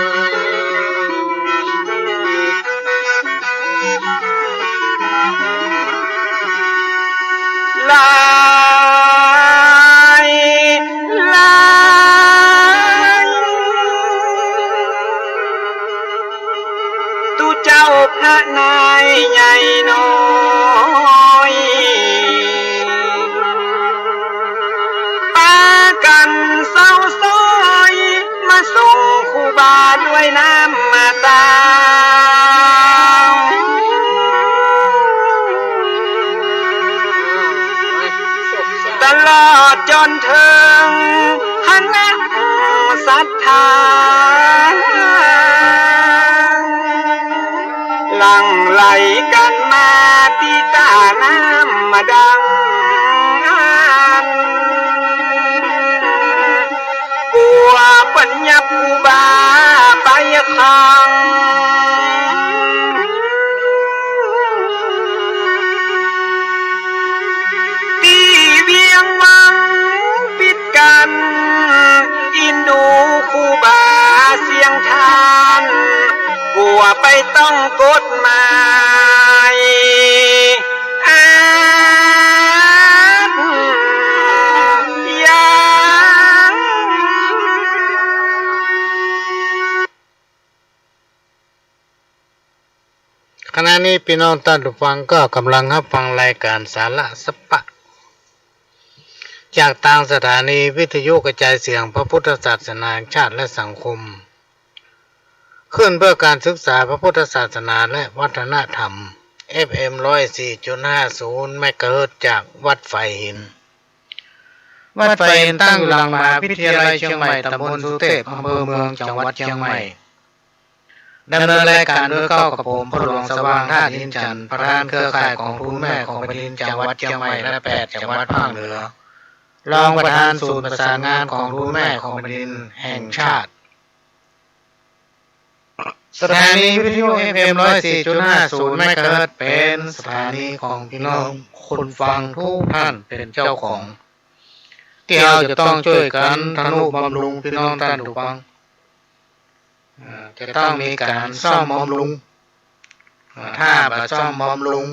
ลายตุเจ้าพระนายใหญ่น้อยปากันเศร้าซอยมาส่งครูบาด้วยน้ำมาตาตลอดจนถึงคณะศรัทธาหลั่งไหลกันมาตีตาน้ำมาดังปัวปัญญาปูบาไปขังเวียงวังปิดกันอินดูคูบาเสียงทานกลัวไปต้องกฎหมายขณะนี้พี่น้องท่านผู้ฟังก็กำลังรับฟังรายการสาระสปะจากทางสถานีวิทยุกระจายเสียงพระพุทธศาสนาแห่งชาติและสังคมขึ้นเพื่อการศึกษาพระพุทธศาสนาและวัฒนธรรม FM 104.50 เมกะเฮิรตซ์จากวัดไฟหินวัดไฟหินตั้งอยู่หลังมหาวิทยาลัยเชียงใหม่ตำบลสุเทพอำเภอเมืองจังหวัดเชียงใหม่ดำเนินรายการโดยก้าวกับผมพระหลวงสว่างท่าดินจันทร์ประธานเครือข่ายของครูแม่ของแผ่นดินจังหวัดเชียงใหม่และ8จังหวัดภาคเหนือรองประธานศูนย์ประสานงานของครูแม่ของแผ่นดินแห่งชาติสถานีวิทยุ FM 104.50 เมกะเฮิรตซ์เป็นสถานีของพี่น้องคนฟังทุกท่านเป็นเจ้าของที่เราจะต้องช่วยกันทนุบำรุงพี่น้องท่านทุกฟังจะต้องมีการซ่อมบำรุงถ้าบ่ซ่อมบำรุง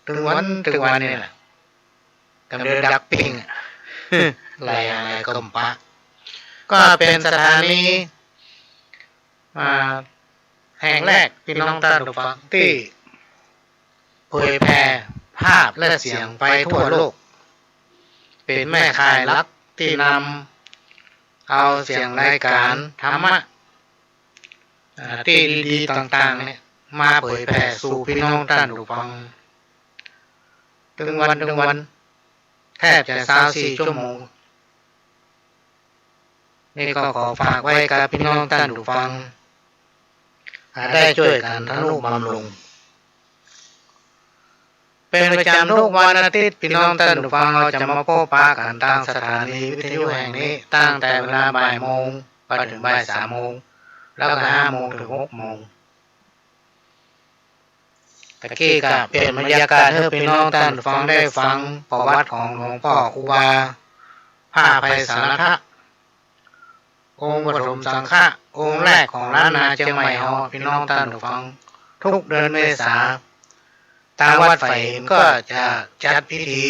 ถึงวันนี่แหละกำเดินดักปิ้งอะไรก็ปะก็เป็นสถานีแห่งแรกพี่น้องท่านผู้ฟังที่เผยแพร่ภาพและเสียงไปทั่วโลกเป็นแม่ข่ายหลักที่นำเอาเสียงรายการธรรมะ ที่ดีๆต่างๆเนี่ยมาเผยแผ่สู่พี่น้องท่านผู้ฟังถึงวันแทบจะ24 ชั่วโมงนี่ก็ขอฝากไว้กับพี่น้องท่านผู้ฟังได้ช่วยกันทนุบำรุงเป็นประจำทุกวันอาทิตย์พี่น้องท่านผู้ฟังเราจะมาพบปะกันทางสถานีวิทยุแห่งนี้ตั้งแต่เวลาบ่ายโมงไปถึงบ่าย3 โมงแล้วก็5 โมงถึง6 โมงตะกี้ก็เป็นบรรยากาศให้พี่น้องท่านผู้ฟังได้ฟังประวัติของหลวงพ่อครูบาพระอภัยสารทะองค์ปฐมสังฆะองค์แรกของล้านนาเชียงใหม่เฮาพี่น้องท่านผู้ฟังทุกเดือนเมษาทางวัดไฝก็จะจัดพิธี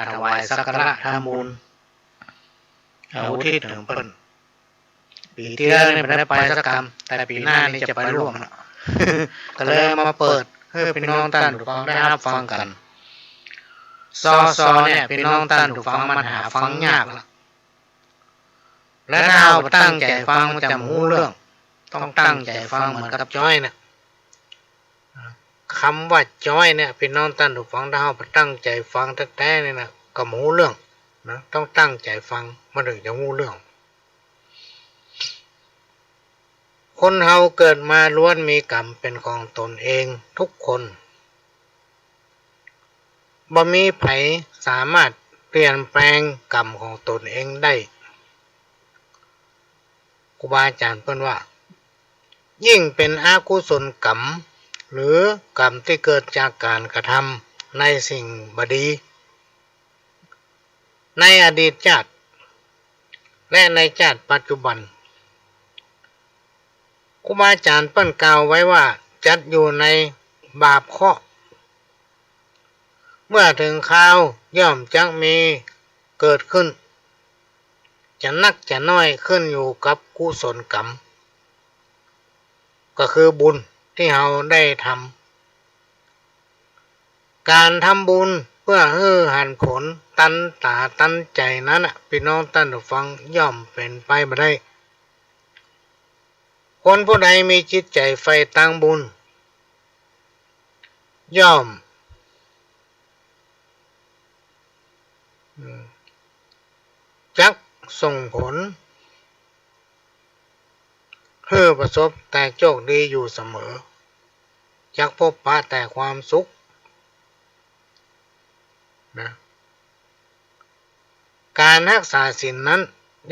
ถวายสักการะทำบุญอุทิศถึงเพิ่นปีที่แล้วนี่ไม่ได้ไปสักกรรมแต่ปีหน้านี่จะไปร่วมนะก็เลยมาเปิดให้พี่น้องท่านผู้ฟังได้รับฟังกันซอเนี่ยพี่น้องท่านผู้ฟังมันหาฟังยากละและถ้าเราตั้งใจฟังมันจะรู้เรื่องต้องตั้งใจฟังเหมือนกับจ้อยเนี่ยคำว่าจ้อยเนี่ยพี่น้องท่านผู้ฟังถ้าเราตั้งใจฟังแท้ๆเนี่ยนะก็รู้เรื่องนะต้องตั้งใจฟังมันถึงจะรู้เรื่องคนเฮาเกิดมาล้วนมีกรรมเป็นของตนเองทุกคนบ่มีไผสามารถเปลี่ยนแปลงกรรมของตนเองได้ครูบาอาจารย์เพิ่นว่ายิ่งเป็นอกุศลกรรมหรือกรรมที่เกิดจากการกระทำในสิ่งบดีในอดีตชาติและในชาติปัจจุบันครูบาอาจารย์เปิ้นกล่าวไว้ว่าจัดอยู่ในบาปเคราะห์เมื่อถึงคราวย่อมจักมีเกิดขึ้นจะนักจะน้อยขึ้นอยู่กับกุศลกรรมก็คือบุญที่เราได้ทำการทำบุญเพื่อให้หันผลตันตาตันใจนั้นพี่น้องท่านผู้ฟังย่อมเป็นไปบ่ได้คนผู้ใดมีจิตใจใฝ่ตั้งบุญย่อมจักส่งผลให้ประสบแต่โชคดีอยู่เสมอจักพบปะแต่ความสุขนะการรักษาศีลนั้น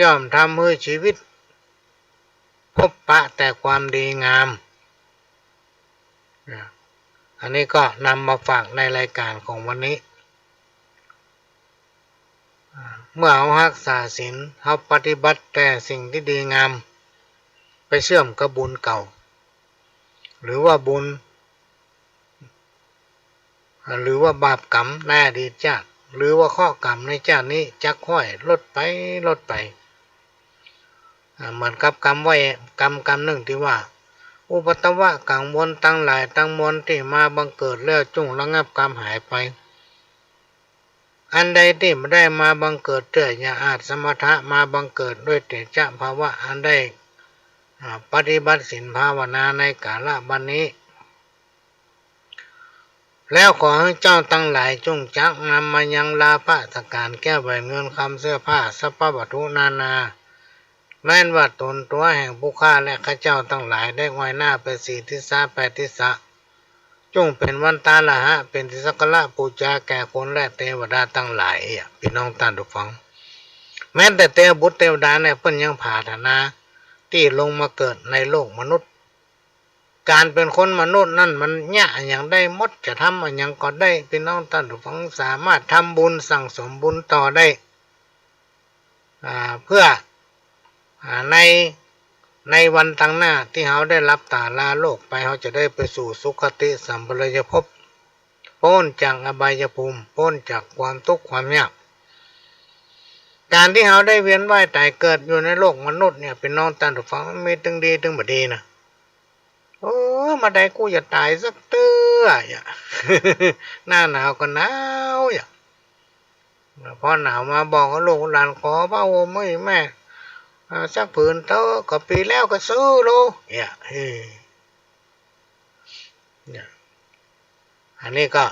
ย่อมทำให้ชีวิตพบปะแต่ความดีงามนะอันนี้ก็นำมาฝากในรายการของวันนี้เมื่อเรารักษาศีลเราปฏิบัติแต่สิ่งที่ดีงามไปเชื่อมกับบุญเก่าหรือว่าบุญหรือว่าบาปกรรมในอดีตชาติหรือว่าข้อกรรมในชาตินี้จักค่อยลดไปเหมือนกับกรรมไว้กรรมหนึ่งที่ว่าอุปตวะกังวลตั้งหลายตั้งมวลที่มาบังเกิดแล้วจุ่งระงับกรรมหายไปอันใดที่ไม่ได้มาบังเกิดด้วยญาอาจสมถะมาบังเกิดด้วยเตชะภาวะอันได้ปฏิบัติศีลภาวนาในกาลบัดนี้แล้วขอให้เจ้าทั้งหลายจงจักนำมายังลาภสการแก้วแหวนเงินคำเสื้อผ้าสัพพะวัตถุนานาแม้นว่าตนตัวแห่งผู้ฆ่าและข้าเจ้าทั้งหลายได้ไว้หน้าเป็นสีทิศาแปดทิศะจงเป็นวันตาละหะเป็นที่สักการะบูชาแก่คนและเทวดาทั้งหลายพี่น้องท่านผู้ฟังแม้แต่เทวบุตรเทวดาเนี่ยเพิ่นยังผ่าถนาที่ลงมาเกิดในโลกมนุษย์การเป็นคนมนุษย์นั่นมันยากอย่างได้หมดจะทำอย่างก็ได้พี่น้องท่านผู้ฟังสามารถทำบุญสั่งสมบุญต่อได้เพื่อในวันตั้งหน้าที่เขาได้รับตาลาโลกไปเขาจะได้ไปสู่สุคติสัมปรายภพพ้นจากอบายภูมิพ้นจากความทุกข์ความยากการที่เขาได้เวียนว่ายตายเกิดอยู่ในโลกมนุษย์เนี่ยเป็นน้องท่านผู้ฟังมีทั้งดีทั้งบ่ดีนะมาได้กูจะตายสักเตื้อหน้าหนาวก็หนาวพอหนาวมาบอกกับลูกหลานขอพระโอไม่แม่ สักผืนเท่าก็ปีแล้วก็ซื้อโลเนี่ยเนี่ยอันนี้ก็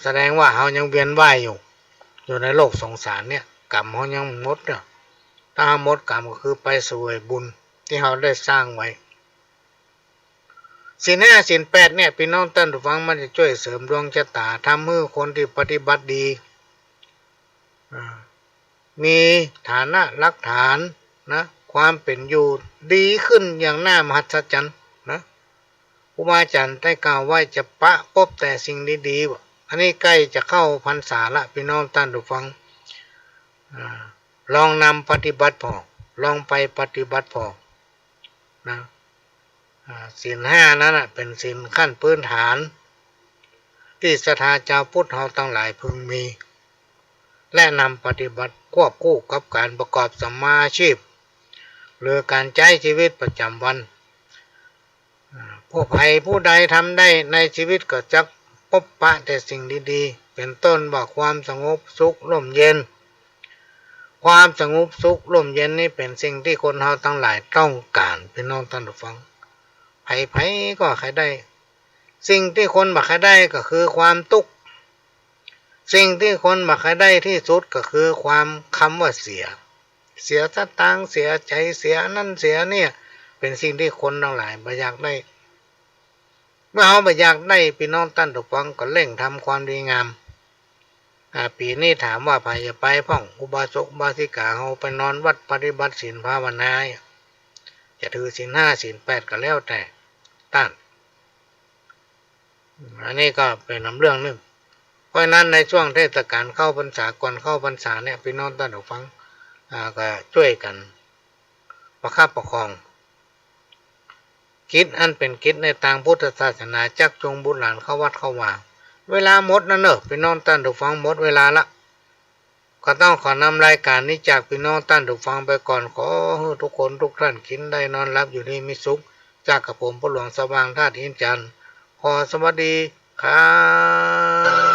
แสดงว่าเรายังเวียนว่ายอยู่ในโลกสงสารเนี่ยกรรมเขายังหมดเนี่ยถ้าหมดกรรมก็คือไปสู่บุญที่เราได้สร้างไว้ศีล 5 ศีล 8เนี่ยพี่น้องท่านผู้ฟังมันจะช่วยเสริมดวงชะตาทำให้คนที่ปฏิบัติดีมีฐานะหลักฐานนะความเป็นอยู่ดีขึ้นอย่างน่ามหัศจรรย์นะครูบาอาจารย์ได้กล่าวไว้จะปะพบแต่สิ่งดีๆอันนี้ใกล้จะเข้าพรรษาละพี่น้องท่านผู้ฟังลองนำปฏิบัติพอลองไปปฏิบัติพอนะศีล 5นั้นเป็นศีลขั้นพื้นฐานที่ศรัทธาชาวพุทธเราทั้งหลายพึงมีและนำปฏิบัติควบคู่กับการประกอบสัมมาอาชีพหรือการใช้ชีวิตประจำวันผู้ใดผู้ใดทำได้ในชีวิตก็จะพบปะแต่สิ่งดีๆเป็นต้นว่าความสงบสุขร่มเย็นความสงบสุขร่มเย็นนี่เป็นสิ่งที่คนเราทั้งหลายต้องการพี่น้องท่านผู้ฟังไผก็ใครได้สิ่งที่คนบักใครได้ก็คือความทุกข์สิ่งที่คนบักใครได้ที่สุดก็คือความคำว่าเสียสตางค์เสียใจเสียนั่นเสียเนี่ยเป็นสิ่งที่คนทั้งหลายบ่อยากได้เมื่อเขาบ่อยากได้พี่น้องท่านผู้ฟังก็เร่งทำความดีงามปีนี้ถามว่าใครจะไปพ่องอุบาสกอุบาสิกาเขาไปนอนวัดปฏิบัติศีลภาวนาจะถือศีล 5 ศีล 8ก็แล้วแต่ท่านอันนี้ก็เป็นเรื่องนึงเพราะนั้นในช่วงเทศกาลเข้าพรรษาก่อนเข้าพรรษาเนี่ยพี่น้องท่านผู้ฟังก็ช่วยกันประคับประคองกิจอันเป็นกิจในทางพุทธศาสนาจักจงบุตรหลานเข้าวัดเข้าวาเวลาหมดนั่นเนอะพี่น้องท่านผู้ฟังหมดเวลาละก็ต้องขอนำรายการนี้จากพี่น้องท่านผู้ฟังไปก่อนขอให้ทุกคนทุกท่านกินได้นอนหลับอยู่ดีมีสุขจากกับผมพระหลวงสว่างธาตุอินทร์จันทร์ขอสวัสดีครับ